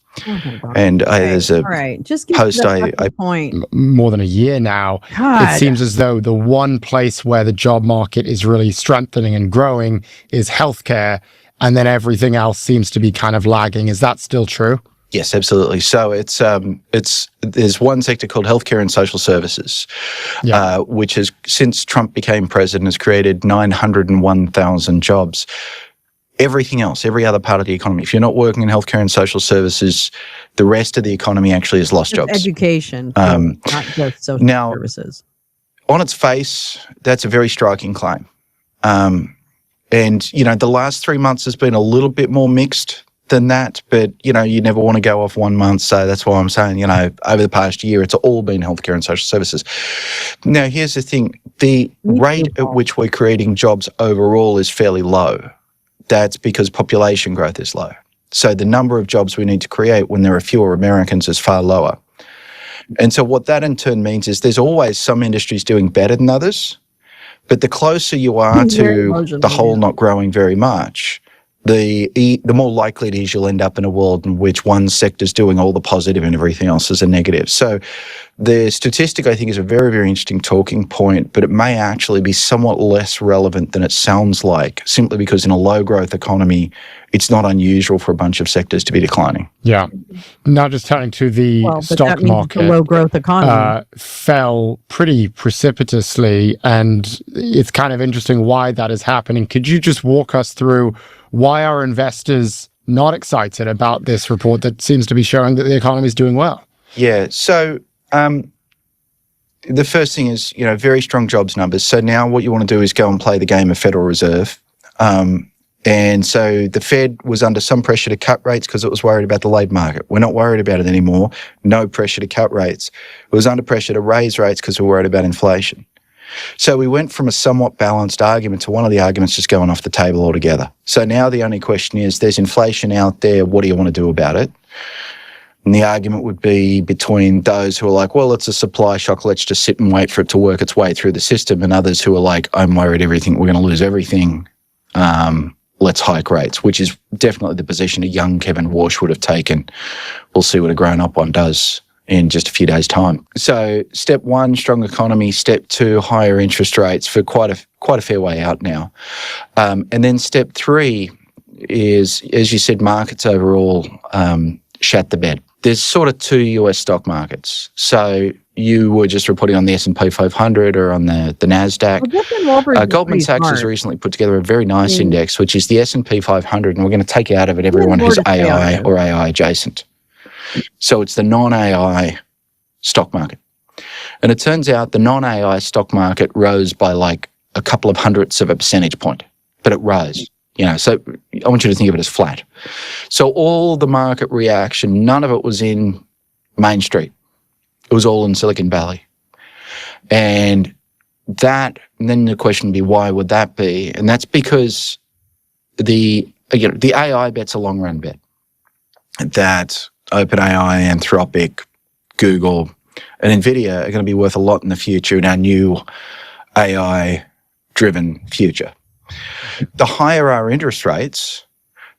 And there's a just give post I point. More than a year now. God. It seems as though the one place where the job market is really strengthening and growing is healthcare, and then everything else seems to be kind of lagging. Is that still true? Yes, absolutely. So there's one sector called healthcare and social services, which has, since Trump became president, has created 901,000 jobs. Everything else, every other part of the economy, if you're not working in healthcare and social services, the rest of the economy actually has lost jobs. Education, not just social services. On its face, that's a very striking claim. And, you know, the last 3 months has been a little bit more mixed than that, but, you know, you never want to go off 1 month. So that's why I'm saying, you know, over the past year, it's all been healthcare and social services. Now, here's the thing. The rate at which we're creating jobs overall is fairly low. That's because population growth is low. So the number of jobs we need to create when there are fewer Americans is far lower. And so what that in turn means is there's always some industries doing better than others, but the closer you are to the whole not growing very much, the more likely it is you'll end up in a world in which one sector's doing all the positive and everything else is a negative. So the statistic, I think, is a very, very interesting talking point, but it may actually be somewhat less relevant than it sounds like, simply because in a low-growth economy, it's not unusual for a bunch of sectors to be declining. Yeah. Now just turning to the stock market, the low-growth economy fell pretty precipitously, and it's kind of interesting why that is happening. Could you just walk us through why are investors not excited about this report that seems to be showing that the economy is doing well? Yeah. So the first thing is, you know, very strong jobs numbers. So now what you want to do is go and play the game of Federal Reserve. And so the Fed was under some pressure to cut rates because it was worried about the labour market. We're not worried about it anymore. No pressure to cut rates. It was under pressure to raise rates because we're worried about inflation. So we went from a somewhat balanced argument to one of the arguments just going off the table altogether. So now the only question is, there's inflation out there, what do you want to do about it? And the argument would be between those who are like, well, it's a supply shock, let's just sit and wait for it to work its way through the system, and others who are like, I'm worried we're going to lose everything, let's hike rates, which is definitely the position a young Kevin Walsh would have taken. We'll see what a grown-up one does in just a few days' time. So step one, strong economy. Step two, higher interest rates for quite a fair way out now. And then step three is, as you said, markets overall shat the bed. There's sort of two US stock markets. So you were just reporting on the S&P 500 or on the NASDAQ. Goldman Sachs has recently put together a very nice index, which is the S&P 500, and we're going to take out of it everyone who's AI or AI adjacent. So it's the non-AI stock market. And it turns out the non-AI stock market rose by like a couple of hundredths of a percentage point, but it rose. So I want you to think of it as flat. So all the market reaction, none of it was in Main Street. It was all in Silicon Valley. And then the question would be, why would that be? And that's because the AI bet's a long run bet. That OpenAI, Anthropic, Google, and NVIDIA are going to be worth a lot in the future in our new AI-driven future. The higher our interest rates,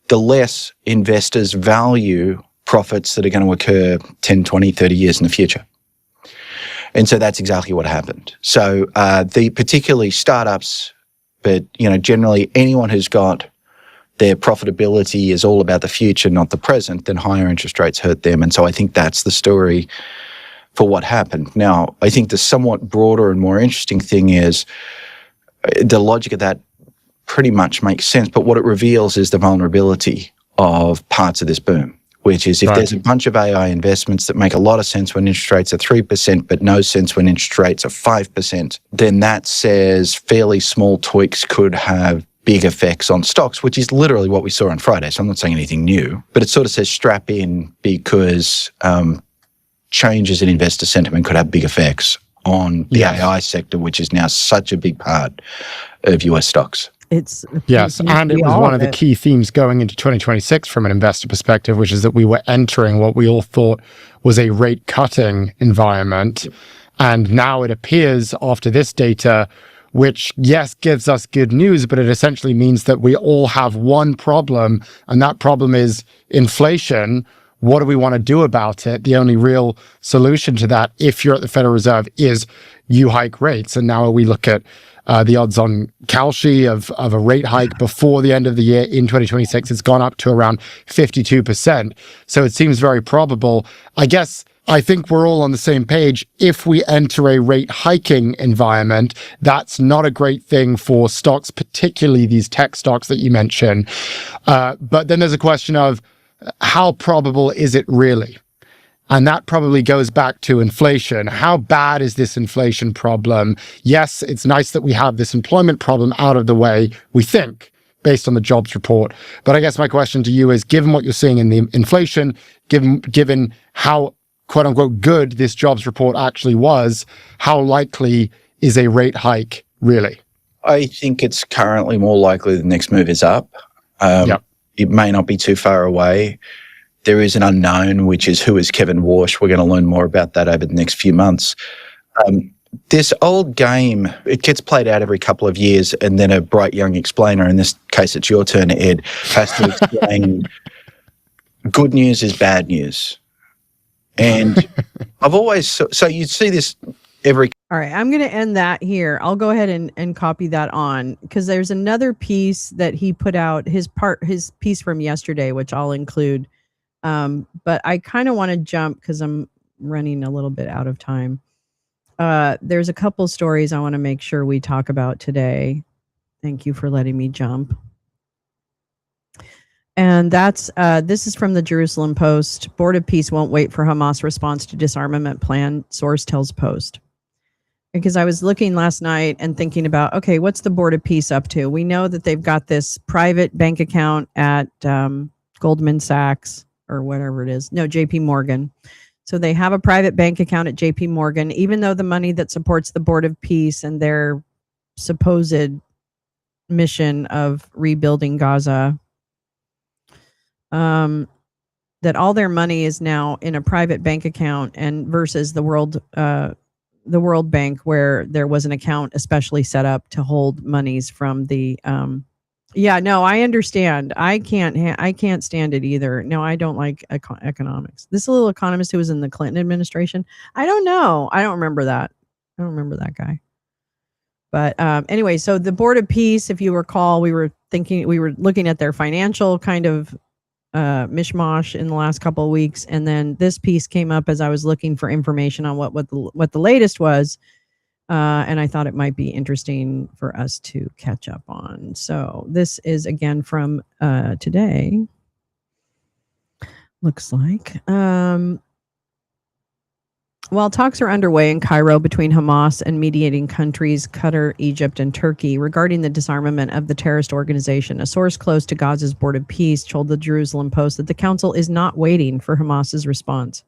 the less investors value profits that are going to occur 10, 20, 30 years in the future. And so that's exactly what happened. So particularly startups, but generally anyone who's got their profitability is all about the future, not the present, then higher interest rates hurt them. And so I think that's the story for what happened. Now, I think the somewhat broader and more interesting thing is the logic of that pretty much makes sense, but what it reveals is the vulnerability of parts of this boom, which is if there's a bunch of AI investments that make a lot of sense when interest rates are 3%, but no sense when interest rates are 5%, then that says fairly small tweaks could have big effects on stocks, which is literally what we saw on Friday. So I'm not saying anything new, but it sort of says strap in because changes in investor sentiment could have big effects on the AI sector, which is now such a big part of US stocks. Yes, and it was one of the key themes going into 2026 from an investor perspective, which is that we were entering what we all thought was a rate cutting environment. And now it appears after this data, which, yes, gives us good news, but it essentially means that we all have one problem, and that problem is inflation. What do we want to do about it? The only real solution to that, if you're at the Federal Reserve, is you hike rates. And now we look at the odds on Kalshi of a rate hike before the end of the year in 2026, it's gone up to around 52%. So it seems very probable. I think we're all on the same page. If we enter a rate hiking environment, that's not a great thing for stocks, particularly these tech stocks that you mentioned. But then there's a question of how probable is it really? And that probably goes back to inflation. How bad is this inflation problem? Yes, it's nice that we have this employment problem out of the way, we think, based on the jobs report. But I guess my question to you is, given what you're seeing in the inflation, given how quote unquote good this jobs report actually was, how likely is a rate hike really? I think it's currently more likely the next move is up. It may not be too far away. There is an unknown, which is who is Kevin Warsh. We're going to learn more about that over the next few months. This old game, it gets played out every couple of years, and then a bright young explainer, in this case it's your turn, Ed, has to explain good news is bad news. And I've always, so you see this every... All right, I'm going to end that here. I'll go ahead and copy that on, because there's another piece that he put out, his piece from yesterday, which I'll include. But I kind of want to jump because I'm running a little bit out of time. There's a couple stories I want to make sure we talk about today. Thank you for letting me jump. And that's this is from the Jerusalem Post. Board of Peace won't wait for Hamas response to disarmament plan, source tells Post. Because I was looking last night and thinking about, okay, what's the Board of Peace up to? We know that they've got this private bank account at Goldman Sachs or whatever it is. No, JP Morgan. So they have a private bank account at JP Morgan, even though the money that supports the Board of Peace and their supposed mission of rebuilding Gaza, that all their money is now in a private bank account, and versus the World Bank, where there was an account especially set up to hold monies from the I understand. I can't stand it either. No, I don't like economics. This little economist who was in the Clinton administration, I don't know. I don't remember that. I don't remember that guy. But anyway, so the Board of Peace, if you recall, we were looking at their financial kind of mishmash in the last couple of weeks, and then this piece came up as I was looking for information on what the latest was, and I thought it might be interesting for us to catch up on. So this is again from today. Looks like. While talks are underway in Cairo between Hamas and mediating countries Qatar, Egypt, and Turkey regarding the disarmament of the terrorist organization, a source close to Gaza's Board of Peace told the Jerusalem Post that the council is not waiting for Hamas's response.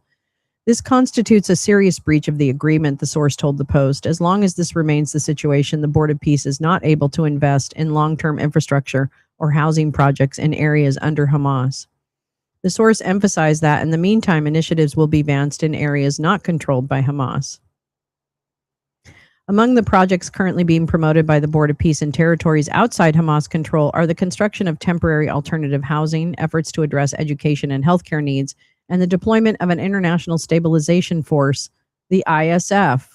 This constitutes a serious breach of the agreement, the source told the Post. As long as this remains the situation, the Board of Peace is not able to invest in long-term infrastructure or housing projects in areas under Hamas. The source emphasized that, in the meantime, initiatives will be advanced in areas not controlled by Hamas. Among the projects currently being promoted by the Board of Peace in territories outside Hamas control are the construction of temporary alternative housing, efforts to address education and healthcare needs, and the deployment of an international stabilization force, the ISF.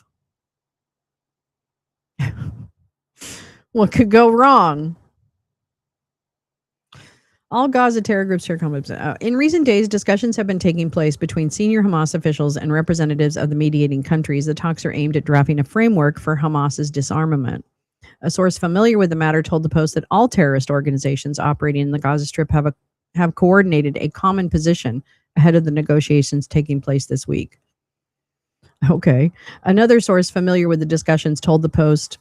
What could go wrong? All Gaza terror groups share comments. In recent days, discussions have been taking place between senior Hamas officials and representatives of the mediating countries. The talks are aimed at drafting a framework for Hamas's disarmament. A source familiar with the matter told the Post that all terrorist organizations operating in the Gaza Strip have coordinated a common position ahead of the negotiations taking place this week. Okay. Another source familiar with the discussions told the Post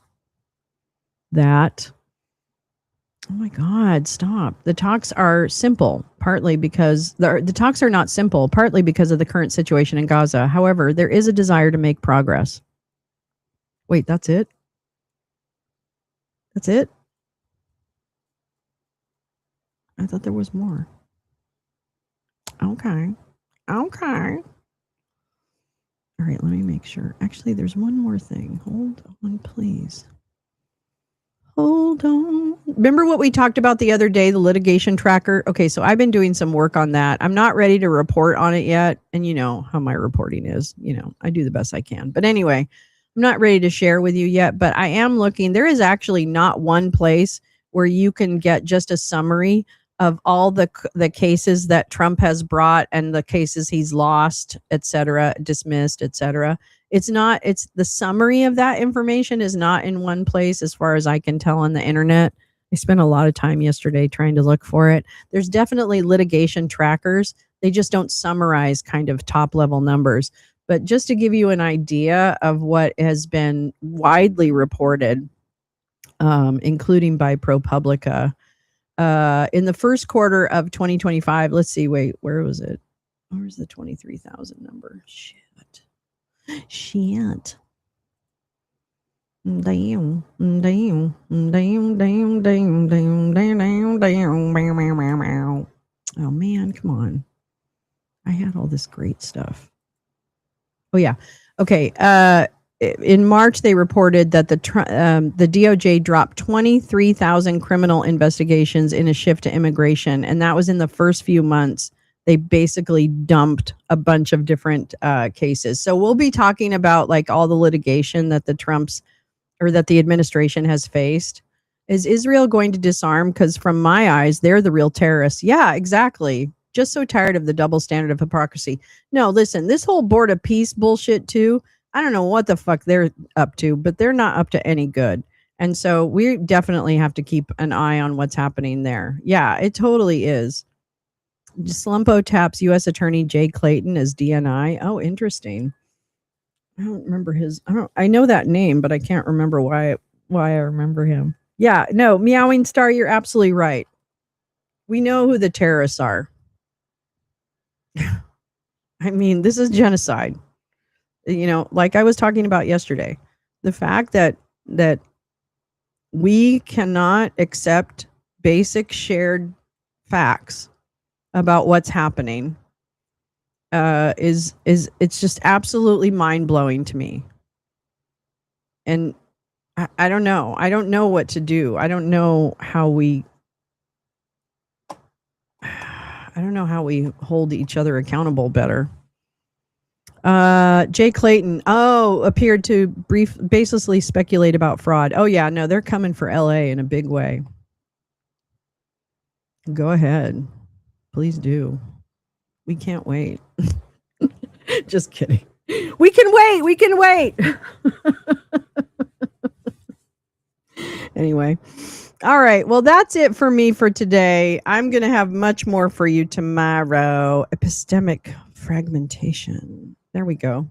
that, oh my God, stop. The talks are simple, partly because the talks are not simple, partly because of the current situation in Gaza. However, there is a desire to make progress. Wait, that's it? That's it? I thought there was more. Okay. Okay. All right, let me make sure. Actually, there's one more thing. Hold on, please. Hold on. Remember what we talked about the other day, the litigation tracker? Okay, so I've been doing some work on that. I'm not ready to report on it yet. And you know how my reporting is. You know, I do the best I can. But anyway, I'm not ready to share with you yet, but I am looking. There is actually not one place where you can get just a summary of all the cases that Trump has brought and the cases he's lost, et cetera, dismissed, et cetera. It's the summary of that information is not in one place as far as I can tell on the internet. I spent a lot of time yesterday trying to look for it. There's definitely litigation trackers. They just don't summarize kind of top level numbers. But just to give you an idea of what has been widely reported, including by ProPublica, in the first quarter of 2025, let's see, wait, where was it? Where's the 23,000 number? Shit. Damn. Oh man, come on. I had all this great stuff. Oh yeah. Okay. In March, they reported that the DOJ dropped 23,000 criminal investigations in a shift to immigration, and that was in the first few months. They basically dumped a bunch of different cases. So we'll be talking about like all the litigation that that the administration has faced. Is Israel going to disarm? Because from my eyes, they're the real terrorists. Yeah, exactly. Just so tired of the double standard of hypocrisy. No, listen, this whole Board of Peace bullshit too, I don't know what the fuck they're up to, but they're not up to any good. And so we definitely have to keep an eye on what's happening there. Yeah, it totally is. Slumpo taps U.S. Attorney Jay Clayton as DNI. Oh, interesting. I don't remember I know that name, but I can't remember why I remember him. Yeah, no, Meowing Star, you're absolutely right. We know who the terrorists are. I mean, this is genocide. You know, like I was talking about yesterday, the fact that we cannot accept basic shared facts about what's happening is it's just absolutely mind-blowing to me. And I don't know. I don't know what to do. I don't know how we hold each other accountable better. Jay Clayton, appeared to baselessly speculate about fraud. Oh yeah, no, they're coming for LA in a big way. Go ahead. Please do. We can't wait. Just kidding. We can wait. We can wait. Anyway. All right. Well, that's it for me for today. I'm going to have much more for you tomorrow. Epistemic fragmentation. There we go.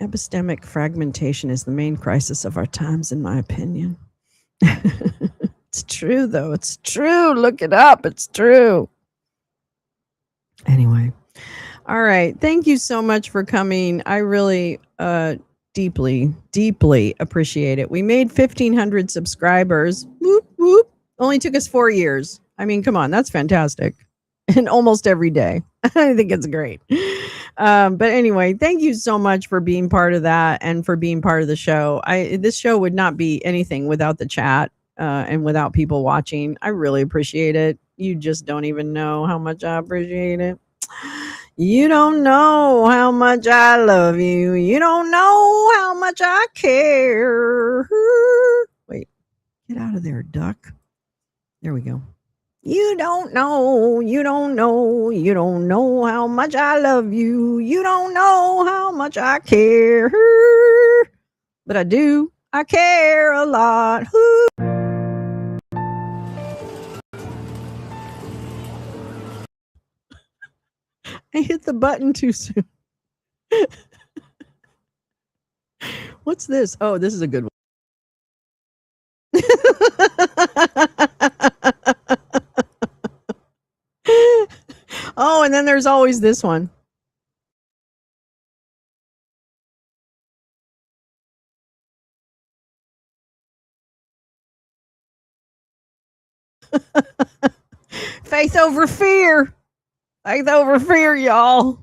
Epistemic fragmentation is the main crisis of our times, in my opinion. It's true, though. It's true. Look it up. It's true. Anyway. All right. Thank you so much for coming. I really deeply, deeply appreciate it. We made 1,500 subscribers. Whoop, whoop. Only took us 4 years. I mean, come on. That's fantastic. And almost every day. I think it's great. But anyway, thank you so much for being part of that and for being part of the show. This show would not be anything without the chat and without people watching. I really appreciate it. You just don't even know how much I appreciate it. You don't know how much I love you. You don't know how much I care. Wait, get out of there, duck. There we go. You don't know how much I love you. You don't know how much I care. But I do. I care a lot. I hit the button too soon. What's this? Oh, this is a good one. Oh, and then there's always this one. Faith over fear. Faith over fear, y'all.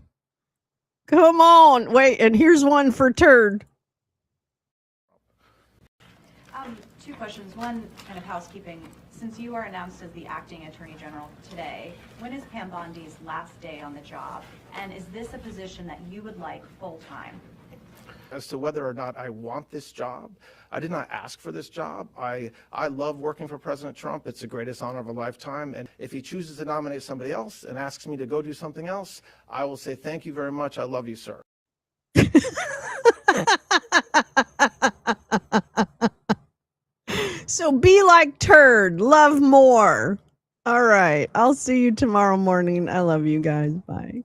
Come on. Wait, and here's one for turd. 2 questions. One, kind of housekeeping. Since you are announced as the acting attorney general today, when is Pam Bondi's last day on the job? And is this a position that you would like full-time? As to whether or not I want this job, I did not ask for this job. I love working for President Trump. It's the greatest honor of a lifetime. And if he chooses to nominate somebody else and asks me to go do something else, I will say, thank you very much. I love you, sir. So be like turd. Love more. All right. I'll see you tomorrow morning. I love you guys. Bye.